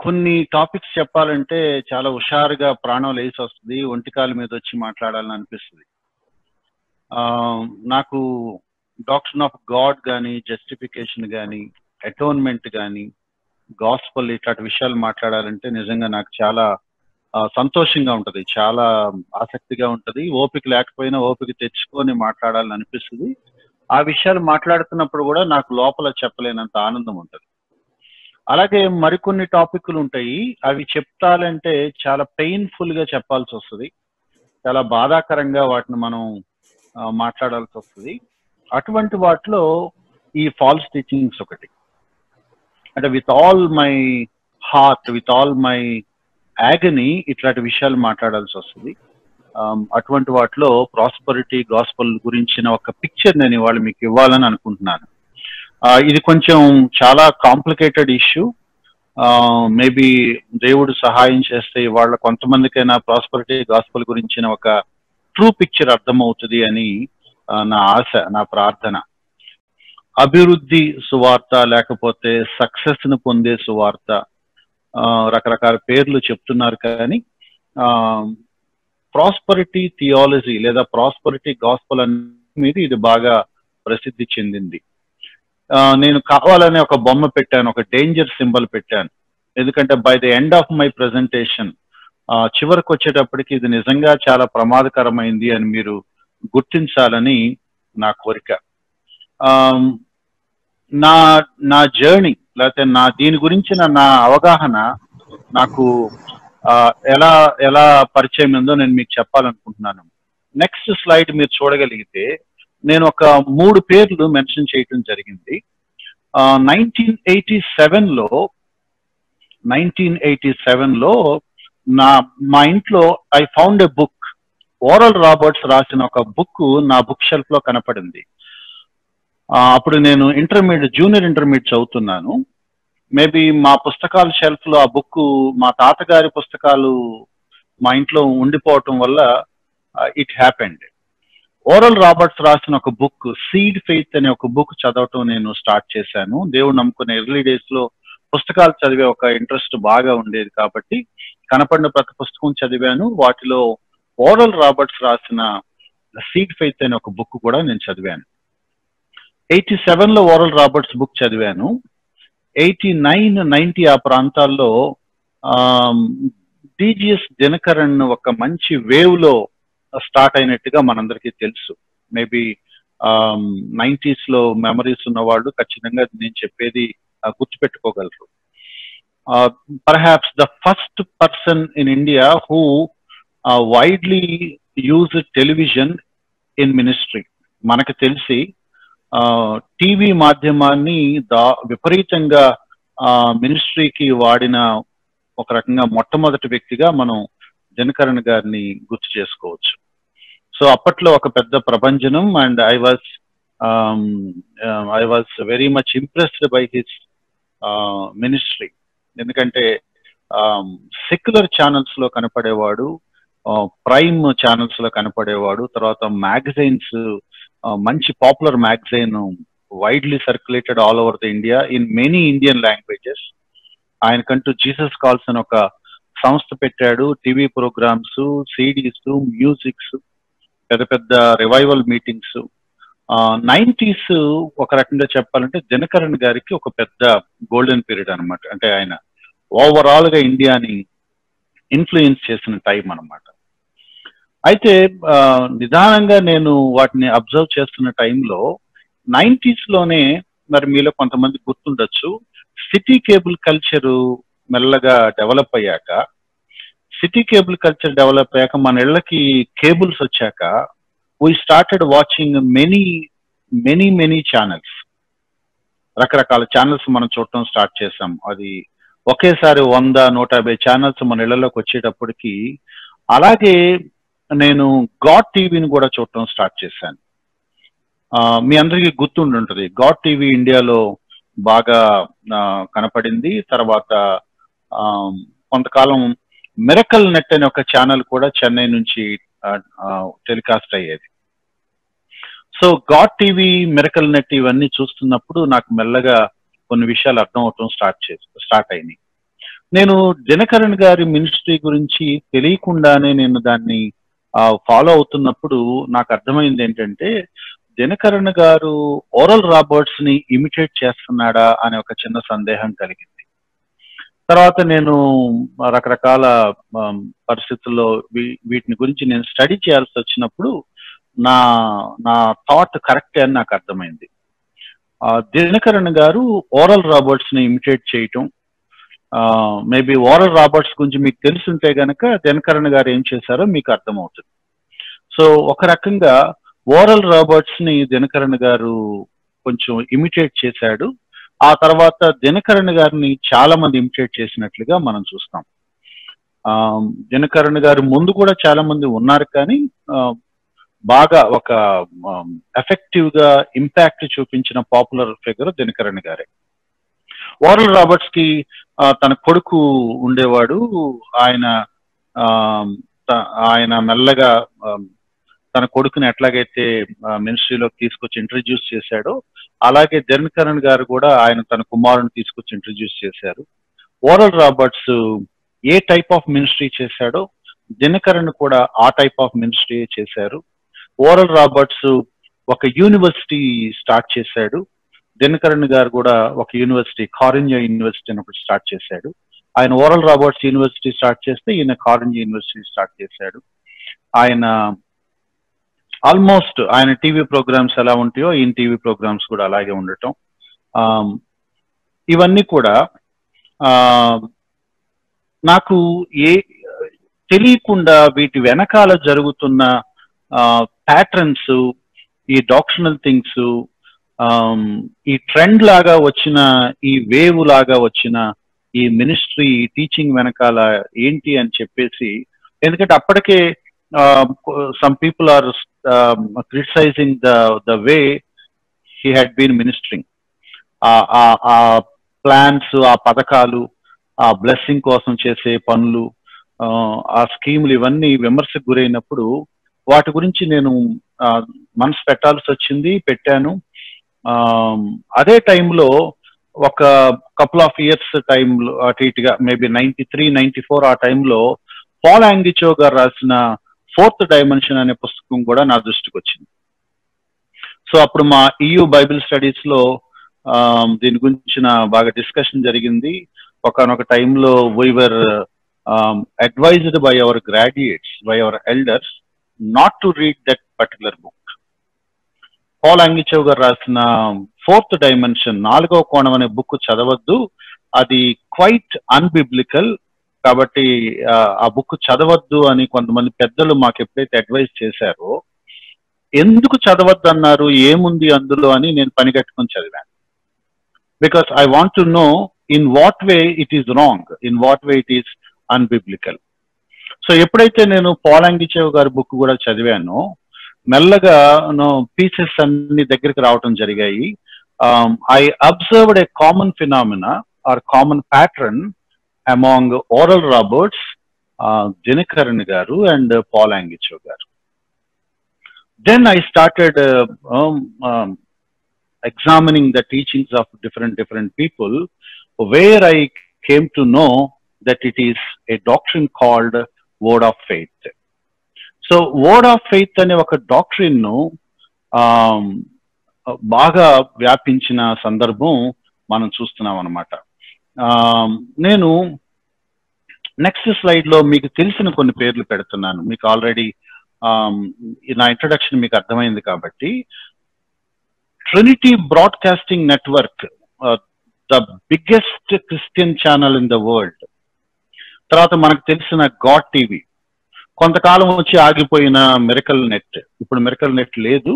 కొన్ని టాపిక్స్ చెప్పాలంటే చాలా హుషారుగా ప్రాణం లేచి వస్తుంది, ఒంటికాల మీద వచ్చి మాట్లాడాలని అనిపిస్తుంది. నాకు డాక్ట్రిన్ ఆఫ్ గాడ్ కానీ, జస్టిఫికేషన్ కానీ, అటోన్మెంట్ కానీ, గాస్పల్ ఇట్లాంటి విషయాలు మాట్లాడాలంటే నిజంగా నాకు చాలా సంతోషంగా ఉంటుంది, చాలా ఆసక్తిగా ఉంటుంది. ఓపిక లేకపోయినా ఓపిక తెచ్చుకొని మాట్లాడాలని అనిపిస్తుంది. ఆ విషయాలు మాట్లాడుతున్నప్పుడు కూడా నాకు లోపల చెప్పలేనంత ఆనందం ఉంటుంది. అలాగే మరికొన్ని టాపిక్లు ఉంటాయి, అవి చెప్తాలంటే చాలా పెయిన్ఫుల్ గా చెప్పాల్సి వస్తుంది, చాలా బాధాకరంగా వాటిని మనం మాట్లాడాల్సి వస్తుంది. అటువంటి వాటిలో ఈ ఫాల్స్ టీచింగ్స్ ఒకటి. అంటే with all my heart, with all my agony ఇట్లాంటి విషయాలు మాట్లాడాల్సి వస్తుంది. అటువంటి వాటిలో ప్రాస్పరిటీ గాస్పల్ గురించిన ఒక పిక్చర్ నేను ఇవాళ మీకు ఇవ్వాలని అనుకుంటున్నాను. ఇది కొంచెం చాలా కాంప్లికేటెడ్ ఇష్యూ. మేబీ దేవుడు సహాయం చేస్తే ఇవాళ కొంతమందికైనా ప్రాస్పరిటీ గాస్పల్ గురించిన ఒక ట్రూ పిక్చర్ అర్థమవుతుంది అని నా ఆశ, నా ప్రార్థన. అభివృద్ధి సువార్త లేకపోతే సక్సెస్ ను పొందే సువార్త, రకరకాల పేర్లు చెప్తున్నారు, కానీ ప్రాస్పరిటీ థియాలజీ లేదా ప్రాస్పరిటీ గాస్పల్ అనేది ఇది బాగా ప్రసిద్ధి చెందింది. నేను కావాలనే ఒక బొమ్మ పెట్టాను, ఒక డేంజర్ సింబల్ పెట్టాను. ఎందుకంటే by the end of my presentation చివరికి వచ్చేటప్పటికి ఇది నిజంగా చాలా ప్రమాదకరమైంది అని మీరు గుర్తించాలని నా కోరిక. నా జర్నీ లేకపోతే దీని గురించిన నా అవగాహన నాకు ఎలా ఎలా పరిచయం ఉందో నేను మీకు చెప్పాలనుకుంటున్నాను. నెక్స్ట్ స్లైడ్ మీరు చూడగలిగితే నేను ఒక 3 పేర్లు మెన్షన్ చేయటం జరిగింది. 1987లో మా ఇంట్లో I found a book. Oral Roberts రాసిన ఒక బుక్ నా బుక్ షెల్ఫ్ లో కనపడింది. అప్పుడు నేను జూనియర్ ఇంటర్మీడియట్ చదువుతున్నాను. మేబీ మా పుస్తకాల షెల్ఫ్ లో ఆ బుక్, మా తాతగారి పుస్తకాలు మా ఇంట్లో ఉండిపోవటం వల్ల ఇట్ హ్యాపెండ్. ఓరల్ రాబర్ట్స్ రాసిన ఒక బుక్ సీడ్ ఫెయిత్ అనే ఒక బుక్ చదవటం నేను స్టార్ట్ చేశాను. దేవుడు నమ్ముకునే ఎర్లీ డేస్ లో పుస్తకాలు చదివే ఒక ఇంట్రెస్ట్ బాగా ఉండేది కాబట్టి కనపడిన ప్రతి పుస్తకం చదివాను. వాటిలో ఓరల్ రాబర్ట్స్ రాసిన సీడ్ ఫెయిత్ అనే ఒక బుక్ కూడా నేను చదివాను. 87లో ఓరల్ రాబర్ట్స్ బుక్ చదివాను. 89, 90 ఆ ప్రాంతాల్లో డిజిఎస్ దినకరన్ ఒక మంచి వేవ్ లో స్టార్ట్ అయినట్టుగా మనందరికీ తెలుసు. మేబీ 90s లో మెమరీస్ ఉన్న వాళ్ళు ఖచ్చితంగా నేను చెప్పేది గుర్తుపెట్టుకోగలరు. Perhaps the first person in India who widely use television in ministry. మనకు తెలిసి టీవీ మాధ్యమాన్ని విపరీతంగా మినిస్ట్రీకి వాడిన ఒక రకంగా మొట్టమొదటి వ్యక్తిగా మనం దినకరన్ గారిని గుర్తు చేసుకోవచ్చు. సో అప్పట్లో ఒక పెద్ద ప్రభంజనం. And I was very much impressed by his ministry. ఎందుకంటే సెక్యులర్ ఛానల్స్ లో కనపడేవాడు, ప్రైమ్ ఛానల్స్ లో కనపడేవాడు. తర్వాత మ్యాగజైన్స్, మంచి popular magazine widely circulated all over the India in many Indian languages. ఆయనకంటూ జీసస్ కాల్స్ అని ఒక సంస్థ పెట్టాడు. టీవీ ప్రోగ్రామ్స్, సిడీస్, మ్యూజిక్స్, పెద్ద పెద్ద రివైవల్ మీటింగ్స్. 90s ఒక రకంగా చెప్పాలంటే దినకరన్ గారికి ఒక పెద్ద గోల్డెన్ పీరియడ్ అనమాట. అంటే ఆయన ఓవరాల్ గా ఇండియాని ఇన్ఫ్లుయెన్స్ చేసిన టైం అనమాట. అయితే నిదానంగా నేను వాటిని అబ్జర్వ్ చేస్తున్న టైంలో 90s లోనే, మరి మీలో కొంతమంది గుర్తుండొచ్చు, సిటీ కేబుల్ కల్చర్ మెల్లగా డెవలప్ అయ్యాక, మన ఇళ్ళకి కేబుల్స్ వచ్చాక we started watching many channels. రకరకాల ఛానల్స్ మనం చూడటం స్టార్ట్ చేసాం. అది ఒకేసారి 100-150 ఛానల్స్ మన ఇళ్లలోకి వచ్చేటప్పటికి, అలాగే నేను గాడ్ టీవీని కూడా చూడటం స్టార్ట్ చేశాను. మీ అందరికీ గుర్తుండుంటది, గాడ్ టీవీ ఇండియాలో బాగా కనపడింది. తర్వాత కొంతకాలం మిరకల్ నెట్ అనే ఒక ఛానల్ కూడా చెన్నై నుంచి టెలికాస్ట్ అయ్యేది. So God TV, miracle net ఇవన్నీ చూస్తున్నప్పుడు నాకు మెల్లగా కొన్ని విషయాలు అర్థం అవటం స్టార్ట్ అయినాయి. నేను దినకరన్ గారి మినిస్ట్రీ గురించి తెలియకుండానే నేను దాన్ని ఫాలో అవుతున్నప్పుడు నాకు అర్థమైంది ఏంటంటే, దినకరన్ గారు ఓరల్ రాబర్ట్స్ ని ఇమిటేట్ చేస్తున్నాడా అనే ఒక చిన్న సందేహం కలిగింది. తర్వాత నేను రకరకాల పరిస్థితుల్లో వీటిని గురించి నేను స్టడీ చేయాల్సి వచ్చినప్పుడు నా నా థాట్ కరెక్టే అని నాకు అర్థమైంది. దినకరన్ గారు ఓరల్ రాబర్ట్స్ ని ఇమిటేట్ చేయటం, మేబీ ఓరల్ రాబర్ట్స్ గురించి మీకు తెలుసుంటే గనక దినకరన్ గారు ఏం చేశారో మీకు అర్థమవుతుంది. సో ఒక రకంగా ఓరల్ రాబర్ట్స్ ని దినకరన్ గారు కొంచెం ఇమిటేట్ చేశాడు. ఆ తర్వాత దినకరన్ గారిని చాలా మంది ఇమిటేట్ చేసినట్లుగా మనం చూస్తాం. దినకరన్ గారు ముందు కూడా చాలా మంది ఉన్నారు, కానీ బాగా ఒక ఎఫెక్టివ్ గా ఇంపాక్ట్ చూపించిన పాపులర్ ఫిగర్ దినకరన్ గారే. ఓరల్ రాబర్ట్స్ కి తన కొడుకు ఉండేవాడు. ఆయన మెల్లగా తన కొడుకుని ఎట్లాగైతే మినిస్ట్రీలోకి తీసుకొచ్చి ఇంట్రడ్యూస్ చేశాడో, అలాగే దినకరన్ గారు కూడా ఆయన తన కుమారుని తీసుకొచ్చి ఇంట్రడ్యూస్ చేశారు. ఓరల్ రాబర్ట్స్ ఏ టైప్ ఆఫ్ మినిస్ట్రీ చేశాడో దినకరన్ కూడా ఆ టైప్ ఆఫ్ మినిస్ట్రీ చేశారు. ఓరల్ రాబర్ట్స్ ఒక యూనివర్సిటీ స్టార్ట్ చేశాడు. దినకరన్ గారు కూడా ఒక యూనివర్సిటీ, కారింజియా యూనివర్సిటీ అని ఒకటి స్టార్ట్ చేశాడు. ఆయన ఓరల్ రాబర్ట్స్ యూనివర్సిటీ స్టార్ట్ చేస్తే ఈయన కారింజియా యూనివర్సిటీ స్టార్ట్ చేశాడు. ఆయన ఆల్మోస్ట్ ఆయన టీవీ ప్రోగ్రామ్స్ ఎలా ఉంటాయో ఈయన టీవీ ప్రోగ్రామ్స్ కూడా అలాగే ఉండటం, ఇవన్నీ కూడా నాకు తెలియకుండా వీటి వెనకాల జరుగుతున్న ప్యాటర్న్స్, ఈ డాక్టరినల్ థింగ్స్, ఈ ట్రెండ్ లాగా వచ్చిన, ఈ వేవ్ లాగా వచ్చిన ఈ మినిస్ట్రీ టీచింగ్ వెనకాల ఏంటి అని చెప్పేసి, ఎందుకంటే అప్పటికే some people are criticizing the way he had been ministering. ఆ ప్లాన్స్, ఆ పథకాలు, ఆ బ్లెస్సింగ్ కోసం చేసే పనులు, ఆ స్కీములు ఇవన్నీ విమర్శకు గురైనప్పుడు వాటి గురించి నేను మనసు పెట్టాల్సి వచ్చింది, పెట్టాను. అదే టైంలో ఒక కపుల్ ఆఫ్ ఇయర్స్ టైంలో అటు ఇటుగా మేబీ 93, 94 ఆ టైంలో పాల్ యాంగిచో గారు రాసిన 4th డైమెన్షన్ అనే పుస్తకం కూడా నా దృష్టికి వచ్చింది. సో అప్పుడు మా EU బైబిల్ స్టడీస్ లో దీని గురించిన బాగా డిస్కషన్ జరిగింది. ఒకనొక టైంలో we are advised by our graduates, by our elders, not to read that particular book. Paul Yonggi Cho గారు రాసిన 4th డైమెన్షన్, 4వ కోణం అనే బుక్ చదవద్దు, అది క్వైట్ అన్బిబ్లికల్, కాబట్టి ఆ బుక్ చదవద్దు అని కొంతమంది పెద్దలు మాకు ఎప్పుడైతే అడ్వైజ్ చేశారో, ఎందుకు చదవద్దు అన్నారు, ఏముంది అందులో అని నేను పని కట్టుకొని చదివాను. Because I want to know in what way it is wrong, in what way it is unbiblical. So ఎప్పుడైతే నేను పాల్ యాంగిచో గారి బుక్ కూడా చదివానో, మెల్లగా పీసెస్ అన్ని దగ్గరికి రావటం జరిగాయి. I observed a common phenomena or common pattern among oral Roberts, Dinakaran garu and Paul Angicho garu. Then I started examining the teachings of different people, where I came to know that it is a doctrine called word of faith. So word of faith ane oka doctrine nu baga vyapinchina sandarbham manam చూస్తున్నాం అన్నమాట. నేను next slide లో మీకు తెలిసిన కొన్ని పేర్లు పెడుతున్నాను. మీకు ఆల్రెడీ నా ఇంట్రడక్షన్ మీకు అర్థమైంది కాబట్టి. Trinity broadcasting network, the biggest Christian channel in the world. తర్వాత మనకు తెలిసిన గాడ్ టీవీ, కొంతకాలం వచ్చి ఆగిపోయిన మిరకల్ నెట్, ఇప్పుడు మిరకల్ నెట్ లేదు.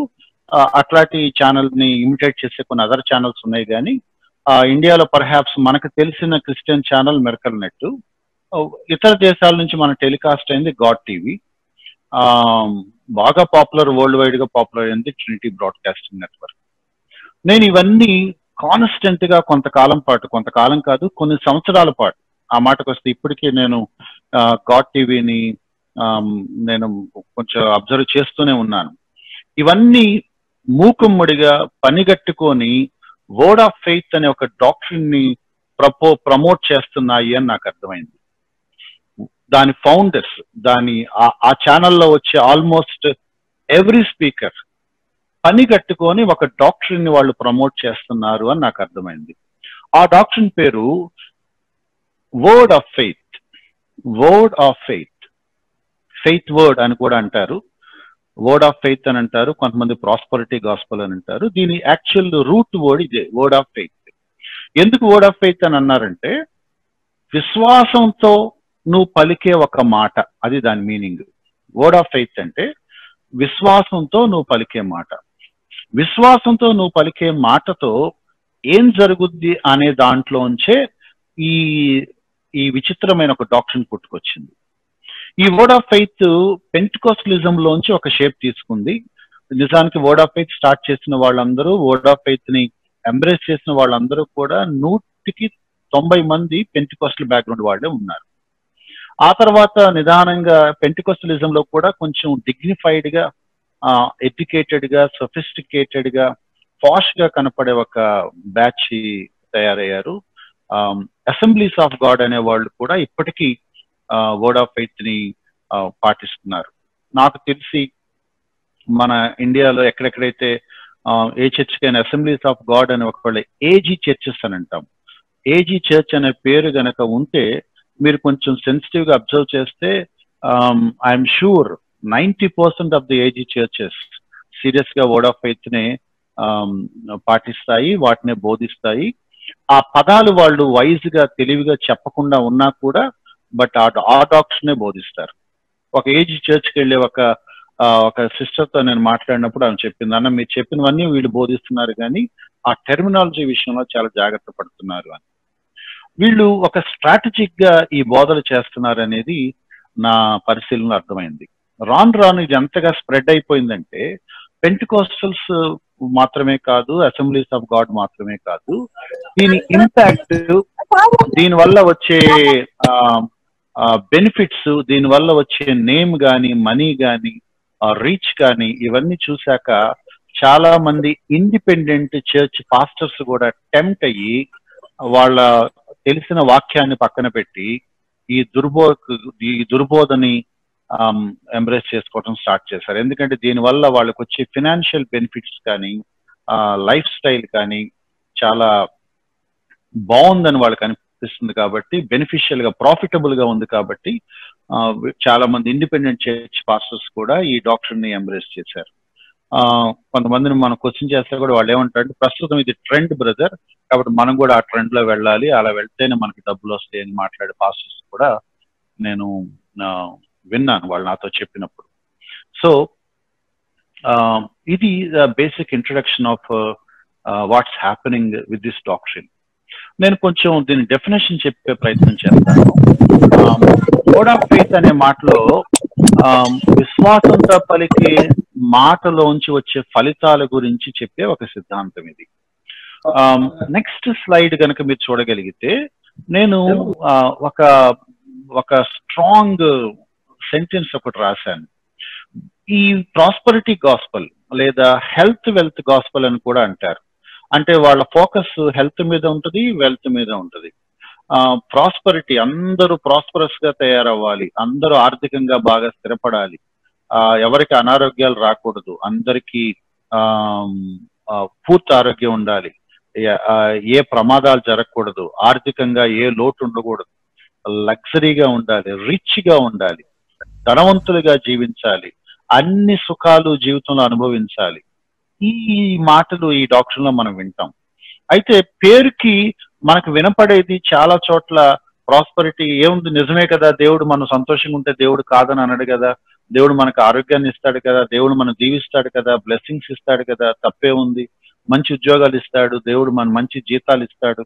అట్లాంటి ఛానల్ ని ఇమిటేట్ చేసే కొన్ని అదర్ ఛానల్స్ ఉన్నాయి, కానీ ఇండియాలో పర్హాప్స్ మనకు తెలిసిన క్రిస్టియన్ ఛానల్ మిరకల్ నెట్. ఇతర దేశాల నుంచి మన టెలికాస్ట్ అయింది గాడ్ టీవీ. బాగా పాపులర్, వరల్డ్ వైడ్ గా పాపులర్ అయింది ట్రినిటీ బ్రాడ్కాస్టింగ్ నెట్వర్క్. నేను ఇవన్నీ కాన్స్టెంట్ గా కొంతకాలం పాటు, కొంతకాలం కాదు కొన్ని సంవత్సరాల పాటు, ఆ మాటకు వస్తే ఇప్పటికీ నేను గాడ్ టీవీని నేను కొంచెం అబ్జర్వ్ చేస్తూనే ఉన్నాను. ఇవన్నీ మూకుమ్మడిగా పనిగట్టుకొని వర్డ్ ఆఫ్ ఫెయిత్ అనే ఒక డాక్ట్రిన్ ని ప్రమోట్ చేస్తున్నాయి అని నాకు అర్థమైంది. దాని ఫౌండర్స్, ఆ ఛానల్లో వచ్చే ఆల్మోస్ట్ ఎవ్రీ స్పీకర్ పని కట్టుకొని ఒక డాక్టరీని వాళ్ళు ప్రమోట్ చేస్తున్నారు అని నాకు అర్థమైంది. ఆ డాక్టరీన్ పేరు word of faith. Word of faith, faith word అని కూడా అంటారు, వర్డ్ ఆఫ్ ఫెయిత్ అని అంటారు, కొంతమంది ప్రాస్పరిటీ గాస్పల్ అని అంటారు. దీని యాక్చువల్ రూట్ వర్డ్ ఇదే, వర్డ్ ఆఫ్ ఫెయిత్. ఎందుకు వర్డ్ ఆఫ్ ఫెయిత్ అని అన్నారంటే విశ్వాసంతో నువ్వు పలికే ఒక మాట, అది దాని మీనింగ్. వర్డ్ ఆఫ్ ఫెయిత్ అంటే విశ్వాసంతో నువ్వు పలికే మాట. విశ్వాసంతో నువ్వు పలికే మాటతో ఏం జరుగుద్ది అనే దాంట్లోంచే ఈ విచిత్రమైన ఒక డాక్టరీన్ పుట్టుకొచ్చింది. ఈ వర్డ్ ఆఫ్ ఫెయిత్ పెంటికోస్టలిజం లోంచి ఒక షేప్ తీసుకుంది. నిజానికి వర్డ్ ఆఫ్ ఫెయిత్ స్టార్ట్ చేసిన వాళ్ళందరూ, వర్డ్ ఆఫ్ ఫెయిత్ ని ఎంబ్రేస్ చేసిన వాళ్ళందరూ కూడా 100% మంది పెంటికోస్టల్ బ్యాక్గ్రౌండ్ వాళ్ళే ఉన్నారు. ఆ తర్వాత నిదానంగా పెంటికోస్టలిజం లో కూడా కొంచెం డిగ్నిఫైడ్ గా, ఎడ్యుకేటెడ్ గా, సొఫిస్టికేటెడ్ గా, పాష్ గా కనపడే ఒక బ్యాచ్ తయారయ్యారు. అసెంబ్లీస్ ఆఫ్ గాడ్ అనే వాళ్ళు కూడా ఇప్పటికీ వర్డ్ ఆఫ్ ఫెయిత్ ని పాటిస్తున్నారు. నాకు తెలిసి మన ఇండియాలో ఎక్కడెక్కడైతే ఏ చర్చ్కైనా అసెంబ్లీస్ ఆఫ్ గాడ్ అనే ఒకవేళ ఏజీ చర్చెస్ అని అంటాం, ఏజీ చర్చ్ అనే పేరు గనక ఉంటే మీరు కొంచెం సెన్సిటివ్ గా అబ్జర్వ్ చేస్తే I'm sure 90% of the AG churches serious గా వర్డ్ ఆఫ్ ఫెయిత్ నే పాటిస్తాయి, వాటినే బోధిస్తాయి. ఆ పదాలు వాళ్ళు వైజ్ గా తెలివిగా చెప్పకుండా ఉన్నా కూడా బట్ ఆ డాక్టర్నే బోధిస్తారు. ఒక ఏజీ చర్చ్కి వెళ్ళే ఒక సిస్టర్ తో నేను మాట్లాడినప్పుడు ఆమె చెప్పింది, అన్న మీరు చెప్పినవన్నీ వీళ్ళు బోధిస్తున్నారు కానీ ఆ టెర్మినాలజీ విషయంలో చాలా జాగ్రత్త పడుతున్నారు అని. వీళ్ళు ఒక స్ట్రాటజిక్ గా ఈ బోధలు చేస్తున్నారు అనేది నా పరిశీలనలో అర్థమైంది. రాను ఇది ఎంతగా స్ప్రెడ్ అయిపోయిందంటే పెంటికోస్టల్స్ మాత్రమే కాదు, అసెంబ్లీస్ ఆఫ్ గాడ్ మాత్రమే కాదు, దీని ఇంపాక్ట్, దీనివల్ల వచ్చే బెనిఫిట్స్, దీనివల్ల వచ్చే నేమ్ కానీ, మనీ కానీ, రీచ్ కానీ, ఇవన్నీ చూశాక చాలా మంది ఇండిపెండెంట్ చర్చ్ పాస్టర్స్ కూడా టెంప్ట్ అయ్యి వాళ్ళ తెలిసిన వాక్యాన్ని పక్కన పెట్టి ఈ దుర్బోధని ఎంబ్రేస్ చేసుకోవడం స్టార్ట్ చేశారు. ఎందుకంటే దీనివల్ల వాళ్ళకి వచ్చే ఫినాన్షియల్ బెనిఫిట్స్ కానీ, లైఫ్ స్టైల్ కానీ చాలా బాగుందని వాళ్ళకి అనిపిస్తుంది కాబట్టి, బెనిఫిషియల్ గా, ప్రాఫిటబుల్ గా ఉంది కాబట్టి చాలా మంది ఇండిపెండెంట్ చర్చ్ పాస్టర్స్ కూడా ఈ డాక్టరీని ఎంబ్రేస్ చేశారు. కొంతమందిని మనం క్వశ్చన్ చేస్తే కూడా వాళ్ళు ఏమంటారంటే ప్రస్తుతం ఇది ట్రెండ్ బ్రదర్, కాబట్టి మనం కూడా ఆ ట్రెండ్ లో వెళ్ళాలి, అలా వెళ్తేనే మనకి డబ్బులు వస్తాయని మాట్లాడే పాస్టర్స్ కూడా నేను విన్నాను వాళ్ళు నాతో చెప్పినప్పుడు. సో ఇది basic introduction of what's happening with this doctrine. నేను కొంచెం దీని డెఫినేషన్ చెప్పే ప్రయత్నం చేస్తాను. వర్డ్ ఆఫ్ ఫెయిత్ అనే మాటలో విశ్వాసంతో పలికే మాటలోంచి వచ్చే ఫలితాల గురించి చెప్పే ఒక సిద్ధాంతం ఇది. నెక్స్ట్ స్లైడ్ కనుక మీరు చూడగలిగితే నేను ఒక స్ట్రాంగ్ సెంటెన్స్ ఒకటి రాశాను. ఈ ప్రాస్పరిటీ గాస్పల్ లేదా హెల్త్ వెల్త్ గాస్పల్ అని కూడా అంటారు. అంటే వాళ్ళ ఫోకస్ హెల్త్ మీద ఉంటుంది, వెల్త్ మీద ఉంటుంది. ప్రాస్పరిటీ, అందరూ ప్రాస్పరస్ గా తయారవ్వాలి, అందరూ ఆర్థికంగా బాగా స్థిరపడాలి, ఎవరికి అనారోగ్యాలు రాకూడదు, అందరికీ పూర్తి ఆరోగ్యం ఉండాలి, ఏ ప్రమాదాలు జరగకూడదు, ఆర్థికంగా ఏ లోటు ఉండకూడదు, లగ్జరీగా ఉండాలి, రిచ్ గా ఉండాలి, ధనవంతులుగా జీవించాలి, అన్ని సుఖాలు జీవితంలో అనుభవించాలి. ఈ మాటలు ఈ డాక్టరీలో మనం వింటాం. అయితే పేరుకి మనకు వినపడేది చాలా చోట్ల ప్రాస్పరిటీ ఏముంది, నిజమే కదా, దేవుడు మనం సంతోషంగా ఉంటే దేవుడు కాదని అనడు కదా, దేవుడు మనకు ఆరోగ్యాన్ని ఇస్తాడు కదా, దేవుడు మనం దీవిస్తాడు కదా, బ్లెస్సింగ్స్ ఇస్తాడు కదా, తప్పే ఉంది, మంచి ఉద్యోగాలు ఇస్తాడు దేవుడు, మన మంచి జీతాలు ఇస్తాడు,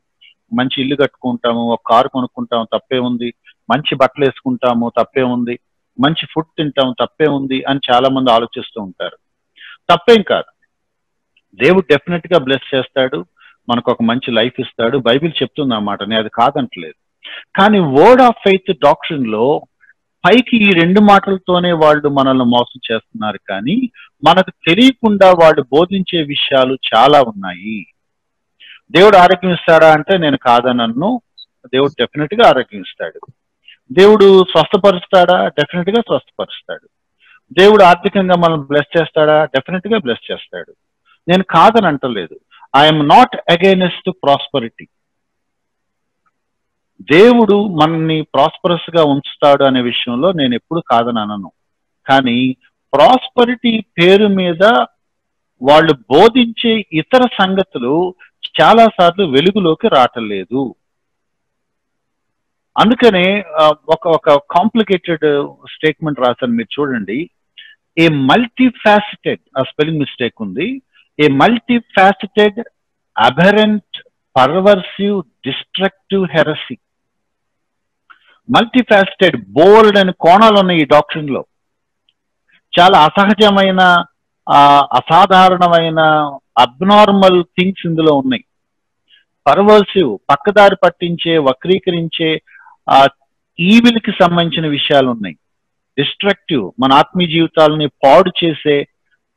మంచి ఇల్లు కట్టుకుంటాము, ఒక కారు కొనుక్కుంటాము, తప్పే ఉంది, మంచి బట్టలు వేసుకుంటాము, తప్పే ఉంది, మంచి ఫుడ్ తింటాము, తప్పే ఉంది అని చాలా మంది ఆలోచిస్తూ ఉంటారు. తప్పేం కాదు, దేవుడు డెఫినెట్ గా బ్లెస్ చేస్తాడు, మనకు ఒక మంచి లైఫ్ ఇస్తాడు, బైబిల్ చెప్తుంది అన్నమాట, నేను అది కాదంటలేదు. కానీ వర్డ్ ఆఫ్ ఫెయిత్ డాక్టరీన్ లో పైకి ఈ రెండు మాటలతోనే వాళ్ళు మనల్ని మోసం చేస్తున్నారు, కానీ మనకు తెలియకుండా వాళ్ళు బోధించే విషయాలు చాలా ఉన్నాయి. దేవుడు ఆరోగ్యం ఇస్తాడా అంటే నేను కాదనను. దేవుడు డెఫినెట్ గా ఆరోగ్యం ఇస్తాడు. దేవుడు స్వస్థపరుస్తాడా? డెఫినెట్ గా స్వస్థపరుస్తాడు. దేవుడు ఆర్థికంగా మనం బ్లెస్ చేస్తాడా? డెఫినెట్ గా బ్లెస్ చేస్తాడు. నేను కాదని అంటలేదు. I'm not against prosperity. దేవుడు మనల్ని ప్రాస్పరస్ గా ఉంచుతాడు అనే విషయంలో నేను ఎప్పుడు కాదని అనను. కానీ ప్రాస్పరిటీ పేరు మీద వాళ్ళు బోధించే ఇతర సంగతులు చాలా సార్లు వెలుగులోకి రావట్లేదు. అందుకనే ఒక కాంప్లికేటెడ్ స్టేట్మెంట్ రాశాను, మీరు చూడండి. ఏ మల్టీఫాసిటెడ్, ఆ స్పెల్లింగ్ మిస్టేక్ ఉంది, ఏ మల్టీఫాసిటెడ్ అబరెంట్ పర్వర్సివ్ డిస్ట్రక్టివ్ హెరసీ. మల్టీఫాసిటెడ్, బోల్డ్ అని కోణాలు ఉన్నాయి ఈ డాక్ట్రిన్ లో. చాలా అసహజమైన, అసాధారణమైన, అబ్నార్మల్ థింగ్స్ ఇందులో ఉన్నాయి. పర్వర్సివ్, పక్కదారి పట్టించే, వక్రీకరించే, ఈవిల్ కి సంబంధించిన విషయాలు ఉన్నాయి. డిస్ట్రక్టివ్, మన ఆత్మీయ జీవితాలని పాడు చేసే,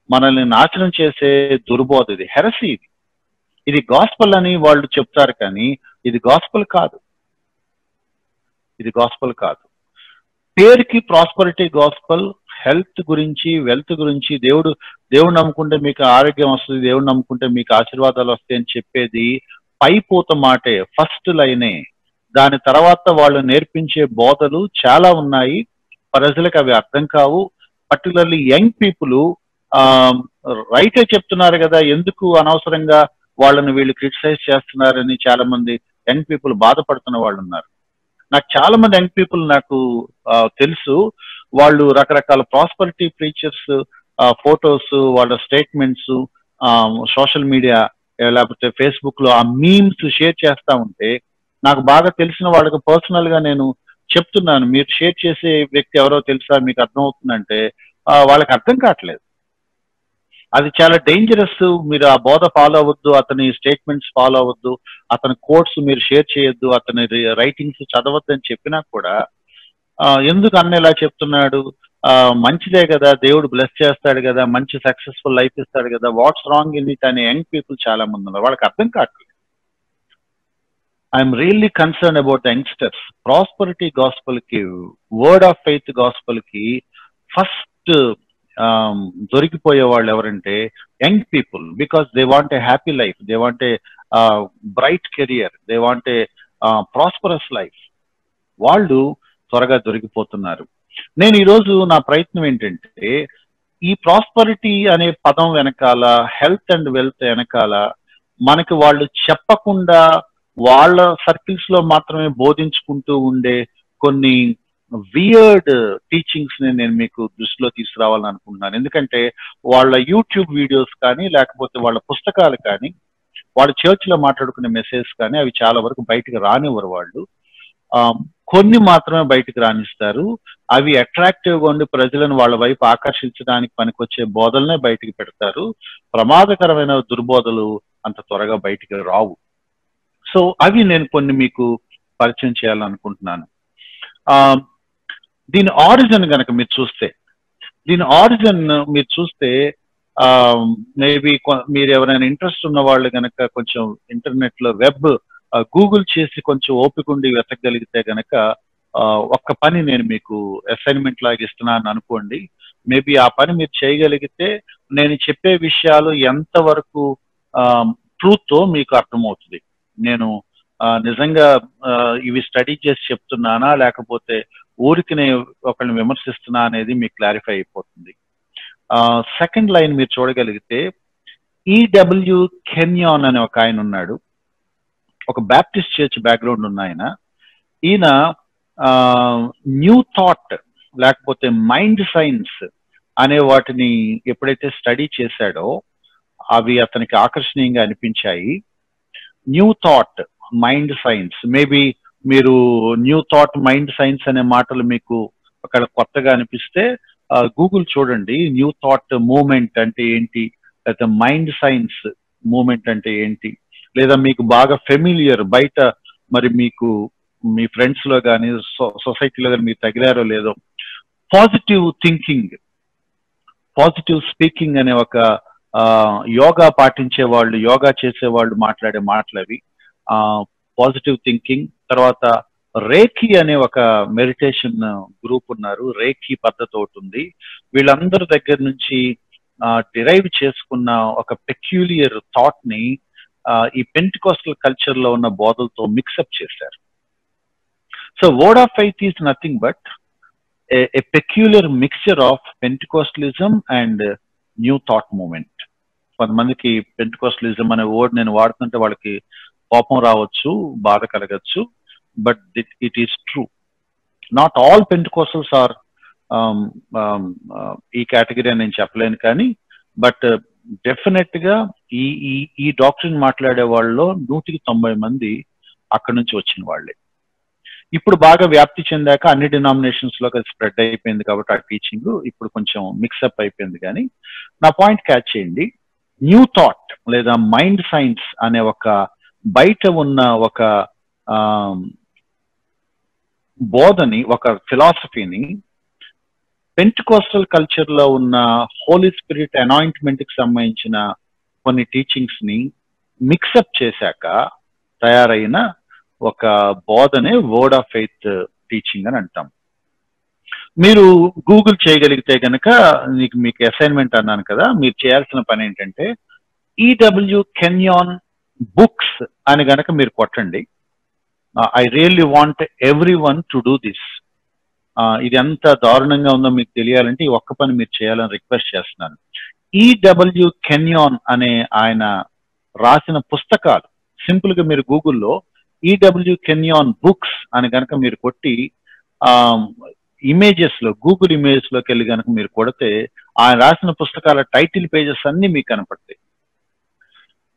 మనల్ని నాశనం చేసే దుర్బోధ ఇది, హెరసీ ఇది. ఇది గాస్పల్ అని వాళ్ళు చెప్తారు, కానీ ఇది గాస్పల్ కాదు. ఇది గాస్పల్ కాదు. పేరుకి ప్రాస్పరిటీ గాస్పల్, హెల్త్ గురించి, వెల్త్ గురించి, దేవుడు నమ్ముకుంటే మీకు ఆరోగ్యం వస్తుంది, దేవుడు నమ్ముకుంటే మీకు ఆశీర్వాదాలు వస్తాయని చెప్పేది పైపూత మాటే, ఫస్ట్ లైనే. దాని తర్వాత వాళ్ళు నేర్పించే బోధలు చాలా ఉన్నాయి, ప్రజలకు అవి అర్థం కావు. పర్టికులర్లీ యంగ్ పీపుల్ రైటే చెప్తున్నారు కదా, ఎందుకు అనవసరంగా వాళ్ళని వీళ్ళు క్రిటిసైజ్ చేస్తున్నారని చాలా మంది యంగ్ పీపుల్ బాధపడుతున్న వాళ్ళు ఉన్నారు. నాకు చాలా మంది యంగ్ పీపుల్ నాకు తెలుసు. వాళ్ళు రకరకాల ప్రాస్పరిటీ ప్రీచర్స్ ఫొటోస్, వాళ్ళ స్టేట్మెంట్స్ సోషల్ మీడియా లేకపోతే ఫేస్బుక్ లో ఆ మీమ్స్ షేర్ చేస్తా ఉంటే, నాకు బాగా తెలిసిన వాళ్ళకి పర్సనల్ గా నేను చెప్తున్నాను, మీరు షేర్ చేసే వ్యక్తి ఎవరో తెలుసా, మీకు అర్థం అవుతుందంటే వాళ్ళకి అర్థం కావట్లేదు. అది చాలా డేంజరస్. మీరు ఆ బోధ ఫాలో అవ్వద్దు, అతని స్టేట్మెంట్స్ ఫాలో అవ్వద్దు, అతని కోట్స్ మీరు షేర్ చేయొద్దు, అతని రైటింగ్స్ చదవద్దు అని చెప్పినా కూడా ఎందుకు అన్న ఇలా చెప్తున్నాడు, మంచిదే కదా, దేవుడు బ్లెస్ చేస్తాడు కదా, మంచి సక్సెస్ఫుల్ లైఫ్ ఇస్తాడు కదా, వాట్స్ రాంగ్ ఇన్ ఇట్ అనే యంగ్ పీపుల్ చాలా మంది ఉన్నారు. వాళ్ళకి అర్థం కావట్లేదు. I'm really concern about the youngsters. Prosperity gospel కి, వర్డ్ ఆఫ్ ఫెయిత్ గాస్పల్ కి ఫస్ట్ దొరికిపోయే వాళ్ళు ఎవరంటే young people. Because they want a happy life, they want a bright career, they want a prosperous life. వాళ్ళు త్వరగా దొరికిపోతున్నారు. నేను ఈరోజు నా ప్రయత్నం ఏంటంటే, ఈ ప్రాస్పరిటీ అనే పదం వెనకాల, హెల్త్ అండ్ వెల్త్ వెనకాల మనకి వాళ్ళు చెప్పకుండా వాళ్ళ సర్కిల్స్ లో మాత్రమే బోధించుకుంటూ ఉండే కొన్ని వియర్డ్ టీచింగ్స్ ని నేను మీకు దృష్టిలో తీసుకురావాలని అనుకుంటున్నాను. ఎందుకంటే వాళ్ళ యూట్యూబ్ వీడియోస్ కానీ, లేకపోతే వాళ్ళ పుస్తకాలు కానీ, వాళ్ళ చర్చ్ లో మాట్లాడుకునే మెసేజ్ కానీ, అవి చాలా వరకు బయటకు రానివ్వరు వాళ్ళు. కొన్ని మాత్రమే బయటకు రాణిస్తారు. అవి అట్రాక్టివ్ గా ఉండి ప్రజలను వాళ్ళ వైపు ఆకర్షించడానికి పనికొచ్చే బోధలనే బయటికి పెడతారు. ప్రమాదకరమైన దుర్బోధలు అంత త్వరగా బయటికి రావు. సో అవి నేను కొన్ని మీకు పరిచయం చేయాలనుకుంటున్నాను. దీని ఆరిజిన్ కనుక మీరు చూస్తే, మేబీ మీరు ఎవరైనా ఇంట్రెస్ట్ ఉన్న వాళ్ళు కనుక కొంచెం ఇంటర్నెట్ లో వెబ్ గూగుల్ చేసి కొంచెం ఓపిక ఉండి వెతకగలిగితే గనక ఒక్క పని నేను మీకు అసైన్మెంట్ లాగా ఇస్తున్నాను అనుకోండి. మేబీ ఆ పని మీరు చేయగలిగితే నేను చెప్పే విషయాలు ఎంతవరకు ట్రూత్ మీకు అర్థమవుతుంది. నేను నిజంగా ఇవి స్టడీ చేసి చెప్తున్నానా, లేకపోతే ఊరికి ఒకరిని విమర్శిస్తున్నా అనేది మీకు క్లారిఫై అయిపోతుంది. సెకండ్ లైన్ మీరు చూడగలిగితే, ఈడబ్ల్యూ కెన్యాన్ అనే ఒక ఆయన ఉన్నాడు, ఒక బ్యాప్టిస్ట్ చర్చ్ బ్యాక్గ్రౌండ్ ఉన్న ఆయన. ఈయన న్యూ థాట్ లేకపోతే మైండ్ సైన్స్ అనే వాటిని ఎప్పుడైతే స్టడీ చేశాడో అవి అతనికి ఆకర్షణీయంగా అనిపించాయి. New thought, mind science, maybe మీరు న్యూ థాట్, మైండ్ సైన్స్ అనే మాటలు మీకు అక్కడ కొత్తగా అనిపిస్తే గూగుల్ చూడండి, న్యూ థాట్ మూవ్మెంట్ అంటే ఏంటి, లేకపోతే మైండ్ సైన్స్ మూవ్మెంట్ అంటే ఏంటి. లేదా మీకు బాగా ఫెమిలియర్, బయట మరి మీకు మీ ఫ్రెండ్స్ లో కానీ సొసైటీలో కానీ మీరు తగిలారో లేదో, పాజిటివ్ థింకింగ్, పాజిటివ్ స్పీకింగ్ అనే ఒక యోగా పాటించే వాళ్ళు, యోగా చేసే వాళ్ళు మాట్లాడే మాటలు అవి. Positive thinking. తర్వాత రేఖీ అనే ఒక మెడిటేషన్ గ్రూప్ ఉన్నారు, రేఖీ పద్ధతి ఒకటి ఉంది. వీళ్ళందరి దగ్గర నుంచి డిరైవ్ చేసుకున్న ఒక పెక్యూలియర్ థాట్ ని ఈ పెంటికోస్టల్ కల్చర్ లో ఉన్న బోధలతో మిక్సప్ చేశారు. So word of faith is nothing but a peculiar mixture of Pentecostalism and New Thought movement. కొంతమందికి పెంటికోస్టలిజం అనే వర్డ్ నేను వాడుతుంటే వాళ్ళకి కోపం రావచ్చు, బాధ కలగచ్చు, but it is true. Not all Pentecostals are ఈ కేటగిరీ అని నేను చెప్పలేను, కానీ బట్ డెఫినెట్ గా ఈ ఈ ఈ డాక్టరీన్ మాట్లాడే వాళ్ళలో 190 మంది అక్కడి నుంచి వచ్చిన వాళ్ళే. ఇప్పుడు బాగా వ్యాప్తి చెందాక అన్ని డినామినేషన్స్ లో స్ప్రెడ్ అయిపోయింది కాబట్టి ఆ టీచింగ్ ఇప్పుడు కొంచెం మిక్సప్ అయిపోయింది. కానీ నా పాయింట్ క్యాచ్ చేయండి. న్యూ థాట్ లేదా మైండ్ సైన్స్ అనే ఒక బయట ఉన్న ఒక బోధని, ఒక ఫిలాసఫీని పెంటికోస్టల్ కల్చర్ లో ఉన్న హోలీ స్పిరిట్ అనాయింట్మెంట్ కి సంబంధించిన కొన్ని టీచింగ్స్ ని మిక్సప్ చేశాక తయారైన ఒక బోధనే వర్డ్ ఆఫ్ ఫెయిత్ టీచింగ్ అని అంటాం. మీరు గూగుల్ చేయగలిగితే కనుక మీకు అసైన్మెంట్ అన్నాను కదా, మీరు చేయాల్సిన పని ఏంటంటే ఈడబ్ల్యూ కెన్యాన్ బుక్స్ అని గనక మీరు కొట్టండి. I really want every one to do this. ఇది ఎంత దారుణంగా ఉందో మీకు తెలియాలంటే ఈ ఒక్క పని మీరు చేయాలని రిక్వెస్ట్ చేస్తున్నాను. ఈడబ్ల్యూ కెన్యాన్ అనే ఆయన రాసిన పుస్తకాలు సింపుల్ గా మీరు గూగుల్లో ఈడబ్ల్యూ కెన్యాన్ బుక్స్ అని కనుక మీరు కొట్టి ఇమేజెస్ లో, గూగుల్ ఇమేజెస్ లోకి వెళ్ళి కనుక మీరు కొడితే ఆయన రాసిన పుస్తకాల టైటిల్ పేజెస్ అన్ని మీకు కనపడతాయి.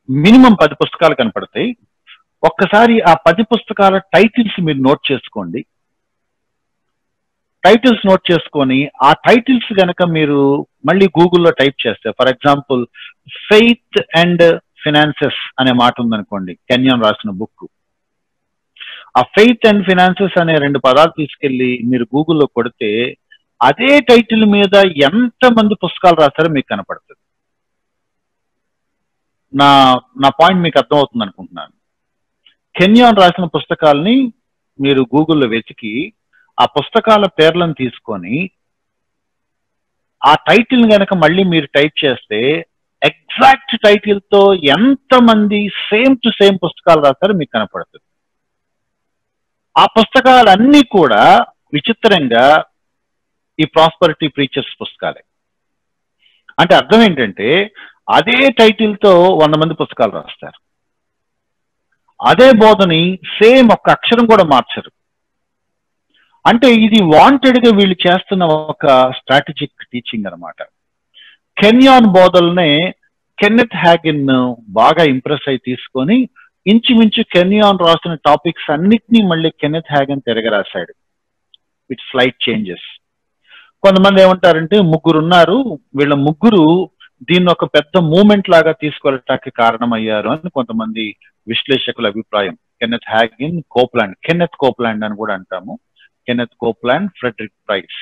మినిమం 10 పుస్తకాలు కనపడతాయి. ఒక్కసారి ఆ 10 పుస్తకాల టైటిల్స్ మీరు నోట్ చేసుకోండి. టైటిల్స్ నోట్ చేసుకొని ఆ టైటిల్స్ గనక మీరు మళ్ళీ గూగుల్లో టైప్ చేస్తే, for example faith and finances అనే మాట ఉందనుకోండి, కెన్యాన్ రాసిన బుక్. ఆ ఫెయిత్ అండ్ ఫినాన్సెస్ అనే 2 పదాలు తీసుకెళ్లి మీరు గూగుల్లో కొడితే అదే టైటిల్ మీద ఎంతమంది పుస్తకాలు రాస్తారో మీకు కనపడుతుంది. నా పాయింట్ మీకు అర్థమవుతుంది అనుకుంటున్నాను. కెన్యాన్ రాసిన పుస్తకాలని మీరు గూగుల్లో వెతికి ఆ పుస్తకాల పేర్లను తీసుకొని ఆ టైటిల్ గనక మళ్ళీ మీరు టైప్ చేస్తే ఎగ్జాక్ట్ టైటిల్ తో ఎంతమంది సేమ్ టు సేమ్ పుస్తకాలు రాస్తారో మీకు కనపడుతుంది. ఆ పుస్తకాలన్నీ కూడా విచిత్రంగా ఈ ప్రాస్పరిటీ ప్రీచర్స్ పుస్తకాలే. అంటే అర్థం ఏంటంటే అదే టైటిల్ తో 100 మంది పుస్తకాలు రాస్తారు. అదే బోధని సేమ్ ఒక్క అక్షరం కూడా మార్చరు. అంటే ఇది వాంటెడ్ గా వీళ్ళు చేస్తున్న ఒక స్ట్రాటజిక్ టీచింగ్ అనమాట. కెన్యాన్ బోధల్నే కెన్నెత్ హ్యాగిన్ బాగా ఇంప్రెస్ అయి తీసుకొని ఇంచుమించు కెన్యాన్ రాసిన టాపిక్స్ అన్నిటినీ మళ్ళీ కెన్నెత్ హ్యాగిన్ తిరగరాశాడు విత్ స్లైట్ చేంజెస్. కొంతమంది ఏమంటారంటే 3 ఉన్నారు, వీళ్ళ 3 దీన్ని ఒక పెద్ద మూమెంట్ లాగా తీసుకెళ్ళటానికి కారణమయ్యారు అని కొంతమంది విశ్లేషకుల అభిప్రాయం. Kenneth Hagin, Copeland, Kenneth Copeland అని కూడా అంటాము. Kenneth Copeland, Frederick Price.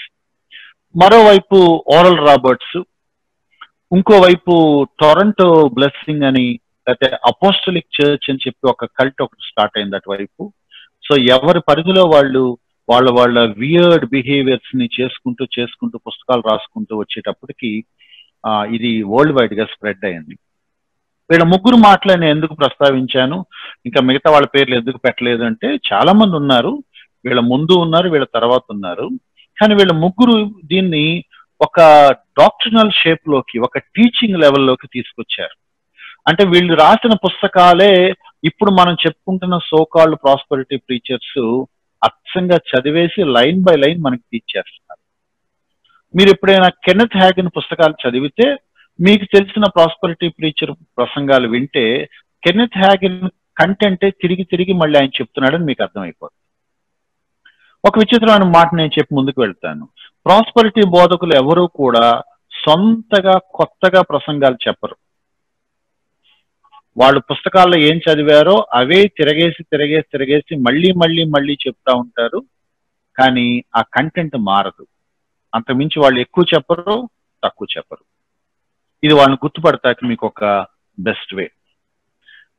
మరోవైపు ఓరల్ రాబర్ట్స్, ఇంకోవైపు టొరంటో బ్లెస్సింగ్ అని, లేకపోతే అపోస్టలిక్ చర్చ్ అని చెప్పి ఒక కల్ట్ ఒకటి స్టార్ట్ అయింది అటువైపు. సో ఎవరి పరిధిలో వాళ్ళు వాళ్ళ వియర్డ్ బిహేవియర్స్ ని చేసుకుంటూ పుస్తకాలు రాసుకుంటూ వచ్చేటప్పటికి ఇది వరల్డ్ వైడ్ గా స్ప్రెడ్ అయింది. వీళ్ళ 3 మాటలు నేను ఎందుకు ప్రస్తావించాను, ఇంకా మిగతా వాళ్ళ పేర్లు ఎందుకు పెట్టలేదు అంటే చాలా మంది ఉన్నారు, వీళ్ళ ముందు ఉన్నారు, వీళ్ళ తర్వాత ఉన్నారు. కానీ వీళ్ళ 3 దీన్ని ఒక డాక్టరినల్ షేప్ లోకి, ఒక టీచింగ్ లెవెల్లోకి తీసుకొచ్చారు. అంటే వీళ్ళు రాసిన పుస్తకాలే ఇప్పుడు మనం చెప్పుకుంటున్న సోకాల్డ్ ప్రాస్పరిటీ ప్రీచర్స్ అచ్చంగా చదివేసి లైన్ బై లైన్ మనకి తీర్చేస్తున్నారు. మీరు ఎప్పుడైనా కెన్నెత్ హ్యాగిన్ పుస్తకాలు చదివితే మీకు తెలిసిన ప్రాస్పరిటీ ప్రీచర్ ప్రసంగాలు వింటే కెన్నెత్ హ్యాగిన్ కంటెంటే తిరిగి మళ్ళీ ఆయన చెప్తున్నాడని మీకు అర్థమైపోతుంది. ఒక విచిత్రమైన మాట నేను చెప్పి ముందుకు వెళ్తాను. ప్రాస్పరిటీ బోధకులు ఎవరూ కూడా సొంతగా కొత్తగా ప్రసంగాలు చెప్పరు. వాళ్ళు పుస్తకాల్లో ఏం చదివారో అవే తిరగేసి మళ్ళీ చెప్తా ఉంటారు. కానీ ఆ కంటెంట్ మారదు. అంతకుమించి వాళ్ళు ఎక్కువ చెప్పరు, తక్కువ చెప్పరు. ఇది వాళ్ళని గుర్తుపడతాకి మీకు ఒక బెస్ట్ వే.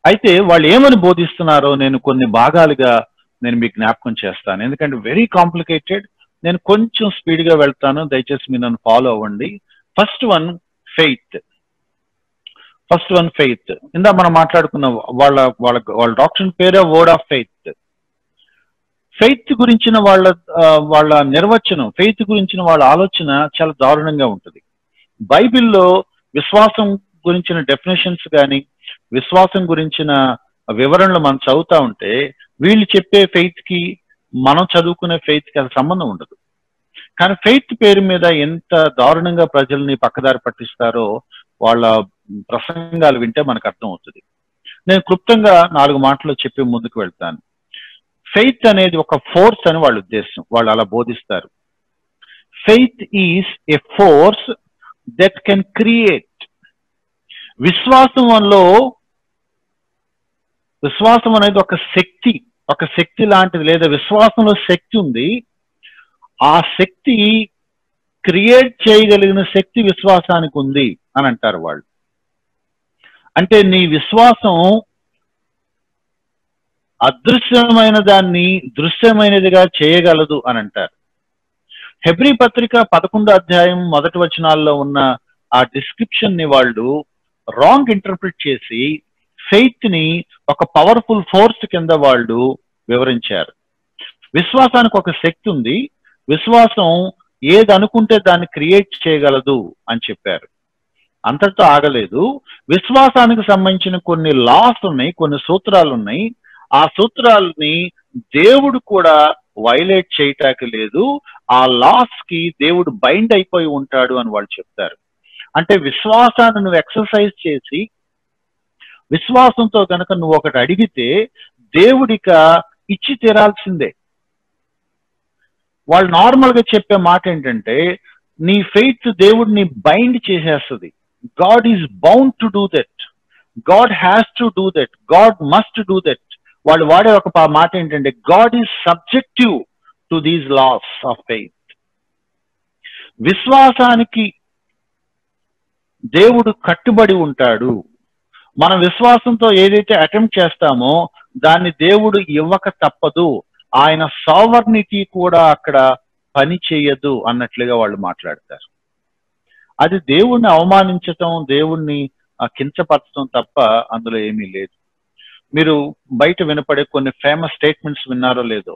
అయితే వాళ్ళు ఏమని బోధిస్తున్నారో నేను కొన్ని భాగాలుగా నేను మీకు జ్ఞాపకం చేస్తాను, ఎందుకంటే వెరీ కాంప్లికేటెడ్. నేను కొంచెం స్పీడ్గా వెళ్తాను, దయచేసి మీరు నన్ను ఫాలో అవ్వండి. First one faith. ఇందా మనం మాట్లాడుకున్న వాళ్ళ వాళ్ళ వాళ్ళ డాక్టర్ పేరే వర్డ్ ఆఫ్ ఫెయిత్. ఫెయిత్ గురించిన వాళ్ళ నిర్వచనం, ఫెయిత్ గురించిన వాళ్ళ ఆలోచన చాలా దారుణంగా ఉంటుంది. బైబిల్లో విశ్వాసం గురించిన డెఫినేషన్స్ కానీ, విశ్వాసం గురించిన వివరణలు మనం చదువుతా ఉంటే వీళ్ళు చెప్పే ఫెయిత్ కి మనం చదువుకునే ఫెయిత్ కి అది సంబంధం ఉండదు. కానీ ఫెయిత్ పేరు మీద ఎంత దారుణంగా ప్రజల్ని పక్కదారి పట్టిస్తారో వాళ్ళ ప్రసంగాలు వింటే మనకు అర్థం అవుతుంది. నేను క్లుప్తంగా 4 మాటలు చెప్పి ముందుకు వెళ్తాను. ఫెయిత్ అనేది ఒక ఫోర్స్ అని వాళ్ళ ఉద్దేశం, వాళ్ళు అలా బోధిస్తారు. Faith is a force that can create. విశ్వాసం అనేది ఒక శక్తి లాంటిది, లేదా విశ్వాసంలో శక్తి ఉంది. ఆ శక్తి క్రియేట్ చేయగలిగిన శక్తి విశ్వాసానికి ఉంది అని అంటారు వాళ్ళు. అంటే నీ విశ్వాసం అదృశ్యమైన దాన్ని దృశ్యమైనదిగా చేయగలదు అని అంటారు. హెబ్రీ పత్రిక 11వ అధ్యాయం 1 వచనాల్లో ఉన్న ఆ డిస్క్రిప్షన్ ని వాళ్ళు రాంగ్ ఇంటర్ప్రిట్ చేసి ఫెయిత్ ని ఒక పవర్ఫుల్ ఫోర్స్ కింద వాళ్ళు వివరించారు. విశ్వాసానికి ఒక శక్తి ఉంది, విశ్వాసం ఏది అనుకుంటే దాన్ని క్రియేట్ చేయగలదు అని చెప్పారు. అంతటితో ఆగలేదు. విశ్వాసానికి సంబంధించిన కొన్ని లాస్ ఉన్నాయి, కొన్ని సూత్రాలు ఉన్నాయి. ఆ సూత్రాలని దేవుడు కూడా వైలేట్ చేయటానికి లేదు. ఆ లాస్ కి దేవుడు బైండ్ అయిపోయి ఉంటాడు అని వాళ్ళు చెప్తారు. అంటే విశ్వాసాన్ని నువ్వు ఎక్సర్సైజ్ చేసి విశ్వాసంతో కనుక నువ్వు ఒకటి అడిగితే దేవుడిక ఇచ్చి తీరాల్సిందే. వాళ్ళు నార్మల్ గా చెప్పే మాట ఏంటంటే నీ ఫెయిత్ దేవుడిని బైండ్ చేసేస్తుంది. God is bound to do that, God has to do that, God must do that. వాళ్ళు వాడే ఒక మాట ఏంటంటే God is subjective to these laws of faith. విశ్వాసానికి దేవుడు కట్టుబడి ఉంటాడు. మన విశ్వాసంతో ఏదైతే అటెంప్ట్ చేస్తామో దాన్ని దేవుడు ఇవ్వక తప్పదు. ఆయన సావర్నిటీ కూడా అక్కడ పని చేయదు అన్నట్లుగా వాళ్ళు మాట్లాడతారు. అది దేవుణ్ణి అవమానించటం, దేవుణ్ణి కించపరచడం తప్ప అందులో ఏమీ లేదు. మీరు బయట వినపడే కొన్ని ఫేమస్ స్టేట్మెంట్స్ విన్నారో లేదో,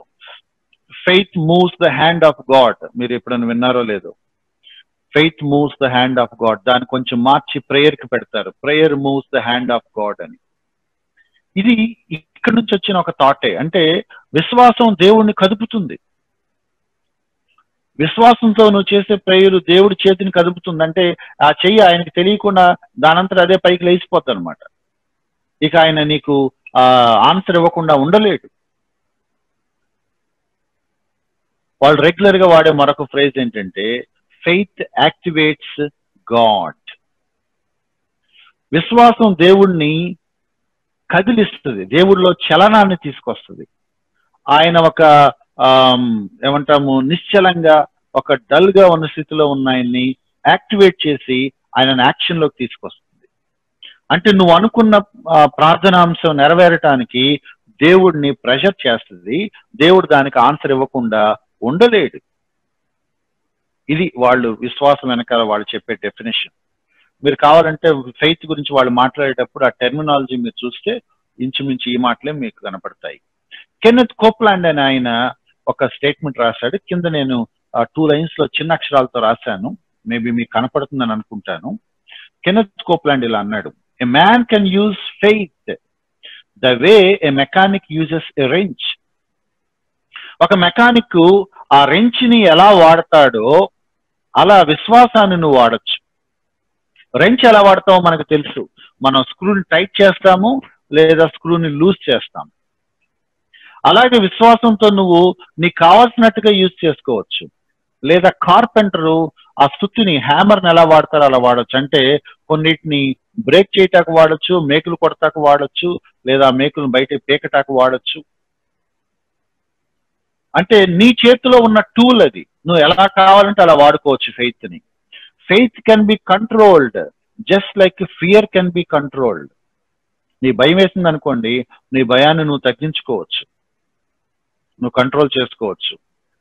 faith moves the hand of God. మీరు ఎప్పుడైనా విన్నారో లేదో, faith moves the hand of God. దాన్ని కొంచెం మార్చి ప్రేయర్ కి పెడతారు, prayer moves the hand of God అని. ఇది ఇక్కడి నుంచి వచ్చిన ఒక థాటే. అంటే విశ్వాసం దేవుణ్ణి కదుపుతుంది. విశ్వాసంతో నువ్వు చేసే ప్రేయర్ దేవుడి చేతిని కదుపుతుంది. అంటే ఆ చెయ్యి ఆయనకి తెలియకుండా దానంతట అదే పైకి లేచిపోతుంది అనమాట. ఇక ఆయన నీకు ఆన్సర్ ఇవ్వకుండా ఉండలేడు. వాళ్ళు రెగ్యులర్ గా వాడే మరొక ఫ్రేజ్ ఏంటంటే ఫెయిత్ యాక్టివేట్స్ గాడ్. విశ్వాసం దేవుణ్ణి కదిలిస్తుంది, దేవుడిలో చలనాన్ని తీసుకొస్తుంది. ఆయన ఒక ఏమంటాము నిశ్చలంగా ఒక డల్ గా ఉన్న స్థితిలో ఉన్న ఆయన్ని యాక్టివేట్ చేసి ఆయనను యాక్షన్ లోకి తీసుకొస్తుంది. అంటే నువ్వు అనుకున్న ప్రార్థనాంశం నెరవేరటానికి దేవుడిని ప్రెషర్ చేస్తుంది. దేవుడు దానికి ఆన్సర్ ఇవ్వకుండా ఉండలేడు. ఇది వాళ్ళు విశ్వాసం వెనకాల వాళ్ళు చెప్పే డెఫినేషన్. మీరు కావాలంటే ఫెయిత్ గురించి వాళ్ళు మాట్లాడేటప్పుడు ఆ టెర్మినాలజీ మీరు చూస్తే ఇంచుమించు ఈ మాటలే మీకు కనపడతాయి. కెన్నెత్ కోప్లాండ్ అని ఆయన ఒక స్టేట్మెంట్ రాశాడు. కింద నేను 2 లైన్స్ లో చిన్న అక్షరాలతో రాశాను, మేబీ మీకు కనపడుతుందని అనుకుంటాను. కెన్నెత్ కోప్లాండ్ ఇలా అన్నాడు, a man can use faith the way a mechanic uses a wrench. ఒక మెకానిక్ ఆ రెంచ్ ని ఎలా వాడతాడో అలా విశ్వాసాన్ని నువ్వు వాడచ్చు. రెంచ్ ఎలా వాడతామో మనకు తెలుసు. మనం స్క్రూని టైట్ చేస్తాము లేదా స్క్రూని లూజ్ చేస్తాము. అలాగే విశ్వాసంతో నువ్వు నీకు కావాల్సినట్టుగా యూజ్ చేసుకోవచ్చు. లేదా కార్పెంటరు ఆ సుత్తిని హ్యామర్ని ఎలా వాడతారో అలా వాడచ్చు. అంటే కొన్నిటిని బ్రేక్ చేయటానికి వాడచ్చు, మేకులు కొడతాకు వాడచ్చు, లేదా మేకులను బయట పీకటాకు వాడచ్చు. అంటే నీ చేతిలో ఉన్న టూల్ అది, నువ్వు ఎలా కావాలంటే అలా వాడుకోవచ్చు ఫెయిత్ ని. Faith can be controlled just like fear can be controlled. నీ భయం వేసింది అనుకోండి, నీ భయాన్ని నువ్వు తగ్గించుకోవచ్చు, నువ్వు కంట్రోల్ చేసుకోవచ్చు.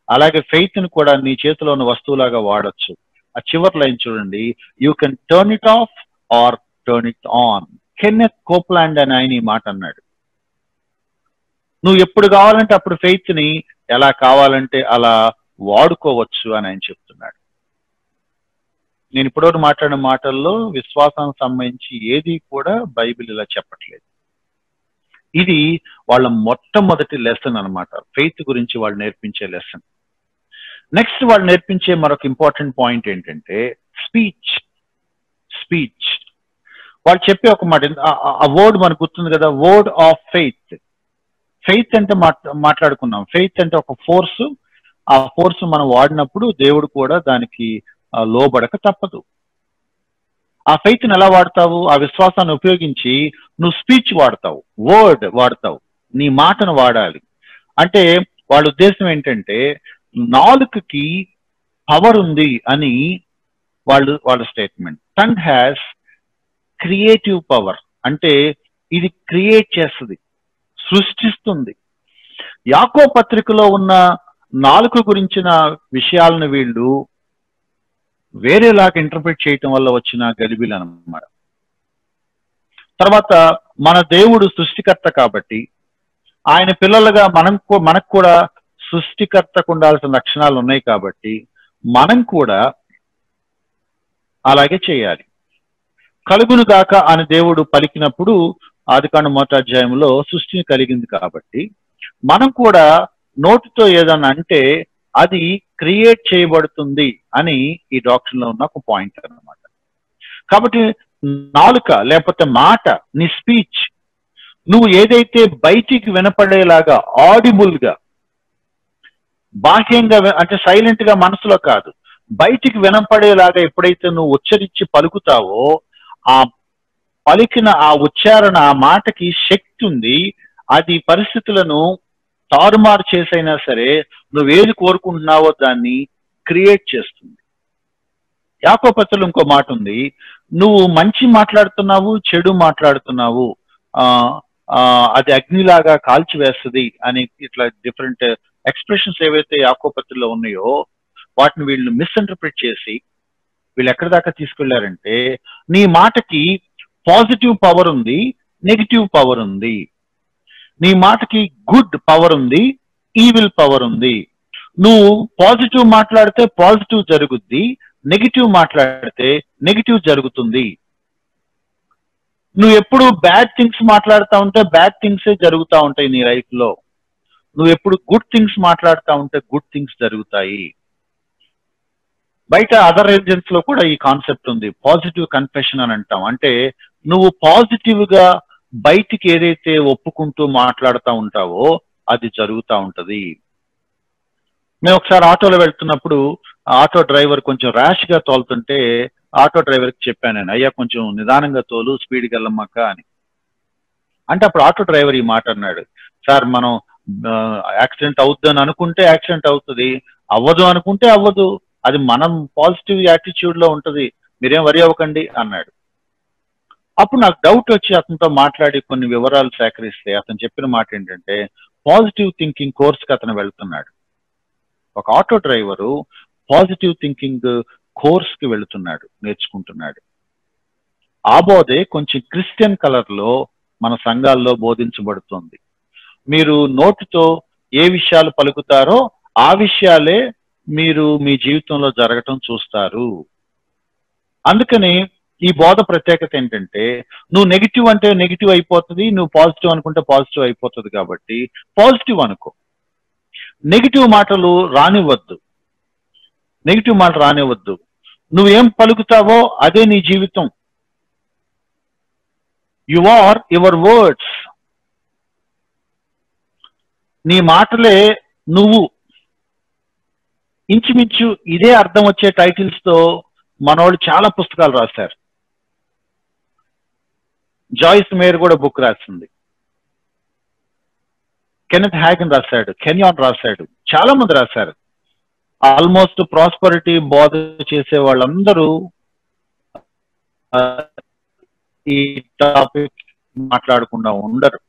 అలాగే ఫెయిత్ ని కూడా నీ చేతిలో ఉన్న వస్తువులాగా వాడచ్చు. ఆ చివరి లైన్ చూడండి, you can turn it off or turn it on. Kenneth Copeland అని ఆయన ఈ మాట అన్నాడు. నువ్వు ఎప్పుడు కావాలంటే అప్పుడు ఫెయిత్ ని ఎలా కావాలంటే అలా వాడుకోవచ్చు అని ఆయన చెప్తున్నాడు. నేను ఇప్పటివరకు మాట్లాడిన మాటల్లో విశ్వాసానికి సంబంధించి ఏది కూడా బైబిల్ ఇలా చెప్పట్లేదు. ఇది వాళ్ళ మొట్టమొదటి లెసన్ అన్నమాట, ఫెయిత్ గురించి వాళ్ళు నేర్పించే లెసన్. నెక్స్ట్ వాళ్ళు నేర్పించే మరొక ఇంపార్టెంట్ పాయింట్ ఏంటంటే స్పీచ్. స్పీచ్ వాళ్ళు చెప్పే ఒక మాట, ఆ వర్డ్ మనకు గుర్తుంది కదా, వర్డ్ ఆఫ్ ఫెయిత్. ఫెయిత్ అంటే మాట్లాడుకున్నాం, ఫెయిత్ అంటే ఒక ఫోర్స్. ఆ ఫోర్స్ మనం వాడినప్పుడు దేవుడు కూడా దానికి లోబడక తప్పదు. ఆ ఫెయిత్ ని ఎలా వాడతావు? ఆ విశ్వాసాన్ని ఉపయోగించి నువ్వు స్పీచ్ వాడతావు, వర్డ్ వాడతావు, నీ మాటను వాడాలి. అంటే వాళ్ళ ఉద్దేశం ఏంటంటే నాలుకకి పవర్ ఉంది అని వాళ్ళ statement. Tongue has creative power, అంటే ఇది క్రియేట్ చేస్తుంది, సృష్టిస్తుంది. యాకోబు పత్రికలో ఉన్న నాలుక గురించిన విషయాలను వీళ్ళు వేరేలాగా ఇంటర్ప్రిట్ చేయటం వల్ల వచ్చిన గలిబిలు అన్నమాట. తర్వాత మన దేవుడు సృష్టికర్త కాబట్టి ఆయన పిల్లలుగా మనకు కూడా సృష్టికర్తకు ఉండాల్సిన లక్షణాలు ఉన్నాయి కాబట్టి మనం కూడా అలాగే చేయాలి. కలుగును గాక అని దేవుడు పలికినప్పుడు ఆదికాండం 1వ అధ్యాయంలో సృష్టిని కలిగింది కాబట్టి మనం కూడా నోటితో ఏదన్నా అంటే అది క్రియేట్ చేయబడుతుంది అని ఈ డాక్టర్ లో ఉన్న ఒక పాయింట్ అన్నమాట. కాబట్టి నాలుక లేకపోతే మాట, నీ స్పీచ్, నువ్వు ఏదైతే బయటికి వినపడేలాగా ఆడిబుల్ గా, బాహ్యంగా అంటే సైలెంట్ గా మనసులో కాదు, బయటికి వినపడేలాగా ఎప్పుడైతే నువ్వు ఉచ్చరించి పలుకుతావో ఆ పలికిన ఆ ఉచ్చారణ, ఆ మాటకి శక్తి ఉంది. అది పరిస్థితులను తారుమారు చేసైనా సరే నువ్వేది కోరుకుంటున్నావో దాన్ని క్రియేట్ చేస్తుంది. యాకోబు పత్రికలో ఇంకో మాట ఉంది, నువ్వు మంచి మాట్లాడుతున్నావు, చెడు మాట్లాడుతున్నావు, అది అగ్నిలాగా కాల్చివేస్తుంది అని ఇట్లా డిఫరెంట్ ఎక్స్ప్రెషన్స్ ఏవైతే యాకోబు పత్రికలో ఉన్నాయో వాటిని వీళ్ళు మిస్ఇంటర్ప్రిట్ చేసి వీళ్ళు ఎక్కడి దాకా తీసుకెళ్లారంటే నీ మాటకి పాజిటివ్ పవర్ ఉంది, నెగిటివ్ పవర్ ఉంది. నీ మాటకి గుడ్ పవర్ ఉంది, ఈవిల్ పవర్ ఉంది. నువ్వు పాజిటివ్ మాట్లాడితే పాజిటివ్ జరుగుద్ది, నెగిటివ్ మాట్లాడితే నెగిటివ్ జరుగుతుంది. నువ్వు ఎప్పుడు బ్యాడ్ థింగ్స్ మాట్లాడుతూ ఉంటే బ్యాడ్ థింగ్సే జరుగుతూ ఉంటాయి నీ లైఫ్ లో. నువ్వు ఎప్పుడు గుడ్ థింగ్స్ మాట్లాడుతూ ఉంటే గుడ్ థింగ్స్ జరుగుతాయి. బయట అదర్ రిలీజన్స్ లో కూడా ఈ కాన్సెప్ట్ ఉంది, పాజిటివ్ కన్ఫెషన్ అని అంటాం. అంటే నువ్వు పాజిటివ్ గా బయటికి ఏదైతే ఒప్పుకుంటూ మాట్లాడుతూ ఉంటావో అది జరుగుతూ ఉంటది. మేము ఒకసారి ఆటోలో వెళ్తున్నప్పుడు ఆటో డ్రైవర్ కొంచెం ర్యాష్ గా తోలుతుంటే ఆటో డ్రైవర్ కి చెప్పాను నేను, అయ్యా కొంచెం నిదానంగా తోలు, స్పీడ్కి వెళ్ళమ్మక్క అని. అంటే అప్పుడు ఆటో డ్రైవర్ ఈ మాట అన్నాడు, సార్ మనం యాక్సిడెంట్ అవుద్దని అనుకుంటే యాక్సిడెంట్ అవుతుంది, అవ్వదు అనుకుంటే అవ్వదు, అది మనం పాజిటివ్ యాటిట్యూడ్ లో ఉంటది, మీరేం వరి అవ్వకండి అన్నాడు. అప్పుడు నాకు డౌట్ వచ్చి అతనితో మాట్లాడి కొన్ని వివరాలు సేకరిస్తే అతను చెప్పిన మాట ఏంటంటే పాజిటివ్ థింకింగ్ కోర్స్కి అతను వెళ్తున్నాడు. ఒక auto driver positive thinking course కి వెళుతున్నాడు, నేర్చుకుంటున్నాడు. ఆ బోధే కొంచెం క్రిస్టియన్ కలర్ లో మన సంఘాల్లో బోధించబడుతుంది. మీరు నోటితో ఏ విషయాలు పలుకుతారో ఆ విషయాలే మీరు మీ జీవితంలో జరగటం చూస్తారు. అందుకని ఈ బోధ ప్రత్యేకత ఏంటంటే నువ్వు నెగిటివ్ అంటే నెగిటివ్ అయిపోతుంది, నువ్వు పాజిటివ్ అనుకుంటే పాజిటివ్ అయిపోతుంది. కాబట్టి పాజిటివ్ అనుకో, నెగిటివ్ మాటలు రానివ్వద్దు, నెగిటివ్ మాట రానివ్వద్దు. నువ్వేం పలుకుతావో అదే నీ జీవితం. You are your words. నీ మాటలే నువ్వు. ఇంచుమించు ఇదే అర్థం వచ్చే టైటిల్స్ తో మనోళ్ళు చాలా పుస్తకాలు రాశారు. జాయిస్ మేయర్ కూడా బుక్ రాసింది, కెనెత్ హ్యాగన్ రాశాడు, కెన్యాన్ రాశాడు, చాలా మంది రాశారు. ఆల్మోస్ట్ ప్రాస్పరిటీ బోధ చేసే వాళ్ళందరూ ఈ టాపిక్ మాట్లాడకుండా ఉండరు.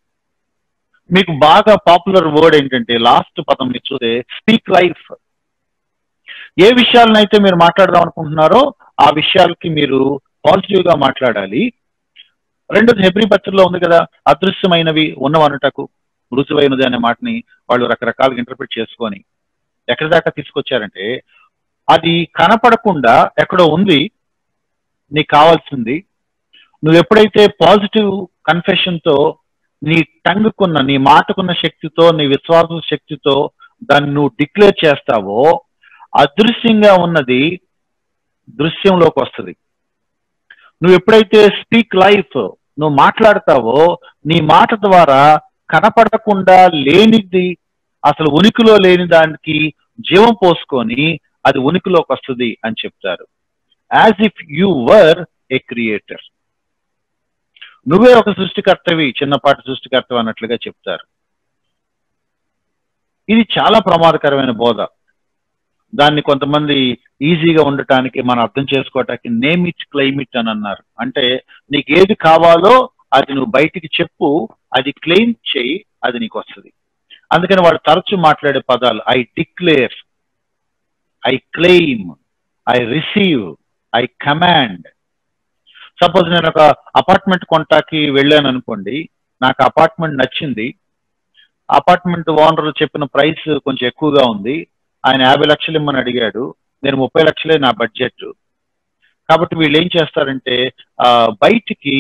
మీకు బాగా పాపులర్ వర్డ్ ఏంటంటే లాస్ట్ పదం మీరు చూస్తే స్పీక్ లైఫ్. ఏ విషయాలనైతే మీరు మాట్లాడదాం అనుకుంటున్నారో ఆ విషయాలకి మీరు పాజిటివ్ గా మాట్లాడాలి. రెండోది హెబ్రీ పత్రికలో ఉంది కదా, అదృశ్యమైనవి ఉన్నవనుటకు రుజువైనది అనే మాటని వాళ్ళు రకరకాలుగా ఇంటర్ప్రిట్ చేసుకొని ఎక్కడి దాకా తీసుకొచ్చారంటే, అది కనపడకుండా ఎక్కడో ఉంది, నీకు కావాల్సింది నువ్వు ఎప్పుడైతే పాజిటివ్ కన్ఫెషన్ తో నీ టంగుకున్న, నీ మాటకున్న శక్తితో, నీ విశ్వాస శక్తితో దాన్ని నువ్వు డిక్లేర్ చేస్తావో అదృశ్యంగా ఉన్నది దృశ్యంలోకి వస్తుంది. నువ్వు ఎప్పుడైతే స్పీక్ లైఫ్ నువ్వు మాట్లాడతావో నీ మాట ద్వారా కనపడకుండా లేనిది, అసలు ఉనికిలో లేని దానికి జీవం పోసుకొని అది ఉనికిలోకి వస్తుంది అని చెప్తారు. As if you were A creator, నువ్వే ఒక సృష్టికర్తవి, చిన్నపాటి సృష్టికర్తవి అన్నట్లుగా చెప్తారు. ఇది చాలా ప్రమాదకరమైన బోధ. దాన్ని కొంతమంది ఈజీగా ఉండటానికి, మనం అర్థం చేసుకోవటానికి నేమ్ ఇట్ క్లెయిమ్ ఇట్ అని అన్నారు. అంటే నీకు ఏది కావాలో అది నువ్వు బయటికి చెప్పు, అది క్లెయిమ్ చేయి, అది నీకు వస్తుంది. అందుకని వాడు తరచు మాట్లాడే పదాలు I declare, I claim, I receive, I command. Suppose నేను ఒక అపార్ట్మెంట్ కొంటాకి వెళ్ళాను అనుకోండి, నాకు అపార్ట్మెంట్ నచ్చింది, అపార్ట్మెంట్ ఓనర్ చెప్పిన ప్రైస్ కొంచెం ఎక్కువగా ఉంది, ఆయన 50 లక్షలు ఇమ్మని అడిగాడు, నేను 30 లక్షలే నా బడ్జెట్. కాబట్టి వీళ్ళు ఏం చేస్తారంటే బయటికి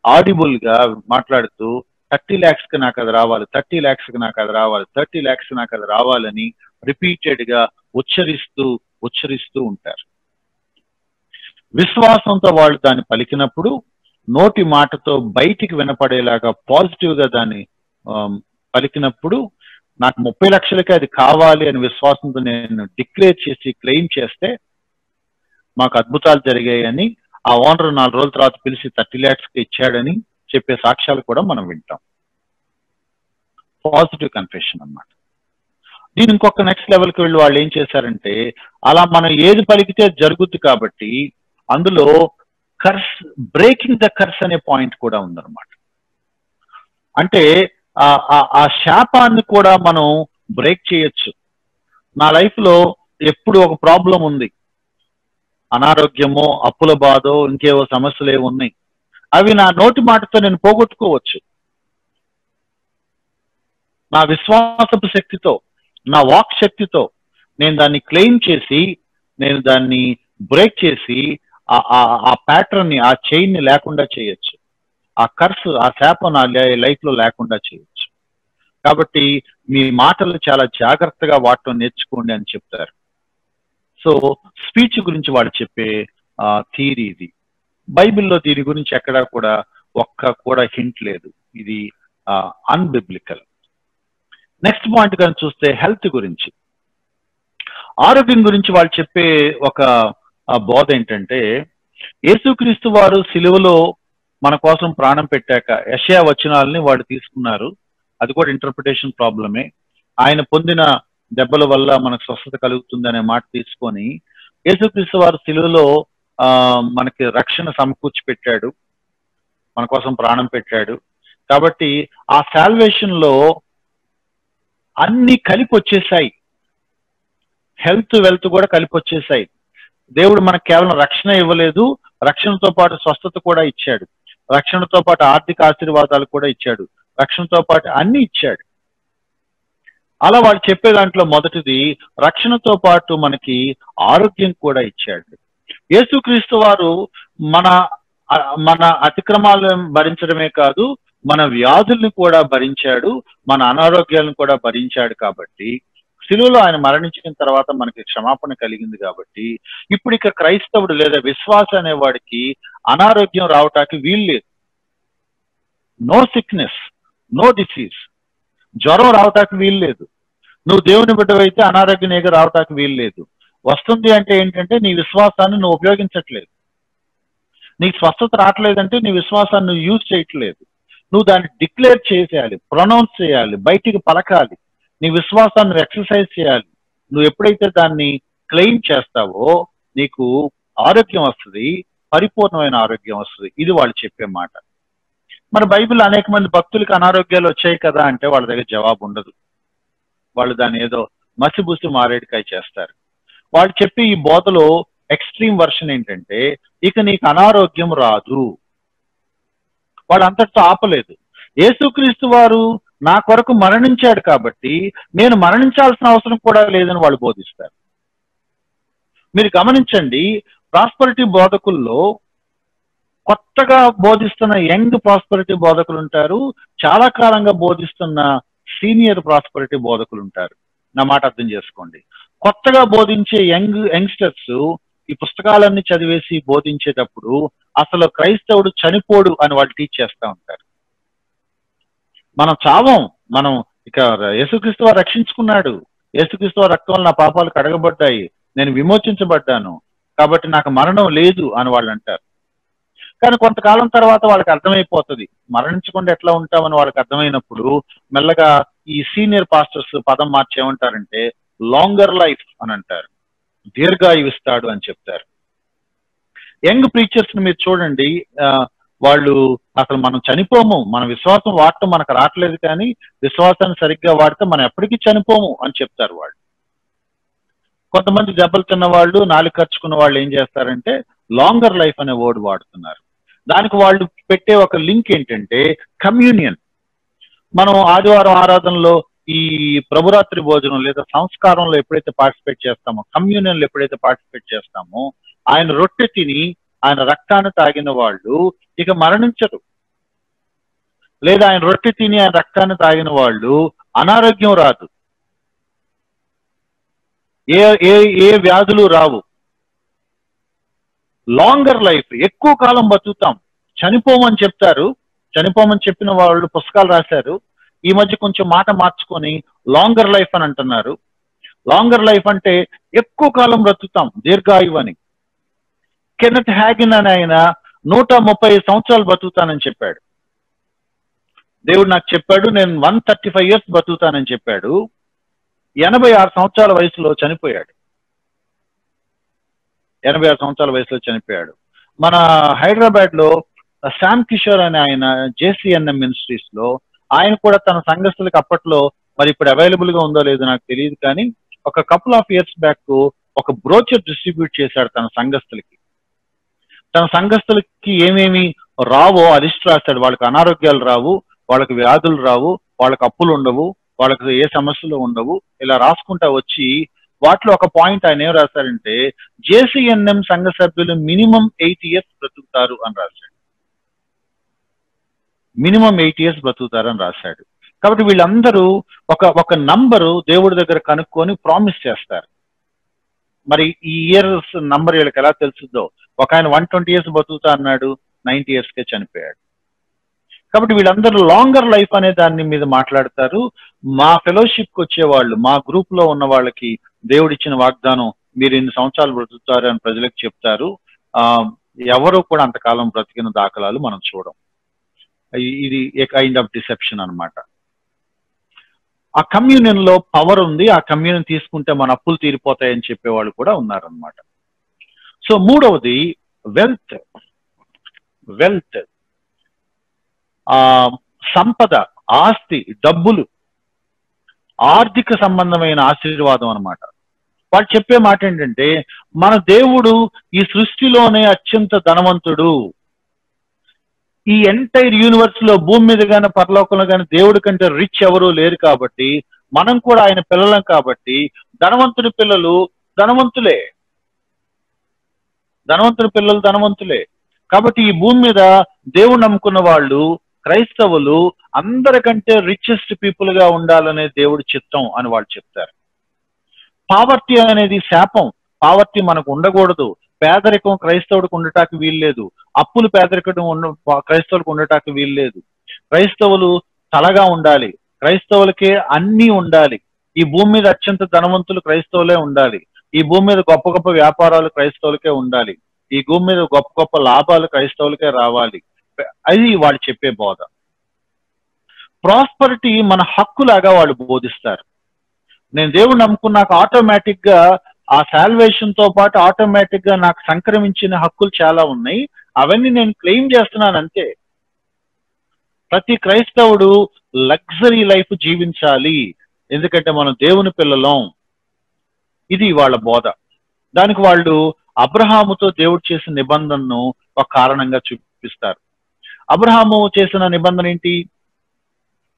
ఆడిబుల్ గా మాట్లాడుతూ 30 lakhs కి నాకు అది రావాలి, 30 lakhs కి నాకు అది రావాలి, 30 lakhs కి నాకు అది రావాలని రిపీటెడ్ గా ఉచ్చరిస్తూ ఉంటారు. విశ్వాసంతో వాళ్ళు దాన్ని పలికినప్పుడు, నోటి మాటతో బయటికి వినపడేలాగా పాజిటివ్ గా దాన్ని పలికినప్పుడు, నాకు 30 లక్షలకి అది కావాలి అని విశ్వాసంతో నేను డిక్లేర్ చేసి క్లెయిమ్ చేస్తే మాకు అద్భుతాలు జరిగాయని ఆ ఓనర్ 4 రోజుల తర్వాత పిలిచి 30 lakhs కి ఇచ్చాడని చెప్పే సాక్ష్యాలు కూడా మనం వింటాం. పాజిటివ్ కన్ఫెషన్ అన్నమాట. దీని ఇంకొక నెక్స్ట్ లెవెల్కి వెళ్ళి వాళ్ళు ఏం చేశారంటే, అలా మనం ఏది పలికితే జరుగుద్ది కాబట్టి అందులో కర్స్, బ్రేకింగ్ ద కర్స్ అనే పాయింట్ కూడా ఉందన్నమాట. అంటే ఆ శాపాన్ని కూడా మనం బ్రేక్ చేయొచ్చు. నా లైఫ్ లో ఎప్పుడు ఒక ప్రాబ్లం ఉంది, అనారోగ్యమో, అప్పుల బాధో, ఇంకేవో సమస్యలు ఏమి ఉన్నాయి, అవి నా నోటి మాటతో నేను పోగొట్టుకోవచ్చు. నా విశ్వాసపు శక్తితో, నా వాక్ శక్తితో నేను దాన్ని క్లెయిమ్ చేసి, నేను దాన్ని బ్రేక్ చేసి ఆ ప్యాటర్న్ ని, ఆ చైన్ ని లేకుండా చేయొచ్చు. ఆ కర్స్, ఆ శాపం నా లైఫ్ లో లేకుండా చేయొచ్చు. కాబట్టి మీ మాటలు చాలా జాగ్రత్తగా వాడటం నేర్చుకోండి అని చెప్తారు. సో స్పీచ్ గురించి వాళ్ళు చెప్పే థియరీ ఇది. బైబిల్లో దీని గురించి ఎక్కడా కూడా ఒక్క కూడా హింట్ లేదు. ఇది అన్బిబ్లికల్. నెక్స్ట్ పాయింట్ కానీ చూస్తే హెల్త్ గురించి, ఆరోగ్యం గురించి వాళ్ళు చెప్పే ఒక బోధ ఏంటంటే, యేసుక్రీస్తు వారు సిలువలో మన కోసం ప్రాణం పెట్టాక యెషయా వచనాలని వాడు తీసుకున్నారు. అది కూడా ఇంటర్ప్రిటేషన్ ప్రాబ్లమే. ఆయన పొందిన దెబ్బల వల్ల మనకు స్వస్థత కలుగుతుంది అనే మాట తీసుకొని యేసుక్రీస్తు వారు సిలువలో మనకి రక్షణ సమకూర్చి పెట్టాడు, మన కోసం ప్రాణం పెట్టాడు. కాబట్టి ఆ సాల్వేషన్ లో అన్ని కలిపి వచ్చేసాయి, హెల్త్ వెల్త్ కూడా కలిపి వచ్చేసాయి. దేవుడు మనకు కేవలం రక్షణ ఇవ్వలేదు, రక్షణతో పాటు స్వస్థత కూడా ఇచ్చాడు, రక్షణతో పాటు ఆర్థిక ఆశీర్వాదాలు కూడా ఇచ్చాడు, రక్షణతో పాటు అన్ని ఇచ్చాడు. అలా వాళ్ళు చెప్పే దాంట్లో మొదటిది, రక్షణతో పాటు మనకి ఆరోగ్యం కూడా ఇచ్చాడు. యేసుక్రీస్తు వారు మన అతిక్రమాలను భరించడమే కాదు, మన వ్యాధుల్ని కూడా భరించాడు, మన అనారోగ్యాలను కూడా భరించాడు. కాబట్టి శిలువలో ఆయన మరణించిన తర్వాత మనకి క్షమాపణ కలిగింది. కాబట్టి ఇప్పుడు ఇక క్రైస్తవుడు లేదా విశ్వాస అనేవాడికి అనారోగ్యం రావటానికి వీలు లేదు. No sickness, no disease. జ్వరం రావటానికి వీలు లేదు. నువ్వు దేవుని బిడ్డవైతే అనారోగ్యం ఏగా రావటానికి వీలు లేదు. వస్తుంది అంటే ఏంటంటే నీ విశ్వాసాన్ని నువ్వు ఉపయోగించట్లేదు. నీకు స్వస్థత రావట్లేదంటే నీ విశ్వాసాన్ని నువ్వు యూజ్ చేయట్లేదు. నువ్వు దాన్ని డిక్లేర్ చేసేయాలి, ప్రొనౌన్స్ చేయాలి, బయటికి పలకాలి, నీ విశ్వాసాన్ని ఎక్సర్సైజ్ చేయాలి. నువ్వు ఎప్పుడైతే దాన్ని క్లెయిమ్ చేస్తావో నీకు ఆరోగ్యం వస్తుంది, పరిపూర్ణమైన ఆరోగ్యం వస్తుంది. ఇది వాళ్ళు చెప్పే మాట. మన బైబిల్ అనేక మంది భక్తులకి అనారోగ్యాలు వచ్చాయి కదా అంటే వాళ్ళ దగ్గర జవాబు ఉండదు. వాళ్ళు దాన్ని ఏదో మసిబూసి మారేడుకాయ చేస్తారు. వాళ్ళు చెప్పే ఈ బోధలో ఎక్స్ట్రీమ్ వర్షన్ ఏంటంటే ఇక నీకు అనారోగ్యం రాదు. వాడు అంతటితో ఆపలేదు. యేసుక్రీస్తు వారు నా కొరకు మరణించాడు కాబట్టి నేను మరణించాల్సిన అవసరం కూడా లేదని వాళ్ళు బోధిస్తారు. మీరు గమనించండి, ప్రాస్పరిటీ బోధకుల్లో కొత్తగా బోధిస్తున్న యంగ్ ప్రాస్పరిటీ బోధకులు ఉంటారు, చాలా కాలంగా బోధిస్తున్న సీనియర్ ప్రాస్పరిటీ బోధకులు ఉంటారు. నా మాట అర్థం చేసుకోండి. కొత్తగా బోధించే యంగ్స్టర్స్ ఈ పుస్తకాలన్నీ చదివేసి బోధించేటప్పుడు అసలు క్రైస్తవుడు చనిపోడు అని వాళ్ళు టీచ్ చేస్తూ ఉంటారు. మనం చావం, మనం ఇక యేసుక్రీస్తు వారు రక్షించుకున్నాడు, యేసుక్రీస్తు వారి రక్తం వల్ల నా పాపాలు కడగబడ్డాయి, నేను విమోచించబడ్డాను కాబట్టి నాకు మరణం లేదు అని వాళ్ళు అంటారు. కానీ కొంతకాలం తర్వాత వాళ్ళకి అర్థమైపోతుంది మరణించకుండా ఎట్లా ఉంటామని. వాళ్ళకి అర్థమైనప్పుడు మెల్లగా ఈ సీనియర్ పాస్టర్స్ పదం మార్చి ఏమంటారంటే లాంగర్ లైఫ్ అని అంటారు, దీర్ఘాయువిస్తాడు అని చెప్తారు. యంగ్ ప్రీచర్స్ ని మీరు చూడండి, వాళ్ళు అసలు మనం చనిపోము, మన విశ్వాసం వాడటం మనకు రావట్లేదు కానీ విశ్వాసాన్ని సరిగ్గా వాడితే మనం ఎప్పటికీ చనిపోము అని చెప్తారు వాళ్ళు. కొంతమంది దెబ్బలు తిన్న వాళ్ళు, నాలుగు ఖర్చుకున్న వాళ్ళు ఏం చేస్తారంటే లాంగర్ లైఫ్ అనే వర్డ్ వాడుతున్నారు. దానికి వాళ్ళు పెట్టే ఒక లింక్ ఏంటంటే కమ్యూనియన్. మనం ఆదివారం ఆరాధనలో ఈ ప్రభురాత్రి భోజనం లేదా సంస్కారంలో ఎప్పుడైతే పార్టిసిపేట్ చేస్తామో, కమ్యూనియన్లో ఎప్పుడైతే పార్టిసిపేట్ చేస్తామో, ఆయన రొట్టె తిని ఆయన రక్తాన్ని తాగిన వాళ్ళు ఇక మరణించరు. లేదా ఆయన రొట్టె తిని ఆయన రక్తాన్ని తాగిన వాళ్ళు అనారోగ్యం రాదు, ఏ ఏ ఏ వ్యాధులు రావు. లాంగర్ లైఫ్, ఎక్కువ కాలం బతుకుతాం, చనిపోమని చెప్తారు. చనిపోమని చెప్పిన వాళ్ళు పుస్తకాలు రాశారు. ఈ మధ్య కొంచెం మాట మార్చుకొని లాంగర్ లైఫ్ అని అంటున్నారు. లాంగర్ లైఫ్ అంటే ఎక్కువ కాలం బ్రతుకుతాం, దీర్ఘాయువు అని. కెనెత్ హ్యాగిన్ అని ఆయన 130 సంవత్సరాలు బతుకుతానని చెప్పాడు. దేవుడు నాకు చెప్పాడు నేను 135 years బతుకుతానని చెప్పాడు. 86 సంవత్సరాల వయసులో చనిపోయాడు. 86 సంవత్సరాల వయసులో చనిపోయాడు. మన హైదరాబాద్ లో శామ్ కిషోర్ అని ఆయన జేసీఎన్ఎం మినిస్ట్రీస్ లో ఆయన కూడా తన సంఘస్థులకి అప్పట్లో, మరి ఇప్పుడు అవైలబుల్ గా ఉందో లేదో నాకు తెలియదు కానీ, ఒక కపుల్ ఆఫ్ ఇయర్స్ బ్యాక్ ఒక బ్రోచర్ డిస్ట్రిబ్యూట్ చేశాడు తన సంఘస్థులకి. తన సంఘస్థులకి ఏమేమి రావో ఆ లిస్ట్ రాశాడు. వాళ్ళకి అనారోగ్యాలు రావు, వాళ్ళకి వ్యాధులు రావు, వాళ్ళకి అప్పులు ఉండవు, వాళ్ళకి ఏ సమస్యలు ఉండవు, ఇలా రాసుకుంటా వచ్చి వాటిలో ఒక పాయింట్ ఆయన ఏం రాశారంటే జేసీఎన్ఎం సంఘ సభ్యులు మినిమం 8 years బ్రతుకుతారు అని రాశాడు. మినిమం 8 years బ్రతుకుతారని రాశాడు. కాబట్టి వీళ్ళందరూ ఒక నంబరు దేవుడి దగ్గర కనుక్కొని ప్రామిస్ చేస్తారు. మరి ఈ ఇయర్స్ నంబర్ వీళ్ళకి ఎలా తెలుస్తుందో, ఒక ఆయన 120 years బతుకుతా అన్నాడు, 90 years కే చనిపోయాడు. కాబట్టి వీళ్ళందరూ లాంగర్ లైఫ్ అనే దాని మీద మాట్లాడతారు. మా ఫెలోషిప్కి వచ్చేవాళ్ళు, మా గ్రూప్ లో ఉన్న వాళ్ళకి దేవుడిచ్చిన వాగ్దానం మీరు ఇన్ని సంవత్సరాలు బ్రతుకుతారు అని ప్రజలకు చెప్తారు. ఎవరు కూడా అంతకాలం బ్రతికిన దాఖలాలు మనం చూడం. ఇది ఏ కైండ్ ఆఫ్ డిసెప్షన్ అనమాట. ఆ కమ్యూనియన్ లో పవర్ ఉంది, ఆ కమ్యూనియన్ తీసుకుంటే మన అప్పులు తీరిపోతాయని చెప్పేవాళ్ళు కూడా ఉన్నారనమాట. సో మూడవది వెల్త్. సంపద, ఆస్తి, డబ్బులు, ఆర్థిక సంబంధమైన ఆశీర్వాదం అనమాట. వాళ్ళు చెప్పే మాట ఏంటంటే మన దేవుడు ఈ సృష్టిలోనే అత్యంత ధనవంతుడు. ఈ ఎంటైర్ యూనివర్స్ లో భూమి మీద కానీ పరలోకంలో కానీ దేవుడి కంటే రిచ్ ఎవరు లేరు కాబట్టి మనం కూడా ఆయన పిల్లలం కాబట్టి ధనవంతుడి పిల్లలు ధనవంతులే, ధనవంతుడి పిల్లలు ధనవంతులే. కాబట్టి ఈ భూమి మీద దేవుడు నమ్ముకున్న వాళ్ళు క్రైస్తవులు అందరికంటే రిచెస్ట్ పీపుల్ గా ఉండాలనే దేవుడి చిత్తం అని వాళ్ళు చెప్తారు. పావర్టీ అనేది శాపం, పావర్టీ మనకు ఉండకూడదు. పేదరికం క్రైస్తవుడికి ఉండటానికి వీల్లేదు, అప్పులు పేదరికం క్రైస్తవులకు ఉండటానికి వీల్లేదు. క్రైస్తవులు తలగా ఉండాలి, క్రైస్తవులకే అన్నీ ఉండాలి. ఈ భూమి మీద అత్యంత ధనవంతులు క్రైస్తవులే ఉండాలి, ఈ భూమి మీద గొప్ప గొప్ప వ్యాపారాలు క్రైస్తవులకే ఉండాలి, ఈ భూమి మీద గొప్ప గొప్ప లాభాలు క్రైస్తవులకే రావాలి. అది వాళ్ళు చెప్పే బోధ. ప్రాస్పరిటీ మన హక్కులాగా వాళ్ళు బోధిస్తారు. నేను దేవుడు నమ్ముకున్నాక ఆటోమేటిక్ గా ఆ సాల్వేషన్ తో పాటు ఆటోమేటిక్ గా నాకు సంక్రమించిన హక్కులు చాలా ఉన్నాయి, అవన్నీ నేను క్లెయిమ్ చేస్తున్నాను అంతే. ప్రతి క్రైస్తవుడు లగ్జరీ లైఫ్ జీవించాలి, ఎందుకంటే మనం దేవుని పిల్లలం. ఇది వాళ్ళ బోధ. దానికి వాళ్ళు అబ్రహాముతో దేవుడు చేసిన నిబంధనను ఒక కారణంగా చూపిస్తారు. అబ్రహాము చేసిన నిబంధన ఏంటి?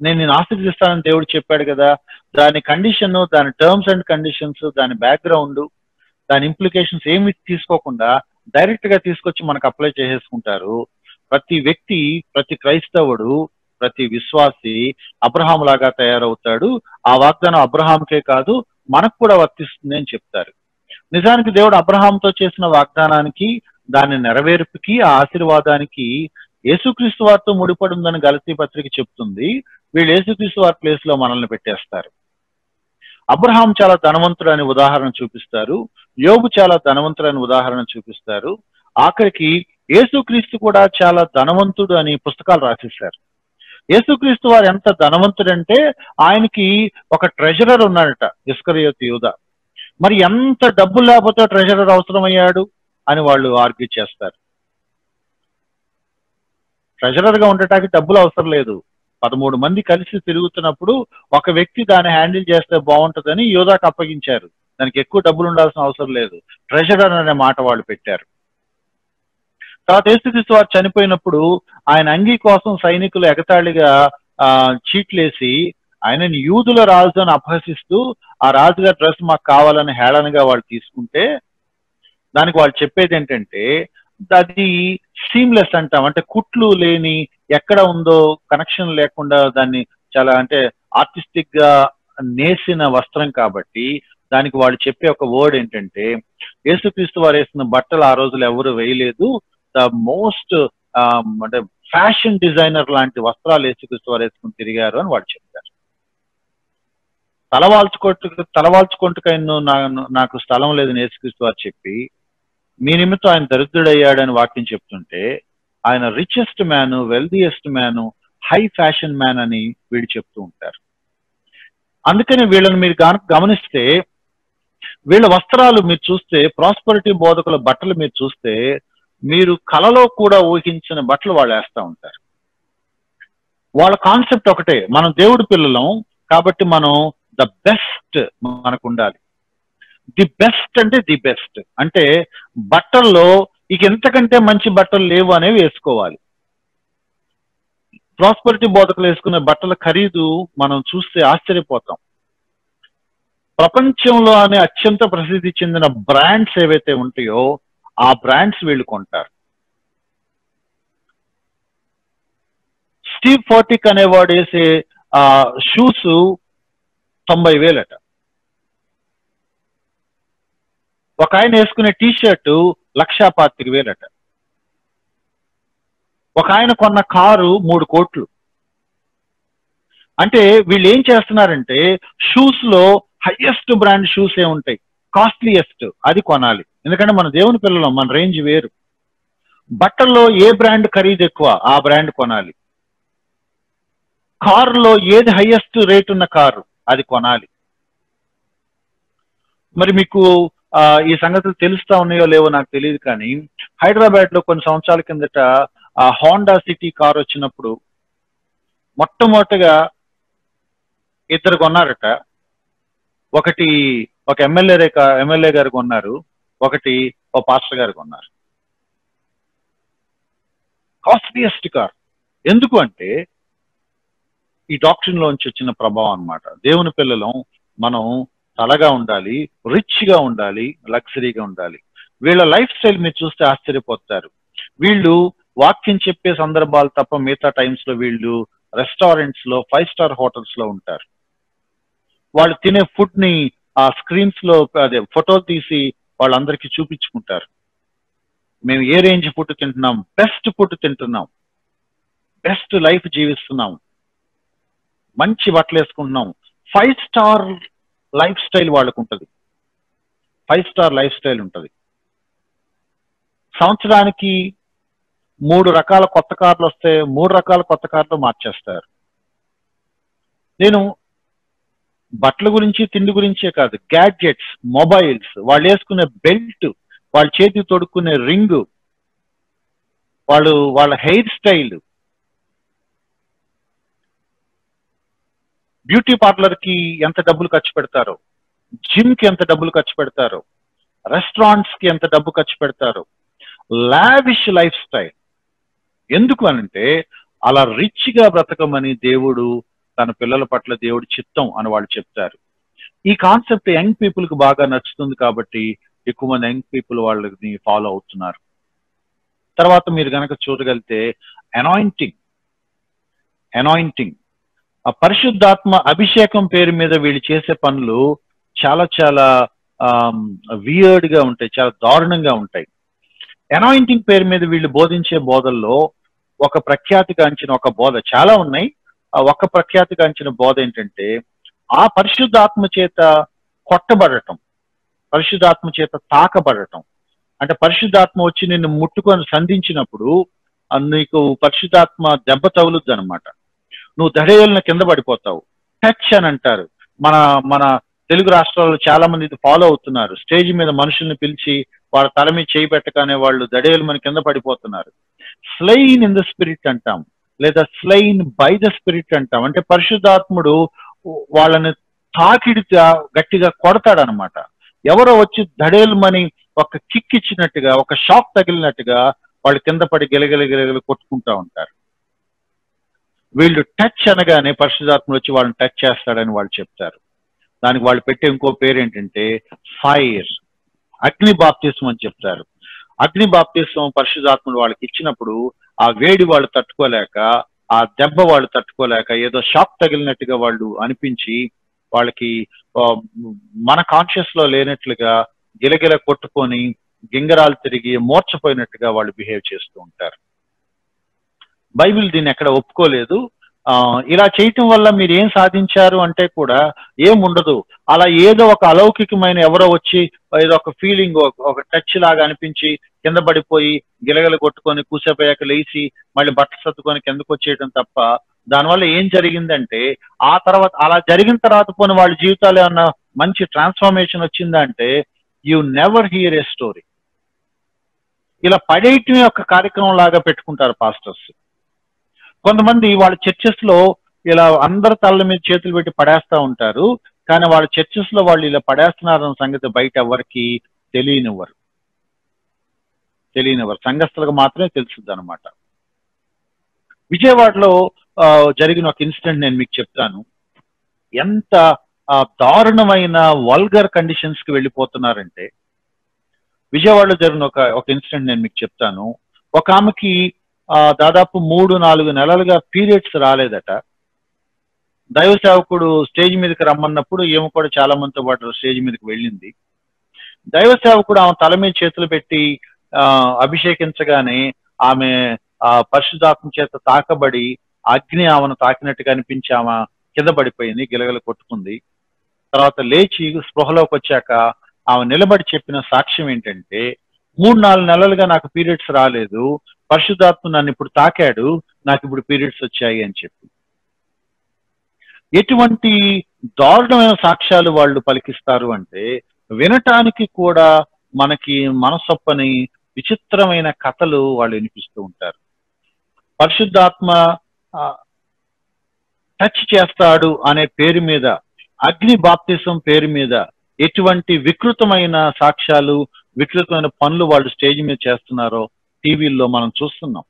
నేను నేను ఆశీర్దిస్తానని దేవుడు చెప్పాడు కదా. దాని కండిషన్, దాని టర్మ్స్ అండ్ కండిషన్స్, దాని బ్యాక్గ్రౌండ్, దాని ఇంప్లికేషన్స్ ఏమి తీసుకోకుండా డైరెక్ట్ గా తీసుకొచ్చి మనకు అప్లై చేసేసుకుంటారు. ప్రతి వ్యక్తి, ప్రతి క్రైస్తవుడు, ప్రతి విశ్వాసి అబ్రహాం లాగా తయారవుతాడు. ఆ వాగ్దానం అబ్రహాంకే కాదు మనకు కూడా వర్తిస్తుంది అని చెప్తారు. నిజానికి దేవుడు అబ్రహాంతో చేసిన వాగ్దానానికి, దాని నెరవేర్పుకి, ఆ ఆశీర్వాదానికి యేసుక్రీస్తు వారితో ముడిపడి ఉందని గలతీ పత్రిక చెప్తుంది. వీళ్ళు యేసుక్రీస్తు వారి ప్లేస్ లో మనల్ని పెట్టేస్తారు. అబ్రహాం చాలా ధనవంతుడు అని ఉదాహరణ చూపిస్తారు, యోబు చాలా ధనవంతుడు అని ఉదాహరణ చూపిస్తారు, ఆఖరికి యేసుక్రీస్తు కూడా చాలా ధనవంతుడు అని పుస్తకాలు రాసేశారు. యేసుక్రీస్తు వారు ఎంత ధనవంతుడంటే ఆయనకి ఒక ట్రెజరర్ ఉన్నాడట, ఇస్కరియోతు యూదా. మరి ఎంత డబ్బు లేకపోతే ట్రెజరర్ అవసరమయ్యాడు అని వాళ్ళు ఆర్గ్యూ చేస్తారు. ట్రెజరర్ గా ఉండటానికి డబ్బులు అవసరం లేదు. 13 మంది కలిసి తిరుగుతున్నప్పుడు ఒక వ్యక్తి దాన్ని హ్యాండిల్ చేస్తే బాగుంటుందని యోధాకు అప్పగించారు. దానికి ఎక్కువ డబ్బులు ఉండాల్సిన అవసరం లేదు, ట్రెజరర్ అనే మాట వాళ్ళు పెట్టారు. తర్వాత యేసుక్రీస్తు వారు చనిపోయినప్పుడు ఆయన అంగీ కోసం సైనికులు ఎగతాళిగా చీట్లేసి ఆయనని యూదుల రాజు అని అపహసిస్తూ ఆ రాజుగారి డ్రెస్ మాకు కావాలని హేళనగా వాళ్ళు తీసుకుంటే, దానికి వాళ్ళు చెప్పేది ఏంటంటే అది సీమ్లెస్ అంటాం, అంటే కుట్లు లేని, ఎక్కడ ఉందో కనెక్షన్ లేకుండా దాన్ని చాలా అంటే ఆర్టిస్టిక్ గా నేసిన వస్త్రం కాబట్టి దానికి వాళ్ళు చెప్పే ఒక వర్డ్ ఏంటంటే, యేసుక్రీస్తు వారు వేసిన బట్టలు ఆ రోజులు ఎవరు వేయలేదు, ద మోస్ట్ అంటే ఫ్యాషన్ డిజైనర్ లాంటి వస్త్రాలు యేసుక్రీస్తు వారు వేసుకుని తిరిగారు అని వాళ్ళు చెప్తారు. తలవాల్చుకుంటుకైనా నాకు స్థలం లేదని యేసుక్రీస్తు వారు చెప్పి మీ నిమిత్తం ఆయన దరిద్రుడయ్యాడని వాక్యం చెప్తుంటే, ఆయన richest man, wealthiest man, high fashion man అని వీళ్ళు చెప్తూ ఉంటారు. అందుకని వీళ్ళని మీరు గమనిస్తే, వీళ్ళ వస్త్రాలు మీరు చూస్తే, ప్రాస్పరిటీ బోధకుల బట్టలు మీరు చూస్తే, మీరు కలలో కూడా ఊహించిన బట్టలు వాళ్ళు వేస్తూ ఉంటారు. వాళ్ళ కాన్సెప్ట్ ఒకటే, మనం దేవుడి పిల్లలం కాబట్టి మనం ద బెస్ట్ మనకు ఉండాలి. ది బెస్ట్ అంటే ది బెస్ట్ అంటే బట్టల్లో ఇక ఎంతకంటే మంచి బట్టలు లేవు అనేవి వేసుకోవాలి. ప్రాస్పరిటీ బోధకులు వేసుకునే బట్టల ఖరీదు మనం చూస్తే ఆశ్చర్యపోతాం. ప్రపంచంలోనే అత్యంత ప్రసిద్ధి చెందిన బ్రాండ్స్ ఏవైతే ఉంటాయో ఆ బ్రాండ్స్ వీళ్ళు కొంటారు. స్టీవ్ ఫోర్టిక్ అనేవాడు వేసే షూస్ 90,000 అట. ఒక ఆయన వేసుకునే టీషర్ట్ 1,25,000 అట. ఒక ఆయన కొన్న కారు 3 కోట్లు. అంటే వీళ్ళు ఏం చేస్తున్నారంటే షూస్ లో హైయెస్ట్ బ్రాండ్ షూస్ ఏ ఉంటాయి, కాస్ట్లీయెస్ట్ అది కొనాలి, ఎందుకంటే మన దేవుని పిల్లలు, మన రేంజ్ వేరు. బట్టల్లో ఏ బ్రాండ్ ఖరీదు ఎక్కువ ఆ బ్రాండ్ కొనాలి. కారులో ఏది హైయెస్ట్ రేట్ ఉన్న కారు అది కొనాలి. మరి మీకు ఈ సంగతులు తెలుస్తా ఉన్నాయో లేవో నాకు తెలియదు, కానీ హైదరాబాద్ లో కొన్ని సంవత్సరాల కిందట హోండా సిటీ కార్ వచ్చినప్పుడు మొట్టమొదటిగా 2 కొన్నారట. ఒకటి ఒక ఎమ్మెల్యే గారు కొన్నారు, ఒకటి ఓ పాస్టర్ గారు కొన్నారు. Costliest car. ఎందుకు అంటే ఈ డాక్ట్రిన్ లోంచి వచ్చిన ప్రభావం అన్నమాట. దేవుని పిల్లలం మనం తలగా ఉండాలి, రిచ్ గా ఉండాలి, లగ్జరీగా ఉండాలి. వీళ్ళ లైఫ్ స్టైల్ మీరు చూస్తే ఆశ్చర్యపోతారు. వీళ్ళు వాక్యం చెప్పే సందర్భాలు తప్ప మిగతా టైమ్స్ లో వీళ్ళు రెస్టారెంట్స్ లో, 5 స్టార్ హోటల్స్ లో ఉంటారు. వాళ్ళు తినే ఫుడ్ ని ఆ స్క్రీన్స్ లో అదే ఫోటోలు తీసి వాళ్ళందరికీ చూపించుకుంటారు. మేము ఏ రేంజ్ ఫుడ్ తింటున్నాం, బెస్ట్ ఫుడ్ తింటున్నాం, బెస్ట్ లైఫ్ జీవిస్తున్నాం, మంచి బట్టలు వేసుకుంటున్నాం. 5 స్టార్ లైఫ్ స్టైల్ వాళ్ళకు ఉంటుంది, 5 స్టార్ లైఫ్ స్టైల్ ఉంటుంది. సంవత్సరానికి 3 రకాల కొత్త కార్లు వస్తే 3 రకాల కొత్త కార్లు మార్చేస్తారు. నేను బట్టల గురించి తిండి గురించే కాదు, గ్యాడ్జెట్స్, మొబైల్స్, వాళ్ళు వేసుకునే బెల్ట్, వాళ్ళ చేతికి తొడుక్కునే రింగు, వాళ్ళ హెయిర్ స్టైల్, బ్యూటీ పార్లర్ కి ఎంత డబ్బులు ఖర్చు పెడతారో, జిమ్ కి ఎంత డబ్బులు ఖర్చు పెడతారో, రెస్టారెంట్స్ కి ఎంత డబ్బు ఖర్చు పెడతారో, లావిష్ లైఫ్ స్టైల్. ఎందుకు అనంటే అలా రిచ్ గా బ్రతకమని దేవుడు, తన పిల్లల పట్ల దేవుడు చిత్తం అని వాళ్ళు చెప్తారు. ఈ కాన్సెప్ట్ యంగ్ పీపుల్ కి బాగా నచ్చుతుంది కాబట్టి ఎక్కువ మంది యంగ్ పీపుల్ వాళ్ళని ఫాలో అవుతున్నారు. తర్వాత మీరు గనక చూడగలిగితే అనాయింటింగ్, అనాయింటింగ్ ఆ పరిశుద్ధాత్మ అభిషేకం పేరు మీద వీళ్ళు చేసే పనులు చాలా చాలా వియర్డ్ గా ఉంటాయి, చాలా దారుణంగా ఉంటాయి. అనాయింటింగ్ పేరు మీద వీళ్ళు బోధించే బోధల్లో ఒక ప్రఖ్యాతిగాంచిన ఒక బోధ, చాలా ఉన్నాయి. ఆ ఒక ప్రఖ్యాతిగాంచిన బోధ ఏంటంటే ఆ పరిశుద్ధాత్మ చేత కొట్టబడటం, పరిశుద్ధాత్మ చేత తాకబడటం. అంటే పరిశుద్ధాత్మ వచ్చి నిన్ను ముట్టుకొని సంధించినప్పుడు నీకు పరిశుద్ధాత్మ దెబ్బ తగులుద్ది అనమాట. నువ్వు దడేలను కింద పడిపోతావు. టచ్ అని అంటారు. మన మన తెలుగు రాష్ట్రాల్లో చాలా మంది ఇది ఫాలో అవుతున్నారు. స్టేజ్ మీద మనుషుల్ని పిలిచి వాళ్ళ తల మీద చేయి పెట్టగానే వాళ్ళు దడేలు మన కింద పడిపోతున్నారు. స్లెయిన్ ఇన్ ద స్పిరిట్ అంటాం, లేదా స్లెయిన్ బై ద స్పిరిట్ అంటాం. అంటే పరిశుద్ధాత్ముడు వాళ్ళని తాకిడిగా గట్టిగా కొడతాడనమాట. ఎవరో వచ్చి దడేలు మని ఒక కిక్ ఇచ్చినట్టుగా, ఒక షాక్ తగిలినట్టుగా వాళ్ళు కింద పడి గిలగిల గిలగిల కొట్టుకుంటా ఉంటారు. వీళ్ళు టచ్ అనగానే పరిశుద్ధాత్ముడు వచ్చి వాళ్ళని టచ్ చేస్తాడని వాళ్ళు చెప్తారు. దానికి వాళ్ళు పెట్టే ఇంకో పేరు ఏంటంటే ఫైర్, అగ్ని బాప్తిస్మం అని చెప్తారు. అగ్ని బాప్తిస్మం పరిశుద్ధాత్ముడు వాళ్ళకి ఇచ్చినప్పుడు ఆ వేడి వాళ్ళు తట్టుకోలేక, ఆ దెబ్బ వాళ్ళు తట్టుకోలేక, ఏదో షాక్ తగిలినట్టుగా వాళ్ళు అనిపించి వాళ్ళకి మన కాన్షియస్ లో లేనట్లుగా గిలగిల కొట్టుకొని గింగరాలు తిరిగి మూర్చపోయినట్టుగా వాళ్ళు బిహేవ్ చేస్తూ ఉంటారు. బైబిల్ దీన్ని ఎక్కడ ఒప్పుకోలేదు. ఇలా చేయటం వల్ల మీరు ఏం సాధించారు అంటే కూడా ఏముండదు. అలా ఏదో ఒక అలౌకికమైన ఎవరో వచ్చి ఏదో ఒక ఫీలింగ్, ఒక టచ్ లాగా అనిపించి కింద పడిపోయి గిలగల కొట్టుకొని కూసేపోయాక లేచి మళ్ళీ బట్టలు సర్దుకొని కిందకు వచ్చేయడం తప్ప దానివల్ల ఏం జరిగిందంటే, ఆ తర్వాత అలా జరిగిన తర్వాత పోనీ వాళ్ళ జీవితాలు ఏమన్నా మంచి ట్రాన్స్ఫర్మేషన్ వచ్చిందంటే you never here A story. ఇలా పడేయటమే ఒక కార్యక్రమం లాగా పెట్టుకుంటారు పాస్టర్స్. కొంతమంది వాళ్ళ చర్చెస్ లో ఇలా అందరి తల్ల మీద చేతులు పెట్టి పడేస్తా ఉంటారు. కానీ వాళ్ళ చర్చెస్ లో వాళ్ళు ఇలా పడేస్తున్నారన్న సంగతి బయట ఎవరికి తెలియనివ్వరు. సంఘస్థులకు మాత్రమే తెలుస్తుంది అనమాట. విజయవాడలో జరిగిన ఒక ఇన్సిడెంట్ నేను మీకు చెప్తాను. ఎంత దారుణమైన వల్గర్ కండిషన్స్ కి వెళ్ళిపోతున్నారంటే, విజయవాడలో జరిగిన ఒక ఇన్సిడెంట్ నేను మీకు చెప్తాను. ఒక ఆమెకి దాదాపు 3-4 నెలలుగా పీరియడ్స్ రాలేదట. దైవ సేవకుడు స్టేజ్ మీదకి రమ్మన్నప్పుడు ఏమో కూడా చాలా మందితో పాటు స్టేజ్ మీదకి వెళ్ళింది. దైవ సేవకుడు ఆమె తల మీద చేతులు పెట్టి అభిషేకించగానే ఆమె పరిశుద్ధాత్మ చేత తాకబడి అగ్ని ఆమెను తాకినట్టుగా అనిపించి ఆమె కింద పడిపోయింది, గిలగల కొట్టుకుంది. తర్వాత లేచి స్పృహలోకి వచ్చాక ఆమె నిలబడి చెప్పిన సాక్ష్యం ఏంటంటే, 3-4 నెలలుగా నాకు పీరియడ్స్ రాలేదు, పరిశుద్ధాత్మ నన్ను ఇప్పుడు తాకాడు, నాకు ఇప్పుడు పీరియడ్స్ వచ్చాయి అని చెప్పి. ఎటువంటి దారుణమైన సాక్ష్యాలు వాళ్ళు పలికిస్తారు అంటే, వినటానికి కూడా మనకి మనసొప్పని విచిత్రమైన కథలు వాళ్ళు వినిపిస్తూ ఉంటారు. పరిశుద్ధాత్మ టచ్ చేస్తాడు అనే పేరు మీద, అగ్ని బాప్తిసం పేరు మీద ఎటువంటి వికృతమైన సాక్ష్యాలు, వికృతమైన పనులు వాళ్ళు స్టేజ్ మీద చేస్తున్నారో టీవీల్లో మనం చూస్తున్నాం.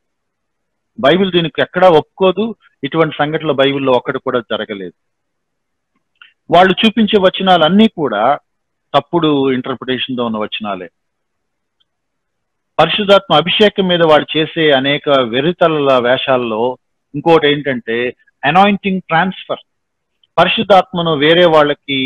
బైబిల్ దీనికి ఎక్కడా ఒప్పుకోదు. ఇటువంటి సంఘటనలు బైబిల్లో ఒక్కటి కూడా జరగలేదు. వాళ్ళు చూపించే వచనాలన్నీ కూడా తప్పుడు ఇంటర్ప్రిటేషన్ తో ఉన్న వచనాలే. పరిశుద్ధాత్మ అభిషేకం మీద వాళ్ళు చేసే అనేక వెర్రితల వేషాల్లో ఇంకోటి ఏంటంటే అనాయింటింగ్ ట్రాన్స్ఫర్. పరిశుద్ధాత్మను వేరే వాళ్ళకి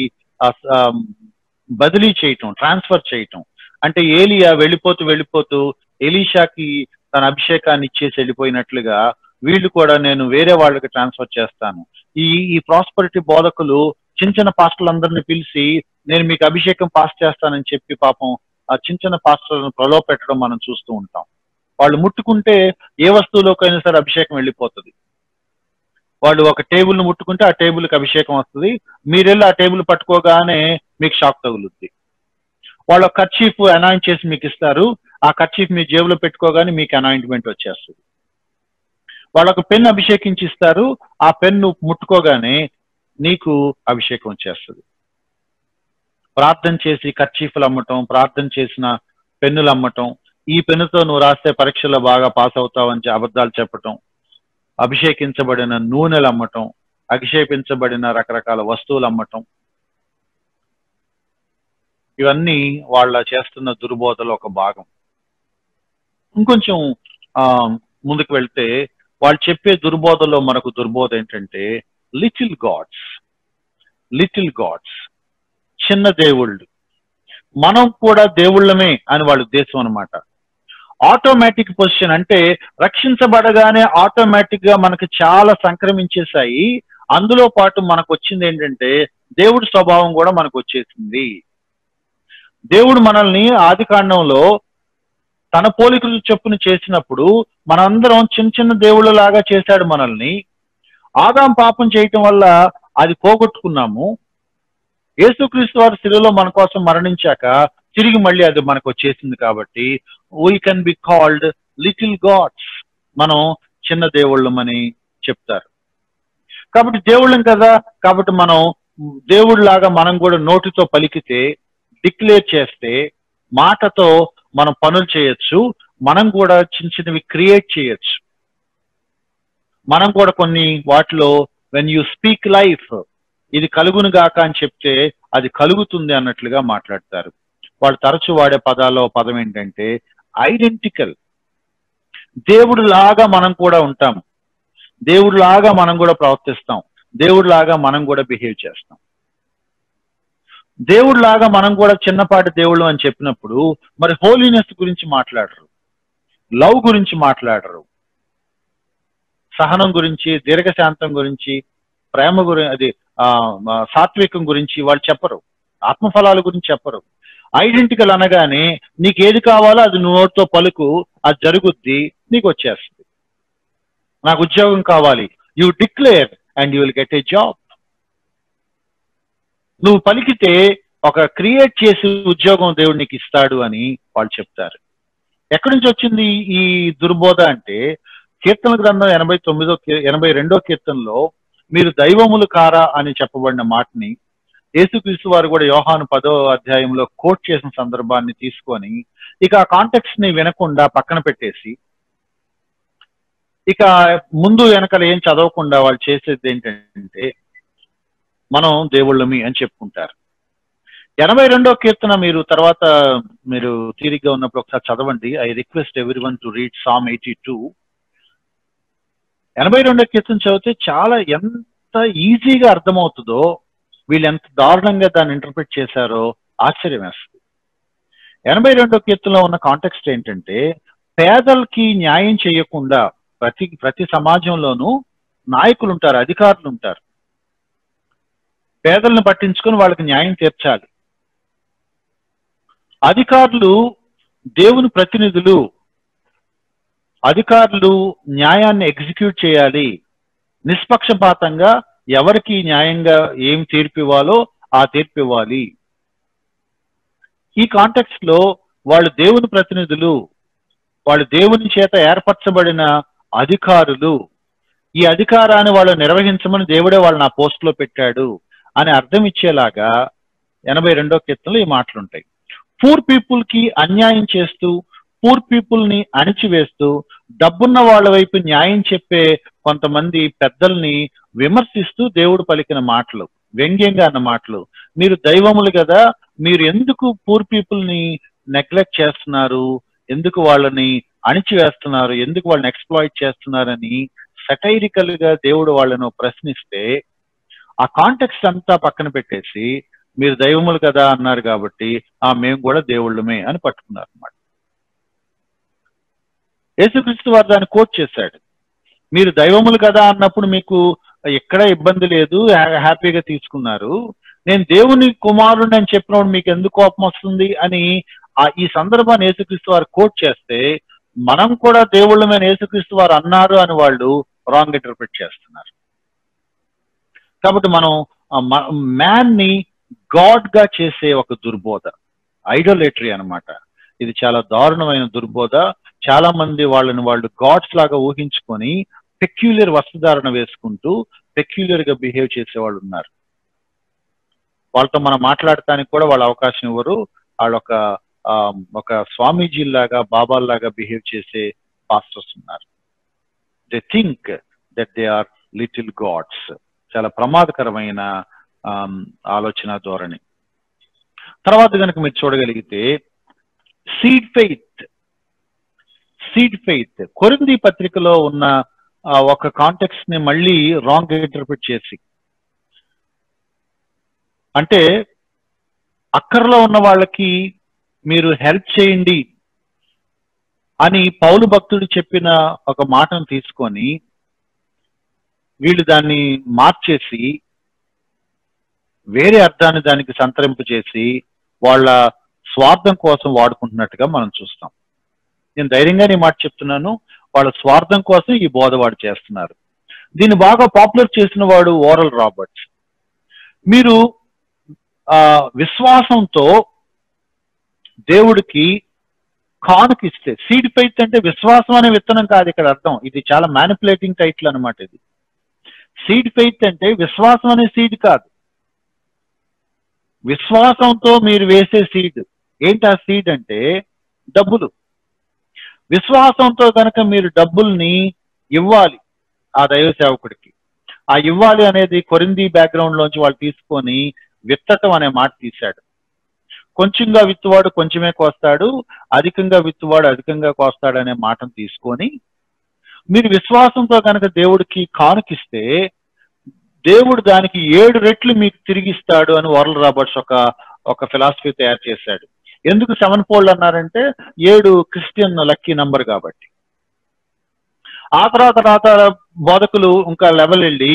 బదిలీ చేయటం, ట్రాన్స్ఫర్ చేయటం. అంటే ఏలియా వెళ్ళిపోతూ ఎలీషాకి తన అభిషేకాన్ని ఇచ్చేసి వెళ్ళిపోయినట్లుగా వీళ్ళు కూడా నేను వేరే వాళ్ళకి ట్రాన్స్ఫర్ చేస్తాను. ఈ ప్రాస్పరిటీ బోధకులు చిన్న పాస్టర్లందరినీ పిలిచి నేను మీకు అభిషేకం పాస్ చేస్తానని చెప్పి పాపం ఆ చిన్న పాస్టర్లను ప్రలోభ పెట్టడం మనం చూస్తూ ఉంటాం. వాళ్ళు ముట్టుకుంటే ఏ వస్తువులోకైనా సరే అభిషేకం వెళ్ళిపోతుంది. వాళ్ళు ఒక టేబుల్ని ముట్టుకుంటే ఆ టేబుల్కి అభిషేకం వస్తుంది, మీరెళ్ళి ఆ టేబుల్ పట్టుకోగానే మీకు షాక్ తగులుద్ది. వాళ్ళు కర్చీఫ్ అనాయింట్ చేసి మీకు ఇస్తారు, ఆ కర్చీఫ్ మీ జేబులో పెట్టుకోగానే మీకు అనాయింట్మెంట్ వచ్చేస్తుంది. వాళ్ళొక పెన్ను అభిషేకించి ఇస్తారు, ఆ పెన్ను ముట్టుకోగానే నీకు అభిషేకం వచ్చేస్తుంది. ప్రార్థన చేసి కర్చీఫ్లు అమ్మటం, ప్రార్థన చేసిన పెన్నులు అమ్మటం, ఈ పెన్నుతో నువ్వు రాస్తే పరీక్షలో బాగా పాస్ అవుతావని అబద్ధాలు చెప్పటం, అభిషేకించబడిన నూనెలు అమ్మటం, అభిషేకించబడిన రకరకాల వస్తువులు అమ్మటం, ఇవన్నీ వాళ్ళ చేస్తున్న దుర్బోధలో ఒక భాగం. ఇంకొంచెం ముందుకు వెళ్తే వాళ్ళు చెప్పే దుర్బోధలో మనకు దుర్బోధ ఏంటంటే లిటిల్ గాడ్స్, చిన్న దేవుళ్ళు, మనం కూడా దేవుళ్ళమే అని వాళ్ళ ఉద్దేశం అనమాట. ఆటోమేటిక్ పొజిషన్ అంటే రక్షించబడగానే ఆటోమేటిక్ గా మనకు చాలా సంక్రమించేశాయి. అందులో పాటు మనకు వచ్చింది ఏంటంటే దేవుడి స్వభావం కూడా మనకు వచ్చేసింది. దేవుడు మనల్ని ఆది కాండంలో తన పోలికలు చొప్పున చేసినప్పుడు మనందరం చిన్న చిన్న దేవుళ్ళ లాగా చేశాడు మనల్ని. ఆదాం పాపం చేయటం వల్ల అది పోగొట్టుకున్నాము. యేసుక్రీస్తు వారి శిలువలో మన కోసం మరణించాక తిరిగి మళ్ళీ అది మనకు వచ్చేసింది. కాబట్టి we can be called little gods, మనం చిన్న దేవుళ్ళమని చెప్తారు. కాబట్టి దేవుళ్ళం కదా, కాబట్టి మనం దేవుళ్ళలాగా మనం కూడా నోటితో పలికితే, డిక్లేర్ చేస్తే, మాటతో మనం పనులు చేయొచ్చు, మనం కూడా చిన్న చిన్నవి క్రియేట్ చేయొచ్చు. మనం కూడా కొన్ని వాటిలో వెన్ యూ స్పీక్ లైఫ్, ఇది కలుగును గాక అని చెప్తే అది కలుగుతుంది అన్నట్లుగా మాట్లాడతారు. వాళ్ళు తరచు వాడే పదాల్లో పదం ఏంటంటే ఐడెంటికల్. దేవుడు లాగా మనం కూడా ఉంటాం, దేవుడు లాగా మనం కూడా ప్రవర్తిస్తాం, దేవుడు లాగా మనం కూడా బిహేవ్ చేస్తాం. దేవుడు లాగా మనం కూడా చిన్నపాటి దేవుళ్ళు అని చెప్పినప్పుడు మరి హోలీనెస్ గురించి మాట్లాడరు, లవ్ గురించి మాట్లాడరు, సహనం గురించి, దీర్ఘశాంతం గురించి, ప్రేమ గురించి, అది సాత్వికం గురించి వాళ్ళు చెప్పరు, ఆత్మఫలాల గురించి చెప్పరు. ఐడెంటికల్ అనగానే నీకు ఏది కావాలో అది నోటితో పలుకు, అది జరుగుద్ది, నీకు వచ్చేస్తుంది. నాకు ఉద్యోగం కావాలి, you declare and you will get a job. నువ్వు పలికితే ఒక క్రియేట్ చేసి ఉద్యోగం దేవుడు నీకు ఇస్తాడు అని వాళ్ళు చెప్తారు. ఎక్కడి నుంచి వచ్చింది ఈ దుర్బోధ అంటే కీర్తన గ్రంథం 82వ కీర్తనలో మీరు దైవములు కారా అని చెప్పబడిన మాటని యేసుక్రీస్తు వారు కూడా యోహాను 10వ అధ్యాయంలో కోట్ చేసిన సందర్భాన్ని తీసుకొని ఇక ఆ కాంటెక్స్ట్ ని వినకుండా పక్కన పెట్టేసి ఇక ముందు వెనకాల ఏం చదవకుండా వాళ్ళు చేసేది ఏంటంటే మనం దేవుళ్ళమి అని చెప్పుకుంటారు. 82వ కీర్తన మీరు తర్వాత మీరు తీరిగ్గా ఉన్నప్పుడు ఒకసారి చదవండి. I request everyone to read psalm 82. 82వ కీర్తన చదివితే చాలా ఎంత ఈజీగా అర్థమవుతుందో, వీళ్ళు ఎంత దారుణంగా దాన్ని ఇంటర్ప్రిట్ చేశారో ఆశ్చర్యం వేస్తుంది. 82వ కీర్తనలో ఉన్న కాంటెక్స్ట్ ఏంటంటే పేదలకి న్యాయం చేయకుండా ప్రతి సమాజంలోనూ నాయకులు ఉంటారు, అధికారులు ఉంటారు. పేదలను పట్టించుకొని వాళ్ళకి న్యాయం తీర్చాలి. అధికారులు దేవుని ప్రతినిధులు, అధికారులు న్యాయాన్ని ఎగ్జిక్యూట్ చేయాలి. నిష్పక్షపాతంగా ఎవరికి న్యాయంగా ఏం తీర్పు ఇవ్వాలో ఆ తీర్పు ఇవ్వాలి. ఈ కాంటెక్స్ట్ లో వాళ్ళు దేవుని ప్రతినిధులు, వాళ్ళు దేవుని చేత ఏర్పరచబడిన అధికారులు, ఈ అధికారాన్ని వాళ్ళు నిర్వహించమని దేవుడే వాళ్ళని ఆ పోస్ట్ లో పెట్టాడు అని అర్థం ఇచ్చేలాగా 82వ కీర్తనలో ఈ మాటలు ఉంటాయి. పూర్ పీపుల్ కి అన్యాయం చేస్తూ, పూర్ పీపుల్ ని అణిచివేస్తూ, డబ్బున్న వాళ్ళ వైపు న్యాయం చెప్పే కొంతమంది పెద్దల్ని విమర్శిస్తూ దేవుడు పలికిన మాటలు, వ్యంగ్యంగా అన్న మాటలు. మీరు దైవములు కదా, మీరు ఎందుకు పూర్ పీపుల్ ని నెగ్లెక్ట్ చేస్తున్నారు, ఎందుకు వాళ్ళని అణిచివేస్తున్నారు, ఎందుకు వాళ్ళని ఎక్స్ప్లాయిట్ చేస్తున్నారని సటైరికల్ గా దేవుడు వాళ్ళను ప్రశ్నిస్తే ఆ కాంటెక్స్ట్ అంతా పక్కన పెట్టేసి మీరు దైవములు కదా అన్నారు కాబట్టి మేము కూడా దేవుళ్ళమే అని పట్టుకున్నారు అన్నమాట. యేసుక్రీస్తు వారు దాన్ని కోట్ చేశాడు. మీరు దైవములు కదా అన్నప్పుడు మీకు ఎక్కడ ఇబ్బంది లేదు, హ్యాపీగా తీసుకున్నారు. నేను దేవుని కుమారుడిని అని చెప్పినప్పుడు మీకు ఎందుకు కోపం వస్తుంది అని ఈ సందర్భాన్ని యేసుక్రీస్తు వారు కోట్ చేస్తే మనం కూడా దేవుళ్ళమైన యేసుక్రీస్తు వారు అన్నారు అని వాళ్ళు రాంగ్ ఇంటర్ప్రిట్ చేస్తున్నారు. కాబట్టి మనం మ్యాన్ ని గాడ్ గా చేసే ఒక దుర్బోధ, ఐడోలేటరీ అన్నమాట. ఇది చాలా దారుణమైన దుర్బోధ. చాలా మంది వాళ్ళని వాళ్ళు గాడ్స్ లాగా ఊహించుకొని పెక్యులర్ వస్త్రధారణ వేసుకుంటూ పెక్యులర్ గా బిహేవ్ చేసేవాళ్ళు ఉన్నారు. వాళ్ళతో మనం మాట్లాడటానికి కూడా వాళ్ళు అవకాశం ఇవ్వరు. వాళ్ళు ఒక స్వామీజీలాగా బాబాల్లాగా బిహేవ్ చేసే పాస్టర్స్ ఉన్నారు. They think that they are little gods. చాలా ప్రమాదకరమైన ఆలోచన ధోరణి. తర్వాత కనుక మీరు చూడగలిగితే సీడ్ ఫెయిత్ కొరింథీ పత్రికలో ఉన్న ఒక కాంటెక్స్ట్ ని మళ్ళీ రాంగ్ ఇంటర్ప్రిట్ చేసి, అంటే అక్కర్లో ఉన్న వాళ్ళకి మీరు హెల్ప్ చేయండి అని పౌలు భక్తుడు చెప్పిన ఒక మాటను తీసుకొని వీళ్ళు దాన్ని మార్చేసి వేరే అర్థాన్ని దానికి సంతరింపు చేసి వాళ్ళ స్వార్థం కోసం వాడుకుంటున్నట్టుగా మనం చూస్తాం. నేను ధైర్యంగా ఈ మాట చెప్తున్నాను, వాళ్ళ స్వార్థం కోసం ఈ బోధ వాడు చేస్తున్నారు. దీన్ని బాగా పాపులర్ చేసిన వాడు ఓరల్ రాబర్ట్స్. మీరు విశ్వాసంతో దేవుడికి కానుకిస్తే, సీడ్ ఫెయిత్ అంటే విశ్వాసం అనే విత్తనం కాదు ఇక్కడ అర్థం. ఇది చాలా మ్యానిపులేటింగ్ టైటిల్ అనమాట. ఇది సీడ్ ఫెయిత్ అంటే విశ్వాసం అనే సీడ్ కాదు, విశ్వాసంతో మీరు వేసే సీడ్. ఏంటి ఆ సీడ్ అంటే డబ్బులు. విశ్వాసంతో కనుక మీరు డబ్బుల్ని ఇవ్వాలి ఆ దైవ సేవకుడికి. ఆ ఇవ్వాలి అనేది కొరింథీ బ్యాక్గ్రౌండ్ లోంచి వాళ్ళు తీసుకొని విత్తటం అనే మాట తీశాడు. కొంచెంగా విత్తువాడు కొంచెమే కోస్తాడు, అధికంగా విత్తువాడు అధికంగా కోస్తాడు అనే మాటను తీసుకొని మీరు విశ్వాసంతో కనుక దేవుడికి కానుకిస్తే దేవుడు దానికి 7 రెట్లు మీకు తిరిగిస్తాడు అని ఓరల్ రాబర్ట్స్ ఒక ఫిలాసఫీ తయారు చేశాడు. ఎందుకు 7 ఫోల్డ్ అన్నారంటే 7 క్రిస్టియన్ లక్కీ నంబర్ కాబట్టి. ఆ తర్వాత బోధకులు ఇంకా లెవెల్ వెళ్ళి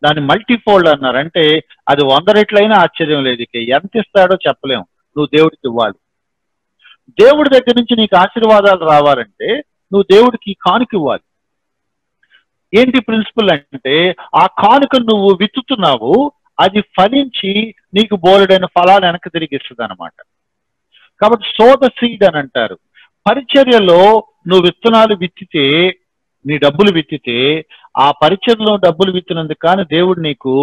దాన్ని మల్టీఫోల్డ్ అన్నారు. అంటే అది 100 రెట్లైనా ఆశ్చర్యం లేదు. ఇక ఎంత ఇస్తాడో చెప్పలేము. నువ్వు దేవుడికి ఇవ్వాలి. దేవుడి దగ్గర నుంచి నీకు ఆశీర్వాదాలు రావాలంటే నువ్వు దేవుడికి కానుక ఇవ్వాలి. ఏంటి ప్రిన్సిపల్ అంటే ఆ కానుక నువ్వు విత్తుతున్నావు, అది ఫలించి నీకు బోలెడైన ఫలాలు వెనక్కి తిరిగి ఇస్తుంది అనమాట. కాబట్టి సో ద సీడ్ అని అంటారు. పరిచర్యలో నువ్వు విత్తనాలు విత్తితే, నీ డబ్బులు విత్తితే, ఆ పరిచర్యలో డబ్బులు విత్తినందుకు కానీ దేవుడు నీకు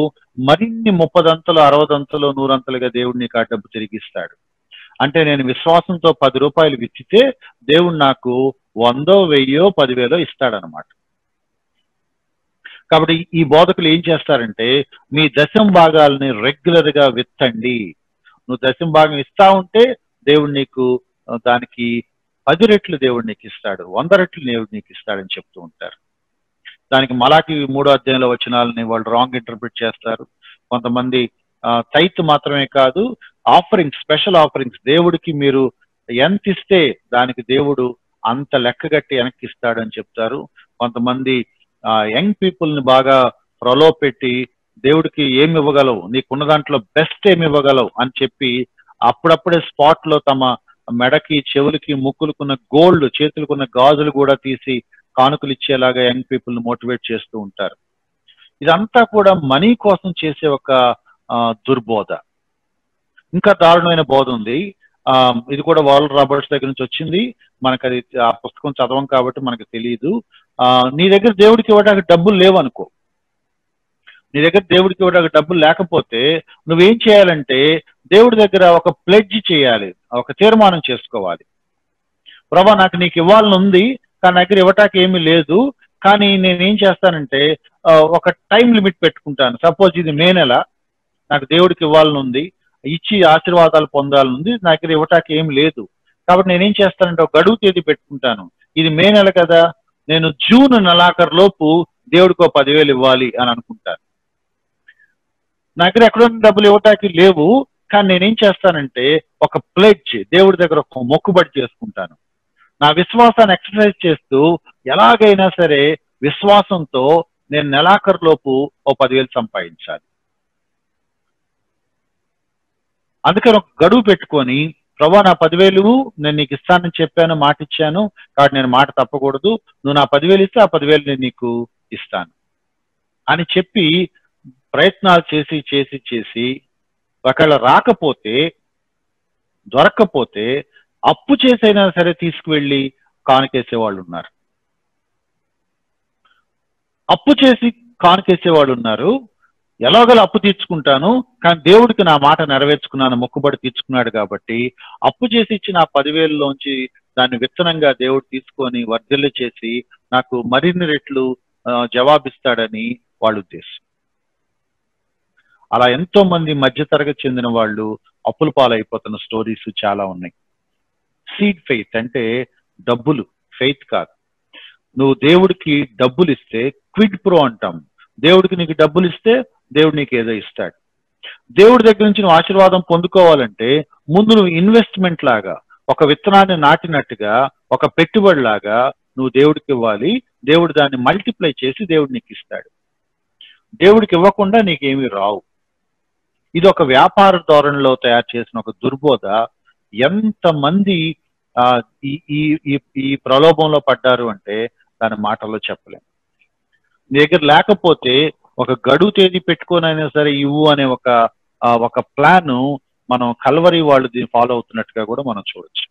మరిన్ని 30 60 100 దేవుడు నీకు ఆ డబ్బు తిరిగిస్తాడు. అంటే నేను విశ్వాసంతో 10 రూపాయలు విత్తితే దేవుడు నాకు 100 1000 10,000 ఇస్తాడనమాట. కాబట్టి ఈ బోధకులు ఏం చేస్తారంటే మీ దశమ భాగాలని రెగ్యులర్ గా విత్తండి. నువ్వు దశమ భాగం ఇస్తా ఉంటే దేవుడు నీకు దానికి 10 రెట్లు దేవుడు నీకు ఇస్తాడు, 100 రెట్లు దేవుడు నీకు ఇస్తాడని చెప్తూ ఉంటారు. దానికి మలాకి 3వ అధ్యాయంలో వచనాలని వాళ్ళు రాంగ్ ఇంటర్ప్రిట్ చేస్తారు. కొంతమంది తైత్ మాత్రమే కాదు, ఆఫరింగ్స్, స్పెషల్ ఆఫరింగ్స్, దేవుడికి మీరు ఎంత ఇస్తే దానికి దేవుడు అంత లెక్కగట్టి వెనక్కి ఇస్తాడు అని చెప్తారు. కొంతమంది యంగ్ పీపుల్ ని బాగా ప్రలోభపెట్టి దేవుడికి ఏమి ఇవ్వగలవు, నీకున్న దాంట్లో బెస్ట్ ఏమి ఇవ్వగలవు అని చెప్పి అప్పుడప్పుడే స్పాట్ లో తమ మెడకి చెవులకి ముక్కులుకున్న గోల్డ్, చేతులకున్న గాజులు కూడా తీసి కానుకలు ఇచ్చేలాగా యంగ్ పీపుల్ ని మోటివేట్ చేస్తూ ఉంటారు. ఇదంతా కూడా మనీ కోసం చేసే ఒక దుర్బోధ. ఇంకా దారుణమైన బోధ ఉంది. ఇది కూడా ఓరల్ రాబర్ట్స్ దగ్గర నుంచి వచ్చింది. మనకు అది ఆ పుస్తకం చదవం కాబట్టి మనకు తెలియదు. నీ దగ్గర దేవుడికి ఇవ్వడానికి డబ్బులు లేవనుకో, నీ దగ్గర దేవుడికి ఇవ్వడానికి డబ్బులు లేకపోతే నువ్వేం చేయాలంటే దేవుడి దగ్గర ఒక ప్లెడ్జ్ చేయాలి, ఒక తీర్మానం చేసుకోవాలి. ప్రభా నాకు నీకు ఇవ్వాలని ఉంది, కానీ దగ్గర ఇవ్వటానికి ఏమీ లేదు, కానీ నేనేం చేస్తానంటే ఒక టైం లిమిట్ పెట్టుకుంటాను. సపోజ్ ఇది మే నెల, నాకు దేవుడికి ఇవ్వాలని ఉంది, ఇచ్చి ఆశీర్వాదాలు పొందాలని ఉంది, నా దగ్గర ఇవ్వటానికి ఏమి లేదు. కాబట్టి నేనేం చేస్తానంటే ఒక గడువు తేదీ పెట్టుకుంటాను. ఇది మే నెల కదా, నేను జూన్ నెలాఖరు లోపు దేవుడికి 10,000 ఇవ్వాలి అని అనుకుంటాను. నా దగ్గర ఎక్కడో డబ్బులు ఇవ్వటానికి లేవు, కానీ నేనేం చేస్తానంటే ఒక ప్లెడ్జ్, దేవుడి దగ్గర ఒక మొక్కుబడి చేసుకుంటాను. నా విశ్వాసాన్ని ఎక్సర్సైజ్ చేస్తూ ఎలాగైనా సరే విశ్వాసంతో నేను నెలాఖరు లోపు 10,000 సంపాదించాలి. అందుకని ఒక గడువు పెట్టుకొని, ప్రభా నా 10,000 నేను నీకు ఇస్తానని చెప్పాను, మాట ఇచ్చాను, కాబట్టి నేను మాట తప్పకూడదు, నువ్వు నా 10,000 ఇస్తే ఆ 10,000 నేను నీకు ఇస్తాను అని చెప్పి ప్రయత్నాలు చేసి చేసి చేసి ఒకవేళ రాకపోతే, దొరక్కపోతే అప్పు చేసైనా సరే తీసుకువెళ్ళి కానుకేసే వాళ్ళు ఉన్నారు. అప్పు చేసి కానుకేసే వాళ్ళు ఉన్నారు. ఎలాగోలా అప్పు తీర్చుకుంటాను, కానీ దేవుడికి నా మాట నెరవేర్చుకున్నాను, మొక్కుబడి తీర్చుకున్నాడు కాబట్టి అప్పు చేసి ఇచ్చిన ఆ 10,000లోంచి దాన్ని విత్తనంగా దేవుడు తీసుకొని వర్ధిల్లు చేసి నాకు మరిన్ని రెట్లు జవాబిస్తాడని వాళ్ళ ఉద్దేశం. అలా ఎంతో మంది మధ్యతరగతి చెందిన వాళ్ళు అప్పుల పాలైపోతున్న స్టోరీస్ చాలా ఉన్నాయి. సీడ్ ఫెయిత్ అంటే డబ్బులు, ఫెయిత్ కాదు. నువ్వు దేవుడికి డబ్బులు ఇస్తే క్విడ్ ప్రో అంటాం. దేవుడికి నీకు డబ్బులు ఇస్తే దేవుడు నీకు ఏదో ఇస్తాడు. దేవుడి దగ్గర నుంచి నువ్వు ఆశీర్వాదం పొందుకోవాలంటే ముందు నువ్వు ఇన్వెస్ట్మెంట్ లాగా, ఒక విత్తనాన్ని నాటినట్టుగా, ఒక పెట్టుబడి లాగా నువ్వు దేవుడికి ఇవ్వాలి. దేవుడు దాన్ని మల్టిప్లై చేసి దేవుడు నీకు ఇస్తాడు. దేవుడికి ఇవ్వకుండా నీకేమీ రావు. ఇది ఒక వ్యాపార ధోరణిలో తయారు చేసిన ఒక దుర్బోధ. ఎంతమంది ఈ ప్రలోభంలో పడ్డారు అంటే దాని మాటల్లో చెప్పలేం. నీ దగ్గర లేకపోతే ఒక గడువు తేదీ పెట్టుకోనైనా సరే ఇవ్వు అనే ఒక ప్లాన్ మనం కల్వరి వాళ్ళు దీన్ని ఫాలో అవుతున్నట్టుగా కూడా మనం చూడొచ్చు.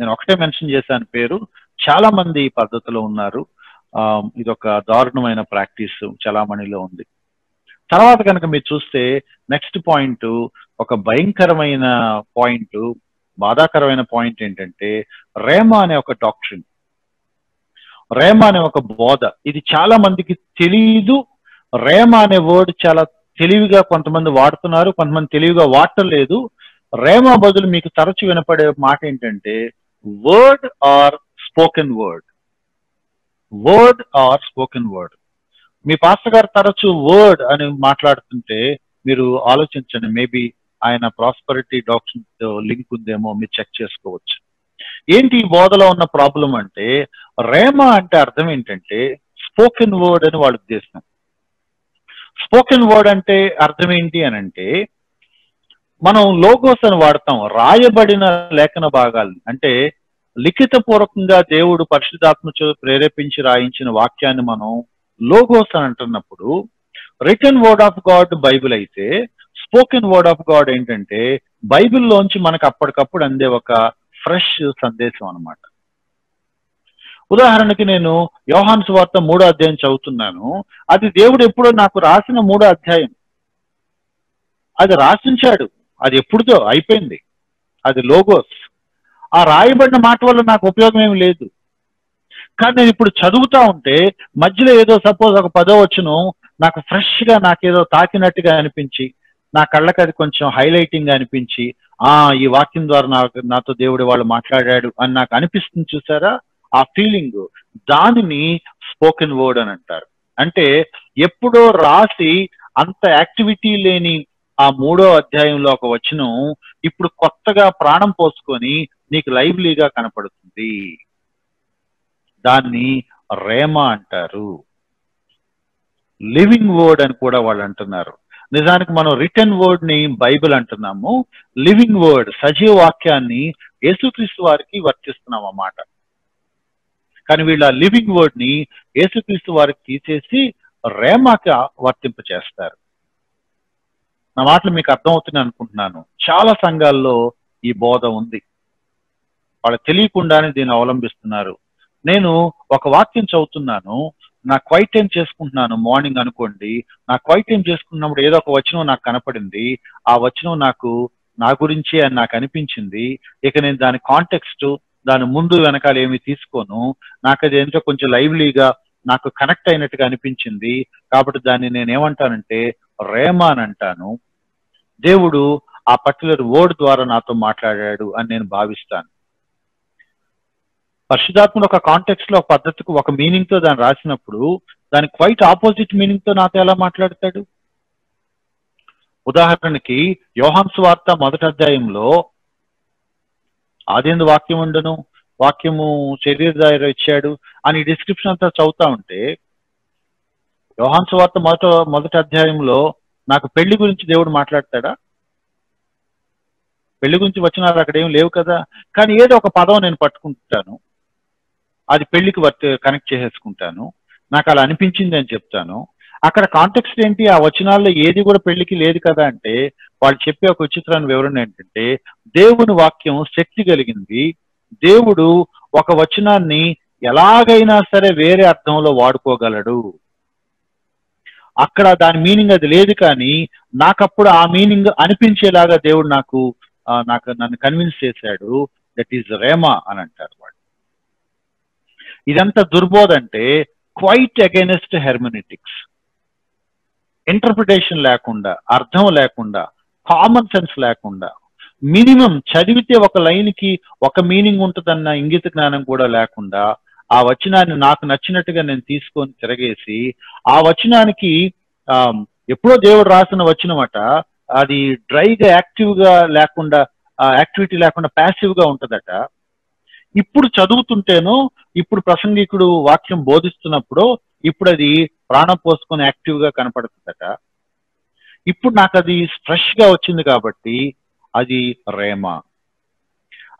నేను ఒకటే మెన్షన్ చేశాను పేరు, చాలా మంది ఈ పద్ధతిలో ఉన్నారు. ఇది ఒక దారుణమైన ప్రాక్టీస్ చలామణిలో ఉంది. తర్వాత కనుక మీరు చూస్తే నెక్స్ట్ పాయింట్, ఒక భయంకరమైన పాయింట్, బాధాకరమైన పాయింట్ ఏంటంటే రేమా అనే ఒక డాక్ట్రిన్, రేమా అనే ఒక బోధ. ఇది చాలా మందికి తెలియదు. రేమా అనే వర్డ్ చాలా తెలివిగా కొంతమంది వాడుతున్నారు, కొంతమంది తెలివిగా వాడటలేదు. రేమా బదులు మీకు తరచు వినపడే మాట ఏంటంటే word or spoken word, word or spoken word. Me pastor గారు తరచు వర్డ్ అని మాట్లాడుతుంటే మీరు ఆలోచించండి, మేబీ ఆయన ప్రాస్పరిటీ డాక్టర్ లింక్ ఉందేమో మీరు చెక్ చేసుకోవచ్చు. ఏంటి ఈ బోధలో ఉన్న ప్రాబ్లం అంటే రేమా అంటే అర్థం ఏంటంటే స్పోకెన్ వర్డ్ అని వాళ్ళ ఉద్దేశం. స్పోకెన్ వర్డ్ అంటే అర్థం ఏంటి అని అంటే మనం లోగోస్ అని వాడతాం, రాయబడిన లేఖన భాగాలు. అంటే లిఖిత పూర్వకంగా దేవుడు పరిశుద్ధాత్మచే ప్రేరేపించి రాయించిన వాక్యాన్ని మనం లోగోస్ అని అంటున్నప్పుడు, written word of God Bible అయితే స్పోకెన్ వర్డ్ ఆఫ్ గాడ్ ఏంటంటే బైబిల్లోంచి మనకు అప్పటికప్పుడు అందే ఒక ఫ్రెష్ సందేశం అన్నమాట. ఉదాహరణకి నేను యోహాను సువార్త 3వ అధ్యాయం చదువుతున్నాను. అది దేవుడు ఎప్పుడో నాకు రాసిన 3వ అధ్యాయం, అది రాసించాడు, అది ఎప్పుడుదో అయిపోయింది, అది లోగోస్. ఆ రాయబడిన మాట వల్ల నాకు ఉపయోగం ఏమి లేదు. కానీ నేను ఇప్పుడు చదువుతా ఉంటే మధ్యలో ఏదో సపోజ్ ఒక 10వ వచనం నాకు ఫ్రెష్ గా నాకేదో తాకినట్టుగా అనిపించి, నా కళ్ళకి అది కొంచెం హైలైటింగ్ అనిపించి, ఈ వాక్యం ద్వారా నాతో దేవుడు వాళ్ళు మాట్లాడాడు అని నాకు అనిపిస్తుంది. చూసారా ఆ ఫీలింగ్? దానిని స్పోకెన్ వర్డ్ అని అంటారు. అంటే ఎప్పుడో రాసి అంత యాక్టివిటీ లేని ఆ 3వ అధ్యాయంలో ఒక వచనం ఇప్పుడు కొత్తగా ప్రాణం పోసుకొని నీకు లైవ్లీగా కనపడుతుంది. దాన్ని రేమా అంటారు. లివింగ్ వర్డ్ అని కూడా వాళ్ళు అంటున్నారు. నిజానికి మనం రిటర్న్ వర్డ్ ని బైబిల్ అంటున్నాము, లివింగ్ వర్డ్ సజీవ వాక్యాన్ని యేసుక్రీస్తు వారికి వర్తిస్తున్నాం అన్నమాట. కానీ వీళ్ళ లివింగ్ వర్డ్ ని యేసుక్రీస్తు వారికి తీసేసి రేమాకి వర్తింప చేస్తారు. నా మాటలు మీకు అర్థమవుతుంది అనుకుంటున్నాను. చాలా సంఘాల్లో ఈ బోధ ఉంది, వాళ్ళు తెలియకుండానే దీన్ని అవలంబిస్తున్నారు. నేను ఒక వాక్యం చదువుతున్నాను, నా క్వైట్ టైం చేసుకుంటున్నాను మార్నింగ్ అనుకోండి. నా క్వైట్ టైం చేసుకున్నప్పుడు ఏదో ఒక వచనం నాకు కనపడింది, ఆ వచనం నాకు నా గురించే అని నాకు అనిపించింది. ఇక నేను దాని కాంటెక్స్ట్, దాని ముందు వెనకాల ఏమి తీసుకోను, నాకు అది ఏంటో కొంచెం లైవ్లీగా నాకు కనెక్ట్ అయినట్టుగా అనిపించింది. కాబట్టి దాన్ని నేను ఏమంటానంటే రేమా అని అంటాను. దేవుడు ఆ పర్టికులర్ వర్డ్ ద్వారా నాతో మాట్లాడాడు అని నేను భావిస్తాను. పరిశుద్ధాత్ముడు ఒక కాంటెక్స్ట్ లో, ఒక పద్ధతికి, ఒక మీనింగ్ తో దాన్ని రాసినప్పుడు దాని క్వైట్ ఆపోజిట్ మీనింగ్ తో నాతో ఎలా మాట్లాడతాడు? ఉదాహరణకి యోహాను సువార్త 1వ అధ్యాయంలో ఆదియందు వాక్యం ఉండను, వాక్యము శరీరధారి ఇచ్చాడు అని డిస్క్రిప్షన్ అంతా చదువుతా ఉంటే, యోహాను సువార్త 1వ అధ్యాయంలో నాకు పెళ్లి గురించి దేవుడు మాట్లాడతాడా? పెళ్లి గురించి వచనాలు అక్కడ ఏం లేవు కదా. కానీ ఏదో ఒక పదం నేను పట్టుకుంటాను, అది పెళ్లికి కనెక్ట్ చేసేసుకుంటాను, నాకు అలా అనిపించింది అని చెప్తాను. అక్కడ కాంటెక్స్ట్ ఏంటి? ఆ వచనాల్లో ఏది కూడా పెళ్లికి లేదు కదా అంటే, వాళ్ళు చెప్పే ఒక విచిత్రమైన వివరణ ఏంటంటే, దేవుని వాక్యం శక్తి కలిగింది. దేవుడు ఒక వచనాన్ని ఎలాగైనా సరే వేరే అర్థంలో వాడుకోగలడు. అక్కడ దాని మీనింగ్ అది లేదు, కానీ నాకప్పుడు ఆ మీనింగ్ అనిపించేలాగా దేవుడు నన్ను కన్విన్స్ చేశాడు. దట్ ఈస్ రేమా అని అంటారు వాళ్ళు. ఇదంతా దుర్బోధ అంటే క్వైట్ అగైనెస్ట్ హెర్మెనెటిక్స్. ఇంటర్ప్రిటేషన్ లేకుండా, అర్థం లేకుండా, కామన్ సెన్స్ లేకుండా, మినిమం చదివితే ఒక లైన్కి ఒక మీనింగ్ ఉంటుందన్న ఇంగిత జ్ఞానం కూడా లేకుండా ఆ వచనాన్ని నాకు నచ్చినట్టుగా నేను తీసుకొని తిరగేసి ఆ వచనానికి ఆ ఎప్పుడో దేవుడు రాసిన వచనమట, అది డ్రైగా యాక్టివ్గా లేకుండా, యాక్టివిటీ లేకుండా ప్యాసివ్ గా ఉంటదట. ఇప్పుడు చదువుతుంటేనో, ఇప్పుడు ప్రసంగికుడు వాక్యం బోధిస్తున్నప్పుడు ఇప్పుడు అది ప్రాణం పోసుకొని యాక్టివ్ గా కనపడుతుందట. ఇప్పుడు నాకు అది ఫ్రెష్ గా వచ్చింది కాబట్టి అది రేమా.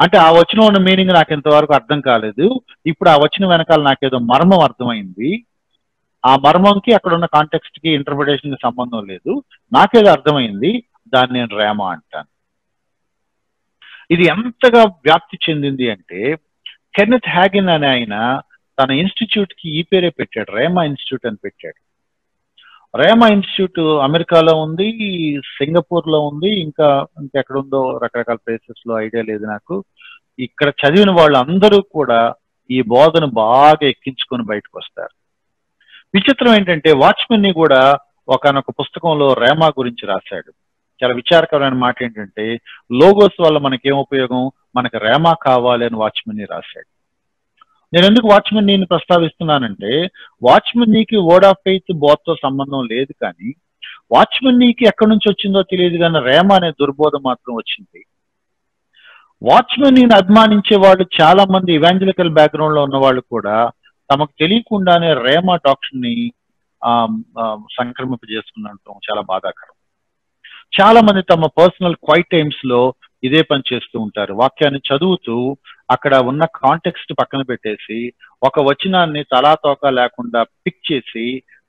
అంటే ఆ వచనం ఉన్న మీనింగ్ నాకు ఇంతవరకు అర్థం కాలేదు, ఇప్పుడు ఆ వచనం వెనకాల నాకేదో మర్మం అర్థమైంది. ఆ మర్మంకి అక్కడ ఉన్న కాంటెక్స్ట్ కి ఇంటర్ప్రిటేషన్ కి సంబంధం లేదు, నాకేదో అర్థమైంది, దాన్ని నేను రేమా అంటాను. ఇది ఎంతగా వ్యాప్తి చెందింది అంటే కెన్నెత్ హ్యాగిన్ అనే ఆయన తన ఇన్స్టిట్యూట్ కి ఈ పేరే పెట్టాడు, రేమా ఇన్స్టిట్యూట్ అని పెట్టాడు. రేమా ఇన్స్టిట్యూట్ అమెరికాలో ఉంది, సింగపూర్ లో ఉంది, ఇంకా ఎక్కడ ఉందో రకరకాల ప్లేసెస్ లో ఐడియా లేదు నాకు. ఇక్కడ చదివిన వాళ్ళు అందరూ కూడా ఈ బోధను బాగా ఎక్కించుకొని బయటకు వస్తారు. విచిత్రం ఏంటంటే వాచ్మెన్ ని కూడా ఒకనొక పుస్తకంలో రేమా గురించి రాశాడు. చాలా విచారకరమైన మాట ఏంటంటే, లోగోస్ వల్ల మనకేం ఉపయోగం, మనకు రేమా కావాలి అని వాచ్మెన్ ని రాశాడు. నేను ఎందుకు వాచ్మెన్ నీని ప్రస్తావిస్తున్నానంటే, వాచ్మెన్ నీకి వర్డ్ ఆఫ్ ఫెయిత్ బోధతో సంబంధం లేదు, కానీ వాచ్మెన్ నీకి ఎక్కడి నుంచి వచ్చిందో తెలియదు, కానీ రేమా అనే దుర్బోధ మాత్రం వచ్చింది. వాచ్మెన్ నీని అభిమానించే వాళ్ళు చాలా మంది ఇవాంజలికల్ బ్యాక్గ్రౌండ్ లో ఉన్న వాళ్ళు కూడా తమకు తెలియకుండానే రేమా డాక్టర్ ని సంక్రమింపజేసుకున్నట్టు చాలా బాధాకరం. చాలా మంది తమ పర్సనల్ క్వైట్ టైమ్స్ లో ఇదే పని చేస్తూ ఉంటారు. వాక్యాన్ని చదువుతూ అక్కడ ఉన్న కాంటెక్స్ట్ పక్కన పెట్టేసి ఒక వచనాన్ని తలాతోక లేకుండా పిక్ చేసి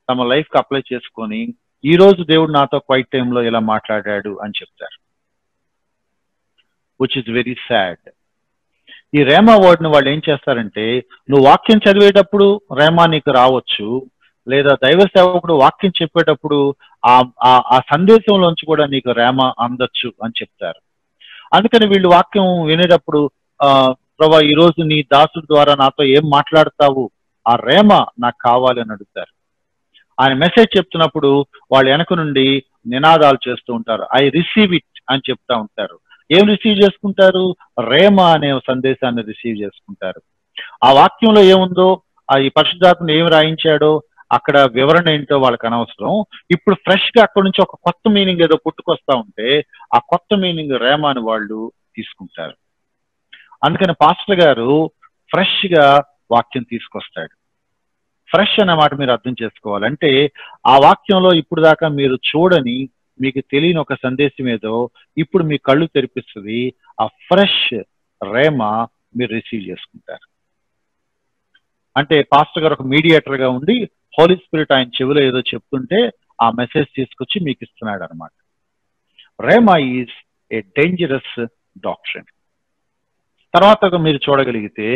తమ లైఫ్ కి అప్లై చేసుకొని, ఈ రోజు దేవుడు నాతో క్వైట్ టైంలో ఇలా మాట్లాడాడు అని చెప్తారు, విచ్ ఇస్ వెరీ సాడ్. ఈ రేమా వర్డ్ ని వాళ్ళు ఏం చేస్తారంటే, నువ్వు వాక్యం చదివేటప్పుడు రేమా నీకు రావచ్చు, లేదా దైవ సేవకుడు వాక్యం చెప్పేటప్పుడు ఆ సందేశంలోంచి కూడా నీకు రేమా అందొచ్చు అని చెప్తారు. అందుకని వీళ్ళు వాక్యం వినేటప్పుడు ప్రభా ఈ రోజు నీ దాసుడు ద్వారా నాతో ఏం మాట్లాడతావు, ఆ రేమా నాకు కావాలి అని అడుగుతారు. ఆయన మెసేజ్ చెప్తున్నప్పుడు వాళ్ళు వెనక నుండి నినాదాలు చేస్తూ ఉంటారు, ఐ రిసీవ్ ఇట్ అని చెప్తా ఉంటారు. ఏం రిసీవ్ చేసుకుంటారు? రేమా అనే సందేశాన్ని రిసీవ్ చేసుకుంటారు. ఆ వాక్యంలో ఏముందో, ఈ పరిశుద్ధాత్మను ఏమి రాయించాడో, అక్కడ వివరణ ఏంటో వాళ్ళకి అనవసరం. ఇప్పుడు ఫ్రెష్ గా అక్కడ నుంచి ఒక కొత్త మీనింగ్ ఏదో పుట్టుకొస్తా ఉంటే ఆ కొత్త మీనింగ్ రేమా అని వాళ్ళు తీసుకుంటారు. అందుకని పాస్టర్ గారు ఫ్రెష్ గా వాక్యం తీసుకొస్తాడు. ఫ్రెష్ అనే మాట మీరు అర్థం చేసుకోవాలంటే, ఆ వాక్యంలో ఇప్పుడు దాకా మీరు చూడని, మీకు తెలియని ఒక సందేశం ఏదో ఇప్పుడు మీ కళ్ళు తెరిపిస్తుంది. ఆ ఫ్రెష్ రేమా మీరు రిసీవ్ చేసుకుంటారు. అంటే పాస్టర్ గారు ఒక మీడియేటర్ గా ఉండి హోలీ స్పిరిట్ ఆయన చెవిలో ఏదో చెప్తుంటే ఆ మెసేజ్ తీసుకొచ్చి మీకు ఇస్తున్నాడు అనమాట. Rhema is a dangerous doctrine. తర్వాత మీరు చూడగలిగితే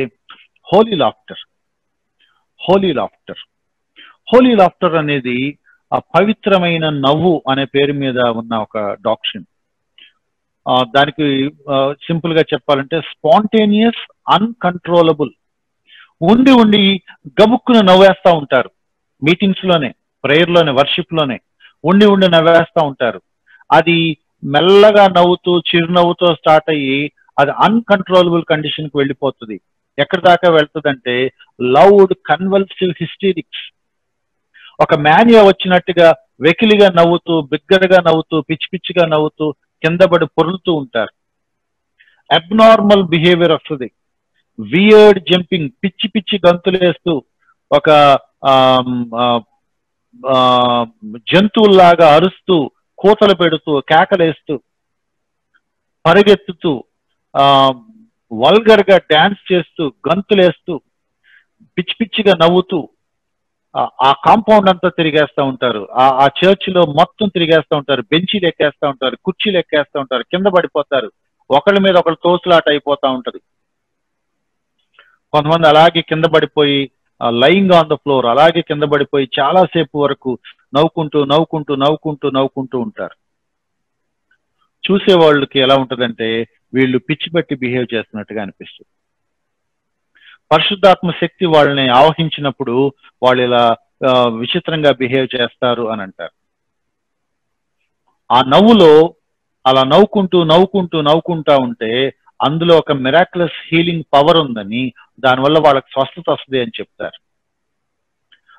holy laughter. Holy laughter, holy laughter అనేది ఆ పవిత్రమైన నవ్వు అనే పేరు మీద ఉన్న ఒక డాక్ట్రిన్. దానికి సింపుల్ గా చెప్పాలంటే స్పాంటేనియస్ అన్కంట్రోలబుల్. ఉండి ఉండి గబుక్కున నవ్వేస్తా ఉంటారు. మీటింగ్స్ లోనే, ప్రేయర్ లోనే, వర్షిప్ లోనే ఉండి ఉండి నవ్వేస్తా ఉంటారు. అది మెల్లగా నవ్వుతూ చిరునవ్వుతో స్టార్ట్ అయ్యి అది అన్కంట్రోలబుల్ కండిషన్ కి వెళ్ళిపోతుంది. ఎక్కడి దాకా వెళ్తుందంటే లౌడ్ కన్వల్సివ్ హిస్టీరిక్స్. ఒక మానియా వచ్చినట్టుగా వెకిలిగా నవ్వుతూ, బిగ్గరగా నవ్వుతూ, పిచ్చి పిచ్చిగా నవ్వుతూ కిందపడి పొరులుతూ ఉంటారు. అబ్నార్మల్ బిహేవియర్ వస్తుంది. వియర్డ్ జంపింగ్, పిచ్చి పిచ్చి గంతులేస్తూ, ఒక జంతువుల్లాగా అరుస్తూ, కూతలు పెడుతూ, కేకలేస్తూ, పరిగెత్తుతూ, వల్గర్ గా డాన్స్ చేస్తూ, గంతులేస్తూ, పిచ్చి పిచ్చిగా నవ్వుతూ, ఆ కాంపౌండ్ అంతా తిరిగేస్తూ ఉంటారు, ఆ చర్చ్ లో మొత్తం తిరిగేస్తూ ఉంటారు, బెంచీలు ఎక్కేస్తూ ఉంటారు, కుర్చీలు ఎక్కేస్తూ ఉంటారు, కింద పడిపోతారు, ఒకళ్ళ మీద ఒకళ్ళు తోసులాట అయిపోతూ ఉంటది. కొంతమంది అలాగే కింద పడిపోయి లయింగ్ ఆన్ ద ఫ్లోర్ అలాగే కింద పడిపోయి చాలాసేపు వరకు నవ్వుకుంటూ నవ్వుకుంటూ నవ్వుకుంటూ నవ్వుకుంటూ ఉంటారు. చూసే వాళ్ళకి ఎలా ఉంటదంటే వీళ్ళు పిచ్చి పెట్టి బిహేవ్ చేస్తున్నట్టుగా అనిపిస్తుంది. పరిశుద్ధాత్మ శక్తి వాళ్ళని ఆవహించినప్పుడు వాళ్ళు ఇలా విచిత్రంగా బిహేవ్ చేస్తారు అని అంటారు. ఆ నవ్వులో అలా నవ్వుకుంటూ నవ్వుకుంటూ నవ్వుకుంటా ఉంటే అందులో ఒక మిరాక్యులస్ హీలింగ్ పవర్ ఉందని, దానివల్ల వాళ్ళకి స్వస్థత వస్తుంది అని చెప్తారు.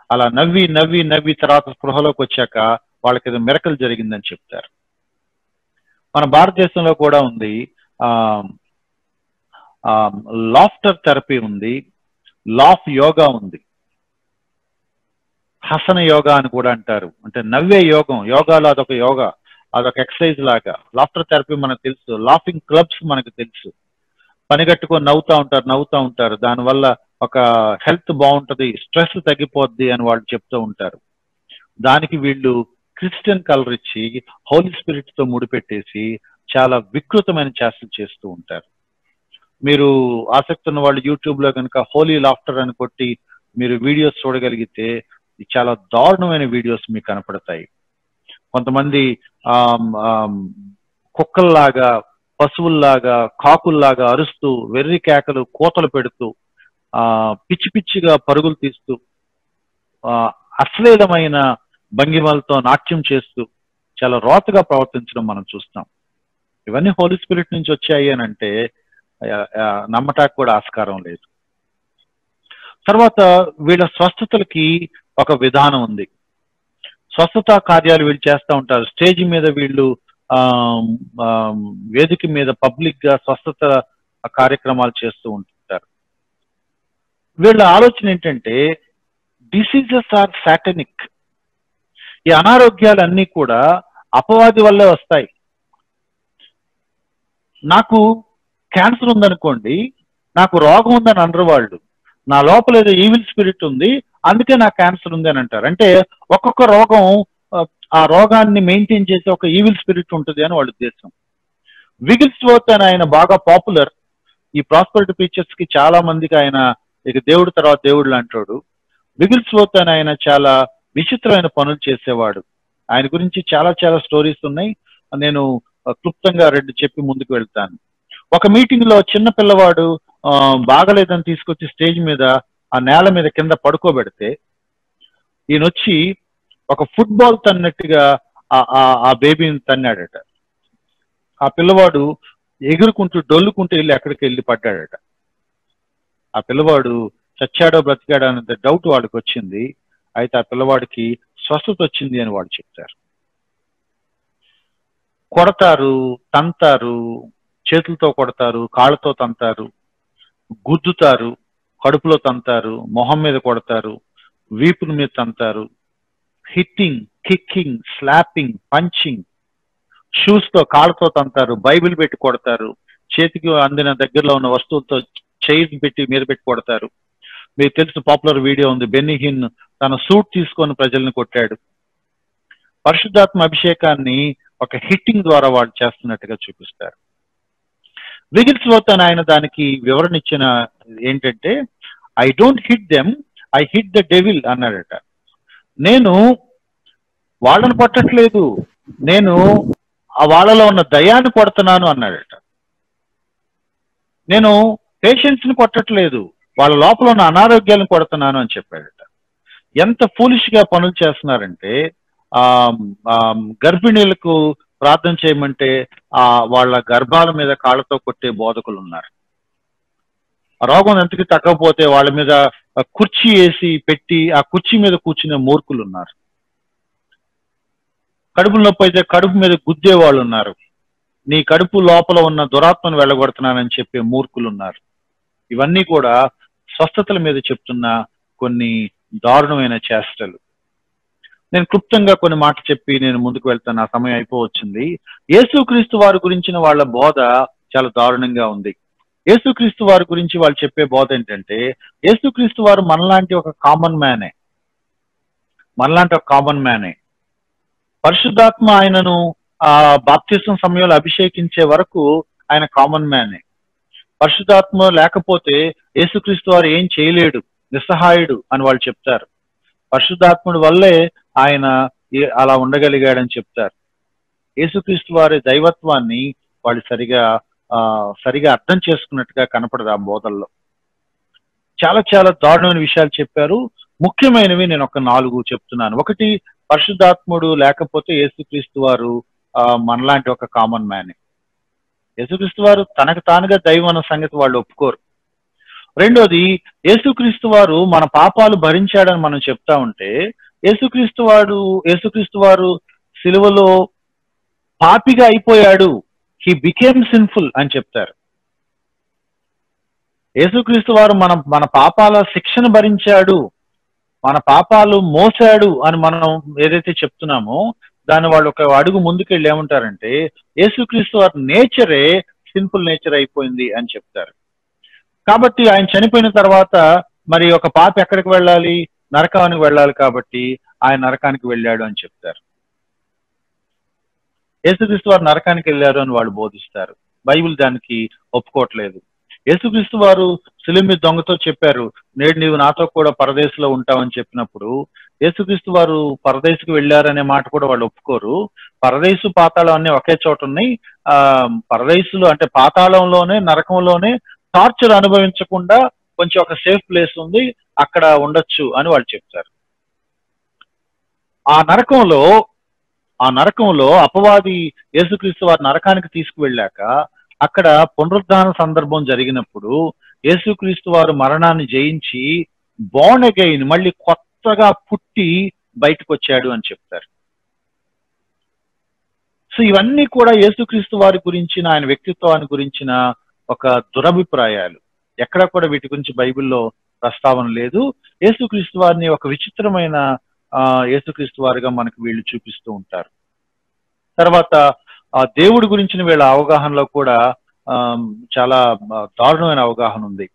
అలా నవ్వి నవ్వి నవ్వి తర్వాత స్పృహలోకి వచ్చాక వాళ్ళకి ఏదో మిరకల్ జరిగిందని చెప్తారు. మన భారతదేశంలో కూడా ఉంది, లాఫ్టర్ థెరపీ ఉంది, లాఫ్ యోగా ఉంది, హసన యోగా అని కూడా అంటారు. అంటే నవ్వే యోగం, యోగాలో అదొక యోగా, అదొక ఎక్సర్సైజ్ లాగా. లాఫ్టర్ థెరపీ మనకు తెలుసు, లాఫింగ్ క్లబ్స్ మనకు తెలుసు. పనిగట్టుకొని నవ్వుతూ ఉంటారు, దానివల్ల ఒక హెల్త్ బాగుంటది, స్ట్రెస్ తగ్గిపోద్ది అని వాళ్ళు చెప్తూ ఉంటారు. దానికి వీళ్ళు క్రిస్టియన్ కలర్ ఇచ్చి హోలీ స్పిరిట్ తో ముడిపెట్టేసి చాలా వికృతమైన చేష్టలు చేస్తూ ఉంటారు. మీరు ఆసక్తి ఉన్న వాళ్ళు యూట్యూబ్ లో కనుక హోలీ లాఫ్టర్ అని కొట్టి మీరు వీడియోస్ చూడగలిగితే చాలా దారుణమైన వీడియోస్ మీకు కనపడతాయి. కొంతమంది కుక్కల్లాగా, పశువుల్లాగా, కాకుల్లాగా అరుస్తూ వెర్రి కేకలు కోతలు పెడుతూ పిచ్చి పిచ్చిగా పరుగులు తీస్తూ అశ్లీలమైన భంగిమలతో నాట్యం చేస్తూ చాలా రోతగా ప్రవర్తించడం మనం చూస్తాం. ఇవన్నీ హోలీ స్పిరిట్ నుంచి వచ్చాయి అని అంటే నమ్మటానికి కూడా ఆస్కారం లేదు. తర్వాత వీళ్ళ స్వస్థతలకి ఒక విధానం ఉంది. స్వస్థత కార్యాలు వీళ్ళు చేస్తూ ఉంటారు. స్టేజ్ మీద వీళ్ళు వేదిక మీద పబ్లిక్ గా స్వస్థత కార్యక్రమాలు చేస్తూ ఉంటారు. వీళ్ళ ఆలోచన ఏంటంటే డిసీజెస్ ఆర్ సాటనిక్. ఈ అనారోగ్యాలన్నీ కూడా అపవాది వల్లే వస్తాయి. నాకు క్యాన్సర్ ఉందనుకోండి, నాకు రోగం ఉందని అనరు వాళ్ళు, నా లోపల ఏదో ఈవిల్ స్పిరిట్ ఉంది అందుకే నాకు క్యాన్సర్ ఉంది అని అంటారు. అంటే ఒక్కొక్క రోగం ఆ రోగాన్ని మెయింటైన్ చేసే ఒక ఈవిల్ స్పిరిట్ ఉంటుంది అని వాళ్ళ ఉద్దేశం. విగిల్స్వర్త్ అని ఆయన బాగా పాపులర్. ఈ ప్రాస్పరిటీ పిక్చర్స్ కి చాలా మందికి ఆయన ఇక దేవుడు తర్వాత దేవుడు లాంటాడు. విగిల్స్వర్త్ అని ఆయన చాలా విచిత్రమైన పనులు చేసేవాడు. ఆయన గురించి చాలా చాలా స్టోరీస్ ఉన్నాయి. నేను క్లుప్తంగా రెండు చెప్పి ముందుకు వెళ్తాను. ఒక మీటింగ్ లో చిన్న పిల్లవాడు బాగలేదని తీసుకొచ్చి స్టేజ్ మీద ఆ నేల మీద కింద పడుకోబెడితే ఈయన వచ్చి ఒక ఫుట్బాల్ తన్నట్టుగా ఆ బేబీని తన్నాడట. ఆ పిల్లవాడు ఎగురుకుంటూ డొల్లుకుంటూ వెళ్ళి ఎక్కడికి వెళ్ళి పడ్డాడట. ఆ పిల్లవాడు చచ్చాడో బ్రతికాడో అనే డౌట్ వాడికి వచ్చింది. అయితే ఆ పిల్లవాడికి స్వస్థత వచ్చింది అని వాడు చెప్తారు. కొడతారు, తంతారు, చేతులతో కొడతారు, కాళ్ళతో తంతారు, గుద్దుతారు, కడుపులో తంతారు, మొహం మీద కొడతారు, వీపుల మీద తంతారు, hitting, kicking, slapping, punching, shoes తో కాళ్ళతో తంతారు, బైబిల్ పెట్టి కొడతారు, చేతికి అందిన దగ్గరలో ఉన్న వస్తువులతో చైర్ పెట్టి మీద పెట్టి కొడతారు. మీకు తెలుసు పాపులర్ వీడియో ఉంది, బెన్నీ హిన్ తన సూట్ తీసుకొని ప్రజల్ని కొట్టాడు. పరిశుద్ధాత్మ అభిషేకాన్ని ఒక హిట్టింగ్ ద్వారా వాళ్ళు చేస్తున్నట్టుగా చూపిస్తారు. విగిల్స్వర్త్ అని ఆయన దానికి వివరణ ఇచ్చిన ఏంటంటే, I don't hit them, I hit the devil అన్నాడట. నేను వాళ్ళని కొట్టట్లేదు, నేను ఆ వాళ్ళలో ఉన్న దయాన్ని కొడుతున్నాను అన్నాడట. నేను పేషెంట్స్ ని కొట్టట్లేదు, వాళ్ళ లోపల ఉన్న అనారోగ్యాలను కొడుతున్నాను అని చెప్పాడట. ఎంత ఫూలిష్ గా పనులు చేస్తున్నారంటే గర్భిణీలకు ప్రార్థన చేయమంటే వాళ్ళ గర్భాల మీద కాళ్ళతో కొట్టే బోధకులు ఉన్నారు. రోగం ఎంతకి తగ్గకపోతే వాళ్ళ మీద కుర్చీ వేసి పెట్టి ఆ కుర్చీ మీద కూర్చునే మూర్ఖులు ఉన్నారు. కడుపు నొప్పి అయితే కడుపు మీద గుద్దే వాళ్ళు ఉన్నారు. నీ కడుపు లోపల ఉన్న దురాత్మను వెళ్ళగొడుతున్నానని చెప్పే మూర్ఖులు ఉన్నారు. ఇవన్నీ కూడా స్వస్థతల మీద చెప్తున్న కొన్ని దారుణమైన చేష్టలు. నేను క్లుప్తంగా కొన్ని మాటలు చెప్పి నేను ముందుకు వెళ్తాను, ఆ సమయం అయిపోవచ్చింది. యేసుక్రీస్తు వారి గురించిన వాళ్ళ బోధ చాలా దారుణంగా ఉంది. యేసుక్రీస్తు వారి గురించి వాళ్ళు చెప్పే బోధ ఏంటంటే, యేసుక్రీస్తు వారు మనలాంటి ఒక కామన్ మ్యానే. మనలాంటి ఒక కామన్ మ్యానే. పరిశుద్ధాత్మ ఆయనను బాప్తిస్మం సమయంలో అభిషేకించే వరకు ఆయన కామన్ మ్యానే. పరిశుద్ధాత్మ లేకపోతే యేసుక్రీస్తు వారు ఏం చేయలేడు, నిస్సహాయుడు అని వాళ్ళు చెప్తారు. పరిశుద్ధాత్ముడి వల్లే ఆయన అలా ఉండగలిగాడని చెప్తారు. యేసుక్రీస్తు వారి దైవత్వాన్ని వాళ్ళు సరిగా అర్థం చేసుకున్నట్టుగా కనపడదు ఆ బోధల్లో. చాలా చాలా దారుణమైన విషయాలు చెప్పారు. ముఖ్యమైనవి నేను ఒక 4 చెప్తున్నాను. ఒకటి, పరిశుద్ధాత్ముడు లేకపోతే యేసుక్రీస్తు వారు మనలాంటి ఒక కామన్ మ్యానే. యేసుక్రీస్తు వారు తనకు తానుగా దైవం అన్న సంగతి వాళ్ళు ఒప్పుకోరు. రెండోది, యేసుక్రీస్తు వారు మన పాపాలు భరించాడని మనం చెప్తా ఉంటే యేసుక్రీస్తు వారు సిలువలో పాపిగా అయిపోయాడు, హీ బికేమ్ సిన్ఫుల్ అని చెప్తారు. యేసుక్రీస్తు వారు మన పాపాల శిక్షను భరించాడు, మన పాపాలు మోసాడు అని మనం ఏదైతే చెప్తున్నామో దాన్ని వాళ్ళు ఒక అడుగు ముందుకెళ్ళి ఏమంటారంటే యేసుక్రీస్తు వారి నేచరే సిన్ఫుల్ నేచర్ అయిపోయింది అని చెప్తారు. కాబట్టి ఆయన చనిపోయిన తర్వాత మరి ఒక పాప ఎక్కడికి వెళ్ళాలి? నరకానికి వెళ్ళాలి. కాబట్టి ఆయన నరకానికి వెళ్ళాడు అని చెప్తారు. యేసుక్రీస్తు వారు నరకానికి వెళ్ళారు అని వాళ్ళు బోధిస్తారు. బైబిల్ దానికి ఒప్పుకోవట్లేదు. యేసుక్రీస్తు వారు సిలువ మీద దొంగతో చెప్పారు, నేడు నీవు నాతో కూడా పరదేశంలో ఉంటావని చెప్పినప్పుడు యేసుక్రీస్తు వారు పరదేశకు వెళ్ళారనే మాట కూడా వాళ్ళు ఒప్పుకోరు. పరదేశు పాతాళం అన్ని ఒకే చోట ఉన్నాయి. పరదేశులు అంటే పాతాళంలోనే, నరకంలోనే టార్చర్ అనుభవించకుండా కొంచెం ఒక సేఫ్ ప్లేస్ ఉంది, అక్కడ ఉండొచ్చు అని వాళ్ళు చెప్తారు. ఆ నరకంలో అపవాది యేసుక్రీస్తు వారి నరకానికి తీసుకువెళ్ళాక అక్కడ పునరుద్ధాన సందర్భం జరిగినప్పుడు యేసుక్రీస్తు వారు మరణాన్ని జయించి బోర్న్ అగైన్, మళ్ళీ కొత్తగా పుట్టి బయటకు వచ్చాడు అని చెప్తారు. సో ఇవన్నీ కూడా యేసుక్రీస్తు వారి గురించిన, ఆయన వ్యక్తిత్వాన్ని గురించిన ఒక దురభిప్రాయాలు. ఎక్కడా కూడా వీటి గురించి బైబిల్లో ప్రస్తావన లేదు. యేసుక్రీస్తు వారిని ఒక విచిత్రమైన యేసుక్రీస్తు వారిగా మనకు వీళ్ళు చూపిస్తూ ఉంటారు. తర్వాత దేవుడి గురించిన వీళ్ళ అవగాహనలో కూడా చాలా దారుణమైన అవగాహన ఉంది.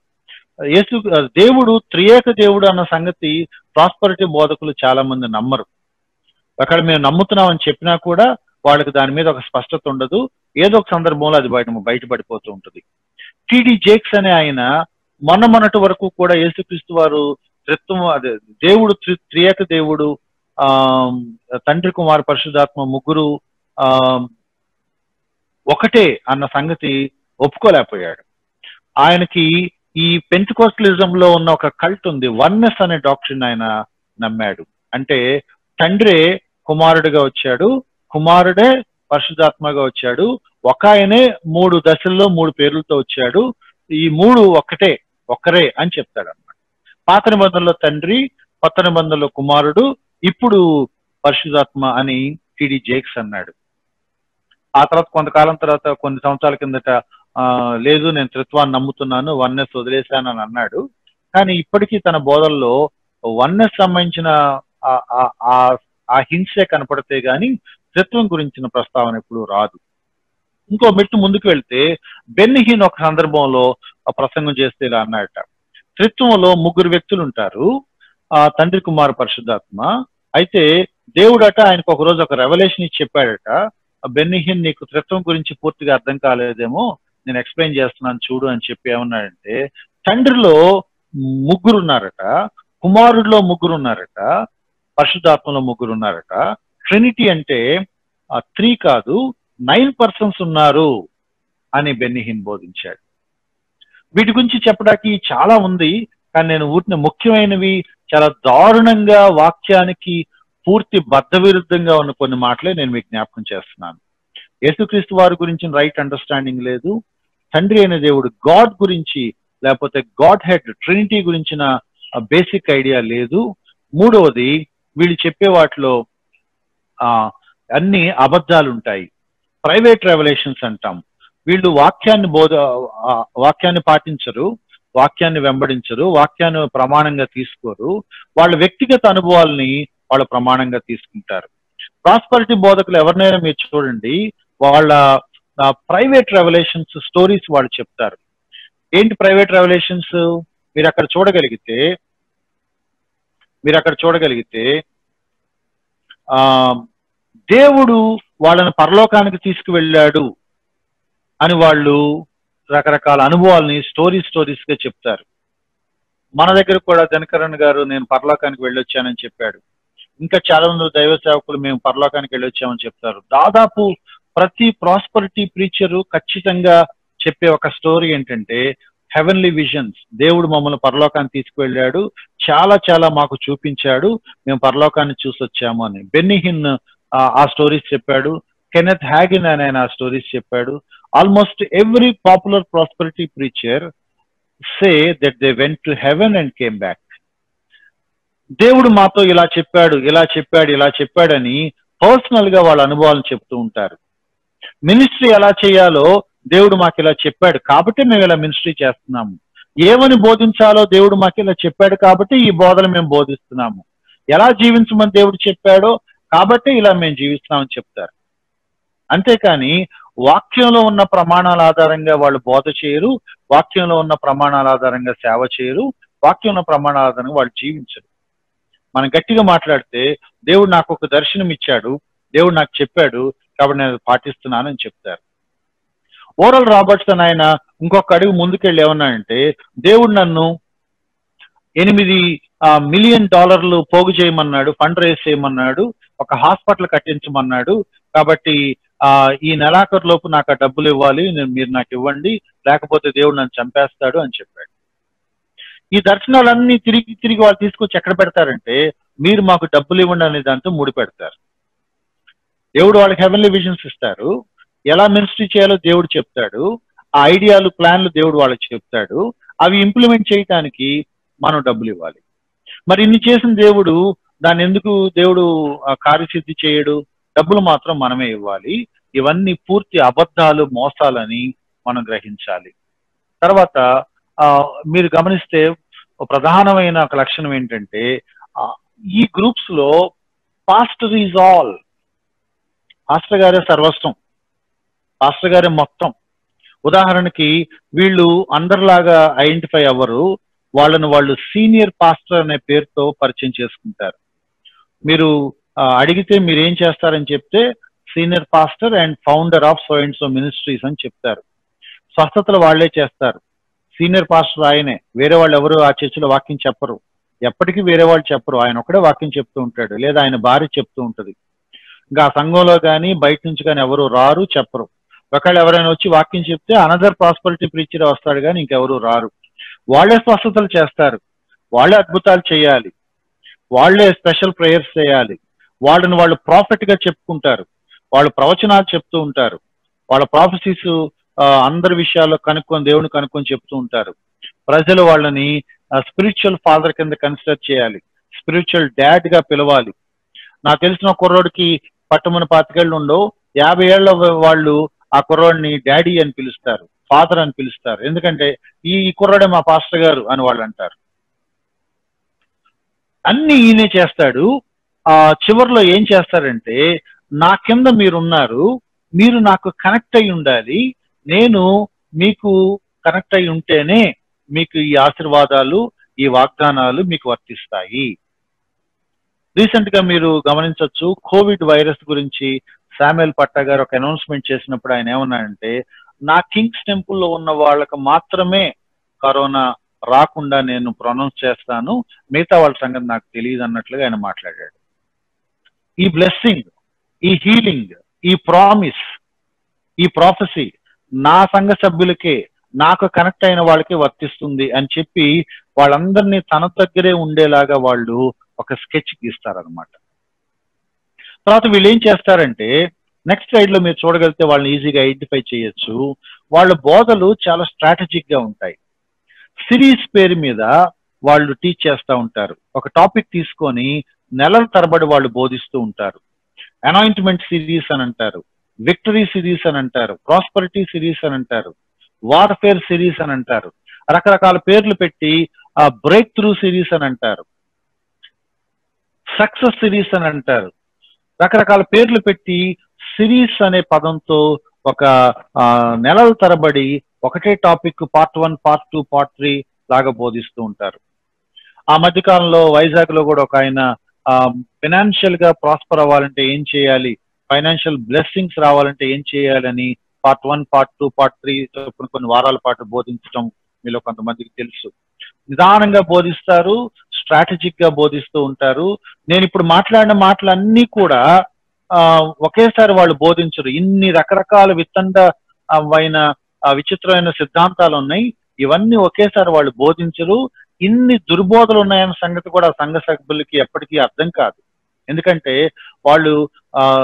దేవుడు త్రియేక దేవుడు అన్న సంగతి ప్రాస్పరిటీ బోధకులు చాలా మంది నమ్మరు. అక్కడ మేము నమ్ముతున్నామని చెప్పినా కూడా వాళ్ళకి దాని మీద ఒక స్పష్టత ఉండదు. ఏదో ఒక సందర్భంలో అది బయటపడిపోతూ ఉంటుంది. టిడి జేక్స్ అనే ఆయన మొన్నటి వరకు కూడా యేసుక్రీస్తు వారు దేవుడు త్రియేక దేవుడు, తండ్రి, కుమార, పరిశుద్ధాత్మ ముగ్గురు ఒకటే అన్న సంగతి ఒప్పుకోలేకపోయాడు. ఆయనకి ఈ పెంటెకోస్టలిజం లో ఉన్న ఒక కల్ట్ ఉంది, వన్నెస్ అనే డాక్ట్రిన్ ఆయన నమ్మాడు. అంటే తండ్రే కుమారుడిగా వచ్చాడు, కుమారుడే పరిశుద్ధాత్మగా వచ్చాడు, ఒక ఆయనే 3 దశల్లో 3 పేర్లతో వచ్చాడు, ఈ 3 ఒక్కరే అని చెప్తాడు అన్నమాట. పాత నిబంధనలో తండ్రి, కొత్త నిబంధనలో కుమారుడు, ఇప్పుడు పరిశుద్ధాత్మ అని టిడి జేక్స్ అన్నాడు. ఆ తర్వాత కొంతకాలం తర్వాత, కొన్ని సంవత్సరాల కిందట లేదు నేను త్రిత్వాన్ని నమ్ముతున్నాను, వన్నెస్ వదిలేశాను అని అన్నాడు. కానీ ఇప్పటికీ తన బోధల్లో వన్నెస్ సంబంధించిన ఆ హింసే కనపడితే గాని త్రిత్వం గురించిన ప్రస్తావన ఎప్పుడు రాదు. ఇంకో మెట్టు ముందుకు వెళ్తే బెన్నిహీన్ ఒక సందర్భంలో ప్రసంగం చేస్తే ఇలా అన్నాడట, త్రిత్వంలో 3 వ్యక్తులు ఉంటారు, తండ్రి, కుమార, పరిశుద్ధాత్మ. అయితే దేవుడట ఆయనకు ఒక రోజు ఒక రెవల్యూషన్ ఇచ్చి చెప్పాడట, బెన్నిహీన్ నీకు త్రిత్వం గురించి పూర్తిగా అర్థం కాలేదేమో, నేను ఎక్స్ప్లెయిన్ చేస్తున్నాను చూడు అని చెప్పి ఏమన్నాడంటే, తండ్రిలో 3 ఉన్నారట, కుమారుడిలో 3 ఉన్నారట, పరిశుద్ధాత్మలో 3 ఉన్నారట. ట్రినిటీ అంటే 3 కాదు 9 పర్సన్స్ ఉన్నారు అని బెన్నిహీన్ బోధించాడు. వీటి గురించి చెప్పడానికి చాలా ఉంది, కానీ నేను ముఖ్యమైనవి, చాలా దారుణంగా వాక్యానికి పూర్తి బద్ధ విరుద్ధంగా ఉన్న కొన్ని మాటలే నేను మీకు జ్ఞాపకం చేస్తున్నాను. యేసుక్రీస్తు వారి గురించి రైట్ అండర్స్టాండింగ్ లేదు. తండ్రి అయిన దేవుడు గాడ్ గురించి, లేకపోతే గాడ్ హెడ్ ట్రినిటీ గురించిన బేసిక్ ఐడియా లేదు. మూడవది, వీళ్ళు చెప్పే వాటిలో అన్ని అబద్ధాలు ఉంటాయి, ప్రైవేట్ రెవల్యూషన్స్ అంటాం. వీళ్ళు వాక్యాన్ని పాటించరు, వాక్యాన్ని వెంబడించరు, వాక్యాన్ని ప్రమాణంగా తీసుకోరు, వాళ్ళ వ్యక్తిగత అనుభవాల్ని వాళ్ళ ప్రమాణంగా తీసుకుంటారు. ప్రాస్పరిటీ బోధకులు ఎవరినైనా మీరు చూడండి, వాళ్ళ ప్రైవేట్ రెవల్యూషన్స్ స్టోరీస్ వాళ్ళు చెప్తారు. ఏంటి ప్రైవేట్ రెవల్యూషన్స్? మీరు అక్కడ చూడగలిగితే ఆ దేవుడు వాళ్ళని పరలోకానికి తీసుకువెళ్ళాడు అని వాళ్ళు రకరకాల అనుభవాల్ని స్టోరీస్ గా చెప్తారు. మన దగ్గర కూడా దినకరన్ గారు నేను పరలోకానికి వెళ్ళొచ్చానని చెప్పాడు. ఇంకా చాలా మంది దైవ సేవకులు మేము పరలోకానికి వెళ్ళొచ్చామని చెప్తారు. దాదాపు ప్రతి ప్రాస్పరిటీ ప్రీచరు ఖచ్చితంగా చెప్పే ఒక స్టోరీ ఏంటంటే హెవెన్లీ విజన్స్. దేవుడు మమ్మల్ని పరలోకాన్ని తీసుకువెళ్ళాడు, చాలా చాలా మాకు చూపించాడు, మేము పరలోకాన్ని చూసి వచ్చాము అని. బెన్నిహిన్ ఆ స్టోరీస్ చెప్పాడు. కెనెత్ హ్యాగిన్ అని ఆయన ఆ స్టోరీస్ చెప్పాడు. Almost every popular prosperity preacher say that they went to heaven and came back. దేవుడు మాతో ఇలా చెప్పాడు, ఇలా చెప్పాడు, ఇలా చెప్పాడని పర్సనల్ గా వాళ్ళ అనుభవాలను చెప్తూ ఉంటారు. మినిస్ట్రీ ఎలా చేయాలో దేవుడు మాకు ఇలా చెప్పాడు కాబట్టి మేము ఇలా మినిస్ట్రీ చేస్తున్నాము. ఏమని బోధించాలో దేవుడు మాకు ఇలా చెప్పాడు కాబట్టి ఈ బోధలు మేము బోధిస్తున్నాము. ఎలా జీవించమని దేవుడు చెప్పాడో కాబట్టి ఇలా మేము జీవిస్తున్నామని చెప్తారు. అంతేకాని వాక్యంలో ఉన్న ప్రమాణాల ఆధారంగా వాళ్ళు బోధ చేయరు, వాక్యంలో ఉన్న ప్రమాణాల ఆధారంగా సేవ చేయరు, వాక్యంలో ప్రమాణాల ఆధారంగా వాళ్ళు జీవించరు. మనం గట్టిగా మాట్లాడితే దేవుడు నాకు ఒక దర్శనం ఇచ్చాడు, దేవుడు నాకు చెప్పాడు కాబట్టి నేను పాటిస్తున్నానని చెప్తారు. ఓరల్ రాబర్ట్సన్ ఆయన ఇంకొక అడుగు ముందుకెళ్ళి ఏమన్నాడంటే దేవుడు నన్ను $8 మిలియన్ పోగు చేయమన్నాడు, ఫండ్ రేస్ చేయమన్నాడు, ఒక హాస్పిటల్ కట్టించమన్నాడు, కాబట్టి ఈ నెలాఖరు లోపు నాకు ఆ డబ్బులు ఇవ్వాలి, మీరు నాకు ఇవ్వండి, లేకపోతే దేవుడు నన్ను చంపేస్తాడు అని చెప్పాడు. ఈ దర్శనాలన్నీ తిరిగి వాళ్ళు తీసుకొచ్చి ఎక్కడ పెడతారంటే మీరు మాకు డబ్బులు ఇవ్వండి అనే దాంతో ముడి పెడతారు. దేవుడు వాళ్ళకి హెవెన్లీ విజన్స్ ఇస్తారు, ఎలా మినిస్ట్రీ చేయాలో దేవుడు చెప్తాడు, ఆ ఐడియాలు ప్లాన్లు దేవుడు వాళ్ళకి చెప్తాడు, అవి ఇంప్లిమెంట్ చేయడానికి మనం డబ్బులు ఇవ్వాలి. మరి ఇన్ని చేసిన దేవుడు దాన్ని ఎందుకు దేవుడు కార్యసిద్ధి చేయడు? డబ్బులు మాత్రం మనమే ఇవ్వాలి. ఇవన్నీ పూర్తి అబద్ధాలు, మోసాలని మనం గ్రహించాలి. తర్వాత మీరు గమనిస్తే ప్రధానమైన ఒక లక్షణం ఏంటంటే ఈ గ్రూప్స్ లో పాస్టర్ ఈజ్ ఆల్. పాస్టర్ గారే సర్వస్వం, పాస్టర్ గారే మొత్తం. ఉదాహరణకి వీళ్ళు అందరిలాగా ఐడెంటిఫై అవ్వరు, వాళ్ళను వాళ్ళు సీనియర్ పాస్టర్ అనే పేరుతో పరిచయం చేసుకుంటారు. మీరు అడిగితే మీరు ఏం చేస్తారని చెప్తే senior pastor and founder of so and so ministries అని చెప్తారు. స్వస్థతలు వాళ్లే చేస్తారు, సీనియర్ పాస్టర్ ఆయనే, వేరే వాళ్ళు ఎవరు ఆ చర్చిలో వాక్యం చెప్పరు, ఎప్పటికీ వేరే వాళ్ళు చెప్పరు, ఆయన ఒకడే వాక్యం చెప్తూ ఉంటాడు, లేదా ఆయన భార్య చెప్తూ ఉంటది. ఇంకా ఆ సంఘంలో కానీ బయట నుంచి కానీ ఎవరు రారు, చెప్పరు. ఒకవేళ ఎవరైనా వచ్చి వాక్యం చెప్తే అనదర్ ప్రాస్పరిటీ ప్రీచర్ వస్తాడు కానీ ఇంకెవరు రారు. వాళ్లే స్వస్థతలు చేస్తారు, వాళ్లే అద్భుతాలు చేయాలి, వాళ్లే స్పెషల్ ప్రేయర్స్ చేయాలి, వాళ్ళని వాళ్ళు ప్రాఫిట్ గా చెప్పుకుంటారు, వాళ్ళు ప్రవచనాలు చెప్తూ ఉంటారు, వాళ్ళ ప్రాఫెసీస్ అందరి విషయాల్లో కనుక్కొని దేవుని కనుక్కొని చెప్తూ ఉంటారు. ప్రజలు వాళ్ళని స్పిరిచువల్ ఫాదర్ కింద కన్సిడర్ చేయాలి, స్పిరిచువల్ డాడ్ గా పిలవాలి. నాకు తెలిసిన కుర్రోడికి పట్టమని 25 ఏళ్ళు ఉండవు, 50 ఏళ్ల వాళ్ళు ఆ కుర్రోడిని డాడీ అని పిలుస్తారు, ఫాదర్ అని పిలుస్తారు. ఎందుకంటే ఈ కుర్రోడే మా పాస్టర్ గారు అని వాళ్ళు అంటారు. అన్ని ఈయనే చేస్తాడు. చివరిలో ఏం చేస్తారంటే నా కింద మీరున్నారు, మీరు నాకు కనెక్ట్ అయి ఉండాలి, నేను మీకు కనెక్ట్ అయి ఉంటేనే మీకు ఈ ఆశీర్వాదాలు, ఈ వాగ్దానాలు మీకు వర్తిస్తాయి. రీసెంట్ గా మీరు గమనించవచ్చు, కోవిడ్ వైరస్ గురించి శామ్యుయల్ పట్టా గారు ఒక అనౌన్స్మెంట్ చేసినప్పుడు ఆయన ఏమన్నాడంటే నా కింగ్స్ టెంపుల్లో ఉన్న వాళ్ళకు మాత్రమే కరోనా రాకుండా నేను ప్రొనౌన్స్ చేస్తాను, మిగతా వాళ్ళ సంగతి నాకు తెలియదు అన్నట్లుగా ఆయన మాట్లాడాడు. ఈ బ్లెస్సింగ్, ఈ హీలింగ్, ఈ ప్రామిస్, ఈ ప్రాఫెసీ నా సంఘ సభ్యులకే, నాకు కనెక్ట్ అయిన వాళ్ళకే వర్తిస్తుంది అని చెప్పి వాళ్ళందరినీ తన దగ్గరే ఉండేలాగా వాళ్ళు ఒక స్కెచ్ గీస్తారనమాట. తర్వాత వీళ్ళు ఏం చేస్తారంటే నెక్స్ట్ స్లైడ్ లో మీరు చూడగలిగితే వాళ్ళని ఈజీగా ఐడెంటిఫై చేయొచ్చు. వాళ్ళ బోధలు చాలా స్ట్రాటజిక్ గా ఉంటాయి. సిరీస్ పేరు మీద వాళ్ళు టీచ్ చేస్తూ ఉంటారు. ఒక టాపిక్ తీసుకొని నెలల తరబడి వాళ్ళు బోధిస్తూ ఉంటారు. అనాయింట్మెంట్ సిరీస్ అని అంటారు, విక్టరీ సిరీస్ అని అంటారు, ప్రాస్పరిటీ సిరీస్ అని అంటారు, వార్ఫేర్ సిరీస్ అని అంటారు, రకరకాల పేర్లు పెట్టి బ్రేక్ త్రూ సిరీస్ అని అంటారు, సక్సెస్ సిరీస్ అని అంటారు, రకరకాల పేర్లు పెట్టి సిరీస్ అనే పదంతో ఒక నెలల తరబడి ఒకటే టాపిక్ పార్ట్ 1, పార్ట్ 2, పార్ట్ 3 లాగా బోధిస్తూ ఉంటారు. ఆ మధ్యకాలంలో వైజాగ్ లో కూడా ఒక ఆయన ఫైనాన్షియల్ గా ప్రాస్పర్ అవ్వాలంటే ఏం చేయాలి, ఫైనాన్షియల్ బ్లెస్సింగ్స్ రావాలంటే ఏం చేయాలని పార్ట్ 1, పార్ట్ 2, పార్ట్ 3 కొన్ని వారాల పాటు బోధించడం మీలో కొంతమందికి తెలుసు. నిదానంగా బోధిస్తారు, స్ట్రాటజిక్ గా బోధిస్తూ ఉంటారు. నేను ఇప్పుడు మాట్లాడిన మాటలన్నీ కూడా ఒకేసారి వాళ్ళు బోధించరు. ఇన్ని రకరకాల అయిన విచిత్రమైన సిద్ధాంతాలు ఉన్నాయి, ఇవన్నీ ఒకేసారి వాళ్ళు బోధించరు. ఇన్ని దుర్బోధలు ఉన్నాయన్న సంగతి కూడా సంఘ సభ్యులకి ఎప్పటికీ అర్థం కాదు. ఎందుకంటే వాళ్ళు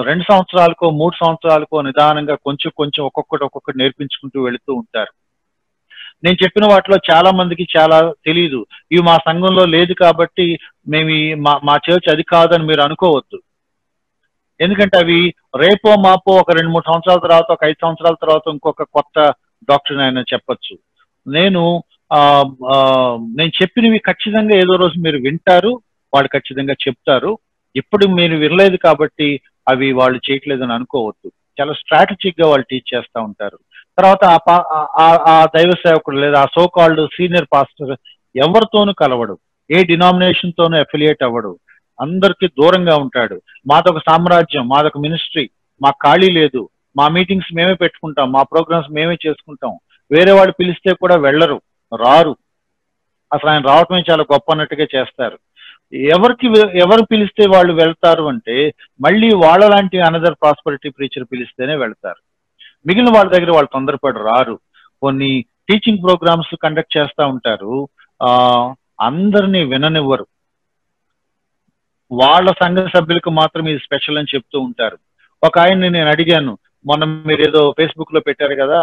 2 సంవత్సరాలకో 3 సంవత్సరాలకో నిదానంగా కొంచెం కొంచెం ఒక్కొక్కటి నేర్పించుకుంటూ వెళుతూ ఉంటారు. నేను చెప్పిన వాటిలో చాలా మందికి చాలా తెలియదు. ఇవి మా సంఘంలో లేదు కాబట్టి మేము మా చర్చ్ అది కాదని మీరు అనుకోవద్దు. ఎందుకంటే అవి రేపో మాపో ఒక 2-3 సంవత్సరాల తర్వాత, ఒక 5 సంవత్సరాల తర్వాత ఇంకొక కొత్త డాక్టర్ ఆయన చెప్పొచ్చు. నేను చెప్పినవి ఖచ్చితంగా ఏదో రోజు మీరు వింటారు, వాళ్ళు ఖచ్చితంగా చెప్తారు. ఇప్పుడు మీరు వినలేదు కాబట్టి అవి వాళ్ళు చేయట్లేదని అనుకోవద్దు. చాలా స్ట్రాటజిక్ గా వాళ్ళు టీచ్ చేస్తూ ఉంటారు. తర్వాత ఆ దైవ సేవకుడు లేదా ఆ సో కాల్డ్ సీనియర్ పాస్టర్ ఎవరితోనూ కలవడు, ఏ డినామినేషన్ తోనూ అఫిలియేట్ అవ్వడు, అందరికి దూరంగా ఉంటాడు. మాదొక సామ్రాజ్యం, మాదొక మినిస్ట్రీ, మాకు ఖాళీ లేదు, మా మీటింగ్స్ మేమే పెట్టుకుంటాం, మా ప్రోగ్రామ్స్ మేమే చేసుకుంటాం, వేరే వాళ్ళు పిలిస్తే కూడా వెళ్ళరు, రారు. అసలు ఆయన రావటమే చాలా గొప్ప అన్నట్టుగా చేస్తారు. ఎవరు పిలిస్తే వాళ్ళు వెళ్తారు అంటే మళ్ళీ వాళ్ళ లాంటి అనదర్ ప్రాస్పరిటీ ప్రీచర్ పిలిస్తేనే వెళ్తారు. మిగిలిన వాళ్ళ దగ్గర వాళ్ళు తొందరపడి రారు. కొన్ని టీచింగ్ ప్రోగ్రామ్స్ కండక్ట్ చేస్తూ ఉంటారు, అందరినీ విననివ్వరు, వాళ్ళ సంఘ సభ్యులకు మాత్రం ఇది స్పెషల్ అని చెప్తూ ఉంటారు. ఒక ఆయన్ని నేను అడిగాను, మొన్న మీరు ఏదో ఫేస్బుక్ లో పెట్టారు కదా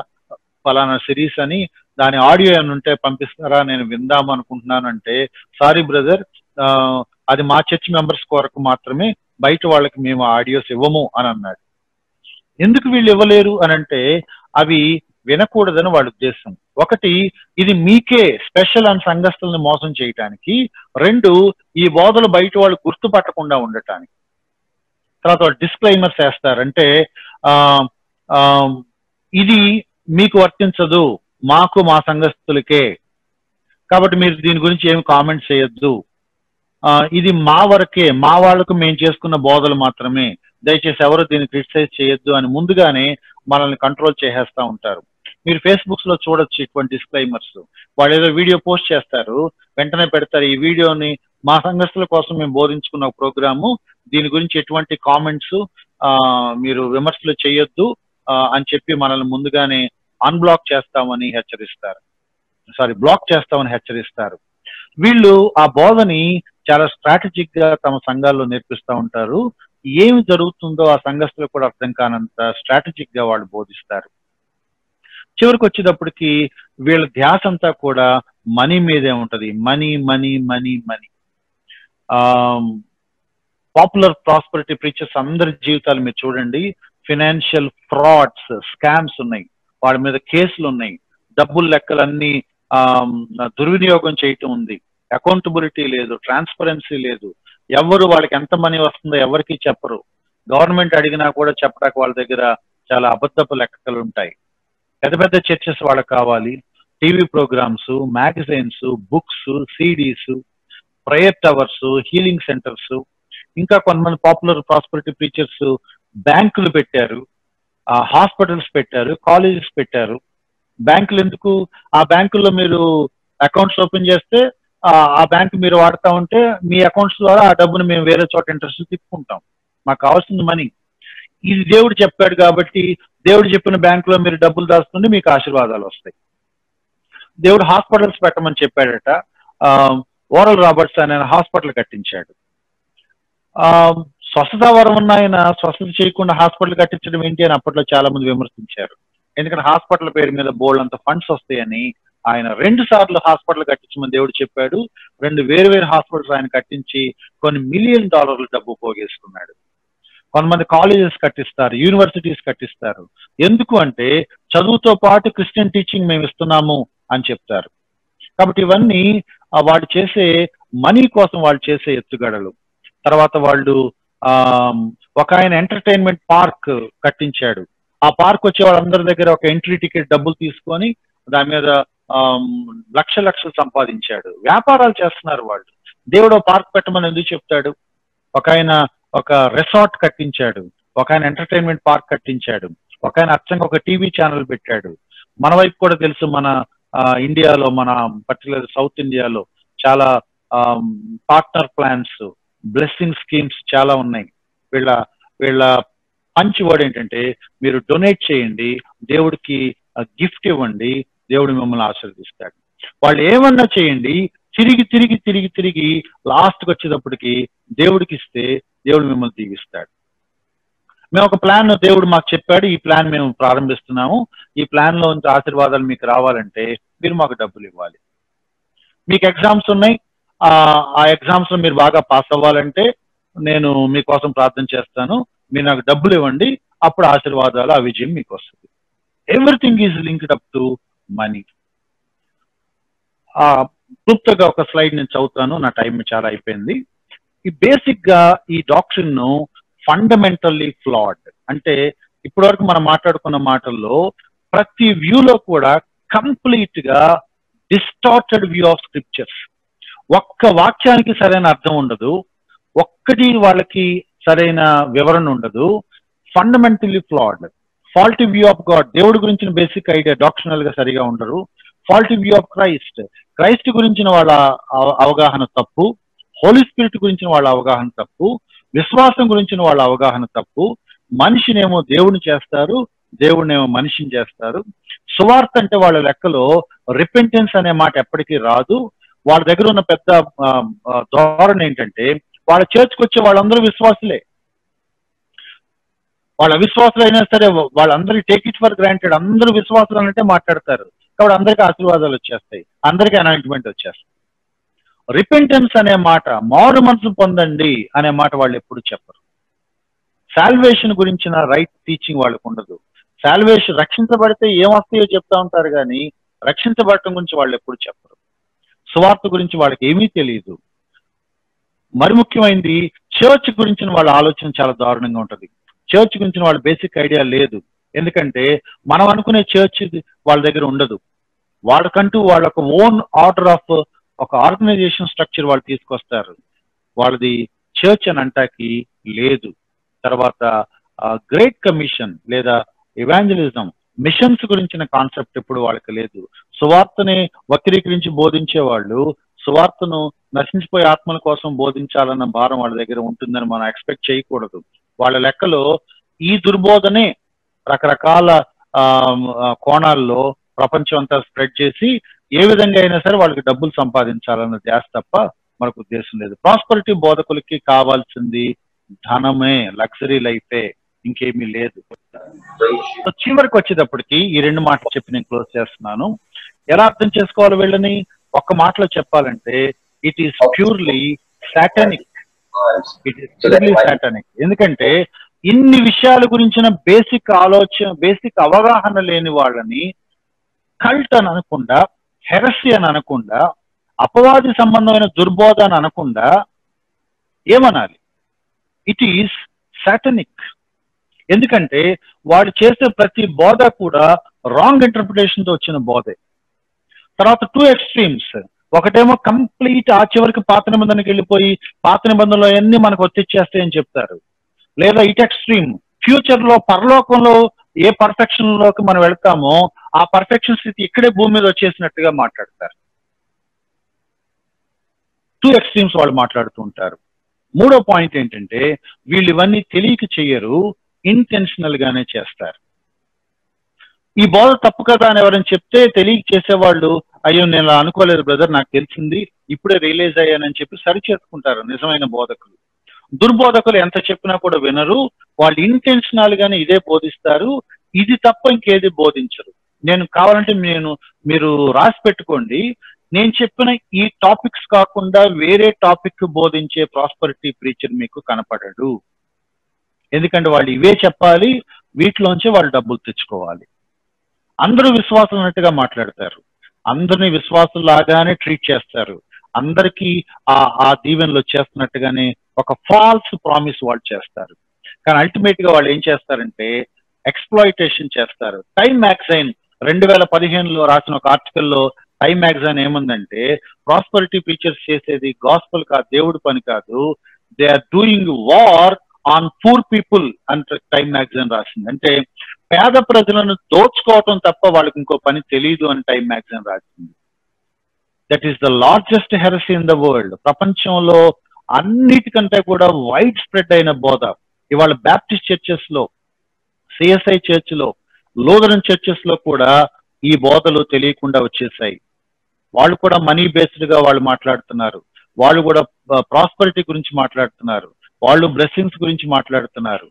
ఫలానా సిరీస్ అని, దాని ఆడియో అని ఉంటే పంపిస్తారా, నేను విందాం అనుకుంటున్నాను అంటే, సారీ బ్రదర్, అది మా చర్చ్ మెంబర్స్ కొరకు మాత్రమే, బయట వాళ్ళకి మేము ఆడియోస్ ఇవ్వము అని అన్నాడు. ఎందుకు వీళ్ళు ఇవ్వలేరు అని అంటే అవి వినకూడదని వాళ్ళ ఉద్దేశం. ఒకటి, ఇది మీకే స్పెషల్ అని సంఘస్థుల్ని మోసం చేయటానికి. 2, ఈ బోధలు బయట వాళ్ళు గుర్తుపట్టకుండా ఉండటానికి. తర్వాత డిస్క్లైమర్స్ వేస్తారంటే ఇది మీకు వర్తించదు, మాకు మా సంఘస్థులకే, కాబట్టి మీరు దీని గురించి ఏమి కామెంట్ చేయొద్దు, ఇది మా వరకే, మా వాళ్ళకు మేము చేసుకున్న బోధలు మాత్రమే, దయచేసి ఎవరు దీన్ని క్రిటిసైజ్ చేయొద్దు అని ముందుగానే మనల్ని కంట్రోల్ చేసేస్తూ ఉంటారు. మీరు ఫేస్బుక్స్ లో చూడొచ్చు ఇటువంటి డిస్క్లైమర్స్. వాళ్ళు ఏదో వీడియో పోస్ట్ చేస్తారు, వెంటనే పెడతారు, ఈ వీడియోని మా సంఘస్థుల కోసం మేము బోధించుకున్న ప్రోగ్రాము, దీని గురించి ఎటువంటి కామెంట్స్ మీరు విమర్శలు చేయొద్దు అని చెప్పి మనల్ని ముందుగానే బ్లాక్ చేస్తామని హెచ్చరిస్తారు. వీళ్ళు ఆ బోధని చాలా స్ట్రాటజిక్ గా తమ సంఘాల్లో నేర్పిస్తూ ఉంటారు. ఏమి జరుగుతుందో ఆ సంఘస్థులకు కూడా అర్థం కానంత స్ట్రాటజిక్ గా వాళ్ళు బోధిస్తారు. చివరికి వచ్చేటప్పటికి వీళ్ళ ధ్యాస అంతా కూడా మనీ మీదే ఉంటది. Money money money money. Popular prosperity preachers అందరి జీవితాలు మీరు చూడండి, ఫైనాన్షియల్ ఫ్రాడ్స్, స్కామ్స్ ఉన్నాయి, వాళ్ళ మీద కేసులు ఉన్నాయి, డబ్బుల లెక్కలన్నీ దుర్వినియోగం చేయటం ఉంది, అకౌంటబిలిటీ లేదు, ట్రాన్స్పరెన్సీ లేదు, ఎవరు వాళ్ళకి ఎంత మనీ వస్తుందో ఎవరికి చెప్పరు, గవర్నమెంట్ అడిగినా కూడా చెప్పడానికి వాళ్ళ దగ్గర చాలా అబద్ధపు లెక్కలు ఉంటాయి. పెద్ద పెద్ద చర్చెస్ వాళ్ళకి కావాలి, TV programmes, magazines, books, CDs, prayer towers, healing centres, ఇంకా కొంతమంది పాపులర్ ప్రాస్పరిటీ ప్రీచర్స్ బ్యాంకులు పెట్టారు, హాస్పిటల్స్ పెట్టారు, కాలేజెస్ పెట్టారు. బ్యాంకులు ఎందుకు? ఆ బ్యాంకుల్లో మీరు అకౌంట్స్ ఓపెన్ చేస్తే ఆ బ్యాంక్ మీరు వాడుతూ ఉంటే మీ అకౌంట్స్ ద్వారా ఆ డబ్బును మేము వేరే చోట ఇంట్రెస్ట్ తిప్పుకుంటాం, మాకు కావాల్సింది మనీ. ఇది దేవుడు చెప్పాడు కాబట్టి దేవుడు చెప్పిన బ్యాంకులో మీరు డబ్బులు దాచుకుంటే మీకు ఆశీర్వాదాలు వస్తాయి. దేవుడు హాస్పిటల్స్ పెట్టమని చెప్పాడట, ఓరల్ రాబర్ట్స్ ఆయన హాస్పిటల్ కట్టించాడు. స్వస్థత వరం ఉన్న ఆయన స్వస్థత చేయకుండా హాస్పిటల్ కట్టించడం ఏంటి అని అప్పట్లో చాలా మంది విమర్శించారు. ఎందుకంటే హాస్పిటల్ పేరు మీద బోల్డ్ అంత ఫండ్స్ వస్తాయని ఆయన 2 సార్లు హాస్పిటల్ కట్టించమని దేవుడు చెప్పాడు. 2 వేరు హాస్పిటల్స్ ఆయన కట్టించి కొన్ని $1 మిలియన్ డబ్బు పోగేసుకున్నాడు. కొంతమంది కాలేజెస్ కట్టిస్తారు, యూనివర్సిటీస్ కట్టిస్తారు. ఎందుకు అంటే చదువుతో పాటు క్రిస్టియన్ టీచింగ్ మేము ఇస్తున్నాము అని చెప్తారు. కాబట్టి ఇవన్నీ వాళ్ళు చేసే మనీ కోసం వాళ్ళు చేసే ఎత్తుగడలు. తర్వాత వాళ్ళు ఒక ఆయన ఎంటర్టైన్మెంట్ పార్క్ కట్టించాడు. ఆ పార్క్ వచ్చే వాళ్ళందరి దగ్గర ఒక ఎంట్రీ టికెట్ డబ్బులు తీసుకొని దాని మీద లక్షలు సంపాదించాడు. వ్యాపారాలు చేస్తున్నారు వాళ్ళు. దేవుడు పార్క్ పెట్టమని ఎందుకు చెప్తాడు? ఒక ఆయన ఒక రిసార్ట్ కట్టించాడు, ఒక ఆయన ఎంటర్టైన్మెంట్ పార్క్ కట్టించాడు, ఒక ఆయన అచ్చంగా ఒక టీవీ ఛానల్ పెట్టాడు. మన వైపు కూడా తెలుసు, మన ఇండియాలో, మన పర్టికులర్ సౌత్ ఇండియాలో చాలా పార్ట్నర్ ప్లాన్స్, బ్లెస్సింగ్ స్కీమ్స్ చాలా ఉన్నాయి. వీళ్ళ వీళ్ళ మంచి వర్డ్ ఏంటంటే, మీరు డొనేట్ చేయండి, దేవుడికి గిఫ్ట్ ఇవ్వండి, దేవుడు మిమ్మల్ని ఆశీర్వదిస్తాడు. వాళ్ళు ఏమన్నా చేయండి, తిరిగి తిరిగి తిరిగి తిరిగి లాస్ట్కి వచ్చేటప్పటికి దేవుడికి ఇస్తే దేవుడు మిమ్మల్ని దీవిస్తాడు. మేము ఒక ప్లాన్ దేవుడు మాకు చెప్పాడు, ఈ ప్లాన్ మేము ప్రారంభిస్తున్నాము, ఈ ప్లాన్ లో ఆశీర్వాదాలు మీకు రావాలంటే మీరు మాకు డబ్బులు ఇవ్వాలి. మీకు ఎగ్జామ్స్ ఉన్నాయి, ఆ ఎగ్జామ్స్ లో మీరు బాగా పాస్ అవ్వాలంటే నేను మీకోసం ప్రార్థన చేస్తాను, మీరు నాకు డబ్బులు ఇవ్వండి, అప్పుడు ఆశీర్వాదాలు, ఆ విజయం మీకు వస్తుంది. Everything is linked up to money. క్లుప్తంగా ఒక స్లైడ్ నేను చదువుతాను, నా టైం చాలా అయిపోయింది. ఈ బేసిక్ గా ఈ డాక్ట్రిన్ ను ఫండమెంటల్లీ ఫ్లాడ్, అంటే ఇప్పటివరకు మనం మాట్లాడుకున్న మాటల్లో ప్రతి వ్యూలో కూడా కంప్లీట్ గా డిస్టార్టెడ్ వ్యూ ఆఫ్ స్క్రిప్చర్స్. ఒక్క వాక్యానికి సరైన అర్థం ఉండదు, ఒక్కటి వాళ్ళకి సరైన వివరణ ఉండదు. Fundamentally ఫ్లాడ్. Faulty view of God, దేవుడి గురించిన బేసిక్ ఐడియా డాక్టరినల్ గా సరిగా ఉండరు. ఫాల్టీ వ్యూ ఆఫ్ క్రైస్ట్ గురించిన వాళ్ళ అవగాహన తప్పు, హోలీ స్పిరిట్ గురించిన వాళ్ళ అవగాహన తప్పు, విశ్వాసం గురించిన వాళ్ళ అవగాహన తప్పు. మనిషినేమో దేవుడిని చేస్తారు, దేవుడినేమో మనిషిని చేస్తారు. సువార్త అంటే వాళ్ళ లెక్కలో రిపెంటెన్స్ అనే మాట ఎప్పటికీ రాదు. వాళ్ళ దగ్గర ఉన్న పెద్ద ధోరణి ఏంటంటే, వాళ్ళ చర్చ్కి వచ్చే వాళ్ళందరూ విశ్వాసులే. వాళ్ళ అవిశ్వాసులు అయినా సరే వాళ్ళందరికీ టేక్ ఇట్ ఫర్ గ్రాంటెడ్, అందరూ విశ్వాసులు అన్నట్టే మాట్లాడతారు. కాబట్టి అందరికీ ఆశీర్వాదాలు వచ్చేస్తాయి, అందరికీ అనాయింట్మెంట్ వచ్చేస్తాయి. రిపెంటెన్స్ అనే మాట, మారు మనసు పొందండి అనే మాట వాళ్ళు ఎప్పుడు చెప్పరు. సాల్వేషన్ గురించిన రైట్ టీచింగ్ వాళ్ళకు ఉండదు. సాల్వేషన్, రక్షించబడితే ఏమొస్తాయో చెప్తా ఉంటారు కానీ రక్షించబడటం గురించి వాళ్ళు ఎప్పుడు చెప్పరు. సువార్త గురించి వాళ్ళకి ఏమీ తెలియదు. మరి ముఖ్యమైనది, చర్చ్ గురించిన వాళ్ళ ఆలోచన చాలా దారుణంగా ఉంటుంది. చర్చ్ గురించిన వాళ్ళ బేసిక్ ఐడియా లేదు. ఎందుకంటే మనం అనుకునే చర్చ్ వాళ్ళ దగ్గర ఉండదు. వాళ్ళకంటూ వాళ్ళ ఒక ఓన్ ఆర్డర్ ఆఫ్ ఒక ఆర్గనైజేషన్ స్ట్రక్చర్ వాళ్ళు తీసుకొస్తారు. వాళ్ళది చర్చ్ అని అంటాకి లేదు. తర్వాత గ్రేట్ కమిషన్ లేదా ఎవాంజలిజం, మిషన్స్ గురించిన కాన్సెప్ట్ ఇప్పుడు వాళ్ళకి లేదు. సువార్తని వక్రీకరించి బోధించే వాళ్ళు సువార్తను నశించిపోయే ఆత్మల కోసం బోధించాలన్న భారం వాళ్ళ దగ్గర ఉంటుందని మనం ఎక్స్పెక్ట్ చేయకూడదు. వాళ్ళ లెక్కలో ఈ దుర్బోధనే రకరకాల కోణాల్లో ప్రపంచం అంతా స్ప్రెడ్ చేసి ఏ విధంగా అయినా సరే వాళ్ళకి డబ్బులు సంపాదించాలన్న ధ్యాస తప్ప మనకు ఉద్దేశం లేదు. ప్రాస్పరిటీ బోధకులకి కావాల్సింది ధనమే, లగ్జరీ లైఫే, ఇంకేమీ లేదు. చివరికి వచ్చేటప్పటికి ఈ రెండు మాటలు చెప్పి నేను క్లోజ్ చేస్తున్నాను. ఎలా అర్థం చేసుకోవాలి వీళ్ళని? ఒక్క మాటలో చెప్పాలంటే it is purely satanic. It is purely satanic. ఎందుకంటే ఇన్ని విషయాల గురించిన బేసిక్ ఆలోచన, బేసిక్ అవగాహన లేని వాళ్ళని కల్ట్ అని అనకుండా, హెరసీ అని అనకుండా, అపవాది సంబంధమైన దుర్బోధ అని అనకుండా ఏమనాలి? It is satanic. ఎందుకంటే వాడు చేసే ప్రతి బోధ కూడా రాంగ్ ఇంటర్ప్రిటేషన్ తో వచ్చిన బోధే. తర్వాత టూ ఎక్స్ట్రీమ్స్. ఒకటేమో కంప్లీట్ ఆ చివరికి పాత నిబంధనకి వెళ్ళిపోయి పాత నిబంధనలో అన్ని మనకు వచ్చేస్తాయని చెప్తారు. లేదా ఇట్ ఎక్స్ట్రీమ్, ఫ్యూచర్ లో పరలోకంలో ఏ పర్ఫెక్షన్ లోకి మనం వెళ్తామో ఆ పర్ఫెక్షన్ స్థితి ఇక్కడే భూమి మీద వచ్చేసినట్టుగా మాట్లాడతారు. టూ ఎక్స్ట్రీమ్స్ వాళ్ళు మాట్లాడుతూ ఉంటారు. మూడో పాయింట్ ఏంటంటే వీళ్ళు ఇవన్నీ తెలియక చెయ్యరు, ఇంటెన్షనల్ గానే చేస్తారు. ఈ బోధ తప్పు కదా అని ఎవరైనా చెప్తే తెలియక చేసేవాళ్ళు, అయ్యో నేను అలా అనుకోలేదు బ్రదర్, నాకు తెలిసింది, ఇప్పుడే రియలైజ్ అయ్యానని చెప్పి సరి చేసుకుంటారు నిజమైన బోధకులు. దుర్బోధకులు ఎంత చెప్పినా కూడా వినరు. వాళ్ళు ఇంటెన్షనల్ గానే ఇదే బోధిస్తారు, ఇది తప్ప ఇంకేది బోధించరు. నేను కావాలంటే మీరు రాసి పెట్టుకోండి, నేను చెప్పిన ఈ టాపిక్స్ కాకుండా వేరే టాపిక్ బోధించే ప్రాస్పరిటీ ప్రీచర్ మీకు కనపడడు. ఎందుకంటే వాళ్ళు ఇవే చెప్పాలి, వీటిలోంచి వాళ్ళు డబ్బులు తెచ్చుకోవాలి. అందరూ విశ్వాసం ఉన్నట్టుగా మాట్లాడతారు, అందరినీ విశ్వాసులాగానే ట్రీట్ చేస్తారు, అందరికీ ఆ దీవెనలు వచ్చేస్తున్నట్టుగానే ఒక ఫాల్స్ ప్రామిస్ వాళ్ళు చేస్తారు. కానీ అల్టిమేట్ గా వాళ్ళు ఏం చేస్తారంటే ఎక్స్ప్లాయిటేషన్ చేస్తారు. టైమ్ మ్యాగజైన్ 2015లో రాసిన ఒక ఆర్టికల్లో టైమ్ మ్యాగజైన్ ఏముందంటే, ప్రాస్పరిటీ ప్రీచర్స్ చేసేది గాస్పల్ కాదు, దేవుడి పని కాదు, they are doing war on poor people అంటే టైమ్ మ్యాగజైన్ రాసింది. అంటే పేద ప్రజలను దోచుకోవటం తప్ప వాళ్ళకి ఇంకో పని తెలియదు అని టైమ్ మ్యాగజైన్ రాసింది. That is the largest heresy in the world. ప్రపంచంలో అన్నిటికంటే కూడా వైడ్ స్ప్రెడ్ అయిన బోధ ఇవాళ బ్యాప్టిస్ట్ చర్చెస్ లో, సిఎస్ఐ చర్చ్ లో, లూథరన్ చర్చెస్ లో కూడా ఈ బోధలు తెలియకుండా వచ్చేసాయి. వాళ్ళు కూడా మనీ బేస్డ్ గా వాళ్ళు మాట్లాడుతున్నారు, వాళ్ళు కూడా ప్రాస్పరిటీ గురించి మాట్లాడుతున్నారు, వాళ్ళు బ్లెస్సింగ్స్ గురించి మాట్లాడుతున్నారు.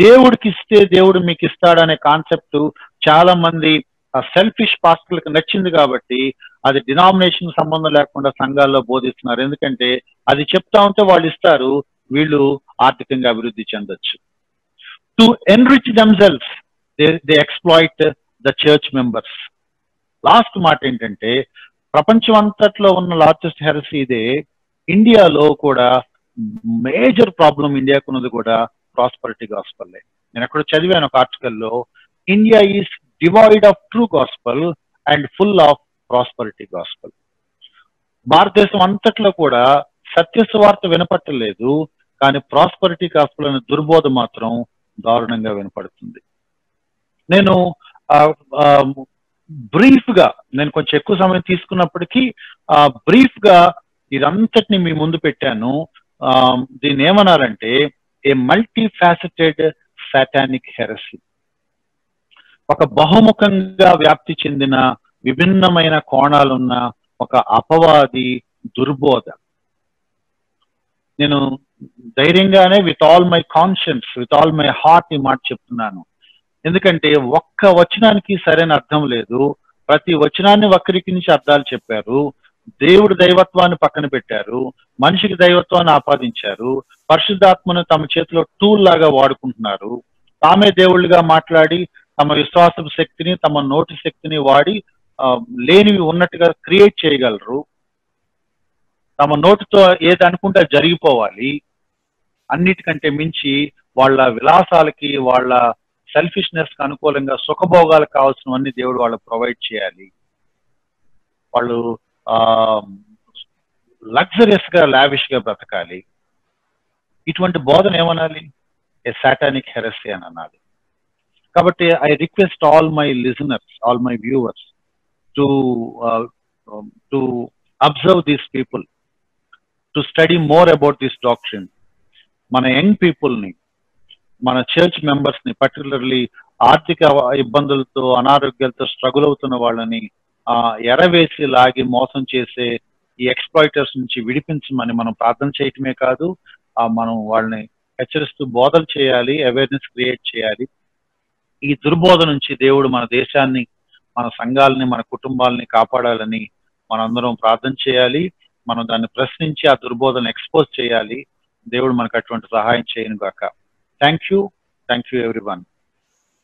దేవుడికి ఇస్తే దేవుడు మీకు ఇస్తాడనే కాన్సెప్ట్ చాలా మంది సెల్ఫిష్ పాస్టర్లకు నచ్చింది కాబట్టి అది డినామినేషన్ సంబంధం లేకుండా సంఘాల్లో బోధిస్తున్నారు. ఎందుకంటే అది చెప్తా ఉంటే వాళ్ళు ఇస్తారు, వీళ్ళు ఆర్థికంగా అభివృద్ధి చెందొచ్చు. To enrich themselves they exploit the church members. Last మాట ఏంటంటే ప్రపంచం అంతట్లో ఉన్న లార్జెస్ట్ హెరసీ ఇదే. ఇండియాలో కూడా మేజర్ ప్రాబ్లం ఇండియాకు ఉన్నది కూడా ప్రాస్పరిటీ గాస్పల్లే. నేను ఎక్కడ చదివాను ఒక ఆర్టికల్లో, India is divide of true gospel and full of prosperity gospel. భారతదేశం అంతట్లో కూడా సత్యస్వార్త వినపట్టలేదు, కానీ ప్రాస్పరిటీ గాస్పల్ అనే దుర్బోధ మాత్రం దారుణంగా వినపడుతుంది. నేను బ్రీఫ్ గా, నేను కొంచెం ఎక్కువ సమయం తీసుకున్నప్పటికీ బ్రీఫ్ గా ఇదంతటిని మీ ముందు పెట్టాను. దీన్ని ఏమన్నారంటే ఏ మల్టీ ఫ్యాసెటెడ్ సాటానిక్ హెరసీ. ఒక బహుముఖంగా వ్యాప్తి చెందిన విభిన్నమైన కోణాలున్న ఒక అపవాది దుర్బోధ. నేను ధైర్యంగానే with all my conscience, with all my heart ఈ మాట చెప్తున్నాను. ఎందుకంటే ఒక్క వచనానికి సరైన అర్థం లేదు. ప్రతి వచనాన్ని వక్రీకరించి అర్థాలు చెప్పారు. దేవుడి దైవత్వాన్ని పక్కన పెట్టారు, మనిషికి దైవత్వాన్ని ఆపాదించారు, పరిశుద్ధాత్మను తమ చేతిలో టూల్ లాగా వాడుకుంటున్నారు. తామే దేవుళ్ళుగా మాట్లాడి తమ విశ్వాస శక్తిని, తమ నోటి శక్తిని వాడి లేనివి ఉన్నట్టుగా క్రియేట్ చేయగలరు. తమ నోటితో ఏది అనుకుంటే జరిగిపోవాలి. అన్నిటికంటే మించి వాళ్ళ విలాసాలకి, వాళ్ళ సెల్ఫిష్నెస్ కి అనుకూలంగా సుఖభోగాలకు కావాల్సినవన్నీ దేవుడు వాళ్ళకి ప్రొవైడ్ చేయాలి. వాళ్ళు లగ్జరియస్ గా, లావిష్ గా బ్రతకాలి. ఇటువంటి బోధన ఏమనాలి? ఏ సాటానిక్ హెరసీ అని అనాలి. కాబట్టి I request all my listeners, all my viewers to observe these people, to study more about this doctrine. మన యంగ్ పీపుల్ ని, మన చర్చ్ మెంబర్స్ ని, పర్టికులర్లీ ఆర్థిక ఇబ్బందులతో, అనారోగ్యాలతో స్ట్రగుల్ అవుతున్న వాళ్ళని ఎరవేసి లాగి మోసం చేసే ఈ ఎక్స్ప్లాయిటర్స్ నుంచి విడిపించమని మనం ప్రార్థన చేయటమే కాదు, మనం వాళ్ళని హెచ్చరిస్తూ బోధలు చేయాలి, అవేర్నెస్ క్రియేట్ చేయాలి. ఈ దుర్బోధ నుంచి దేవుడు మన దేశాన్ని, మన సంఘాలని, మన కుటుంబాలని కాపాడాలని మనందరం ప్రార్థన చేయాలి. మనం దాన్ని ప్రశ్నించి ఆ దుర్బోధను ఎక్స్పోజ్ చేయాలి. దేవుడు మనకు అటువంటి సహాయం చేయను గాక. Thank you everyone.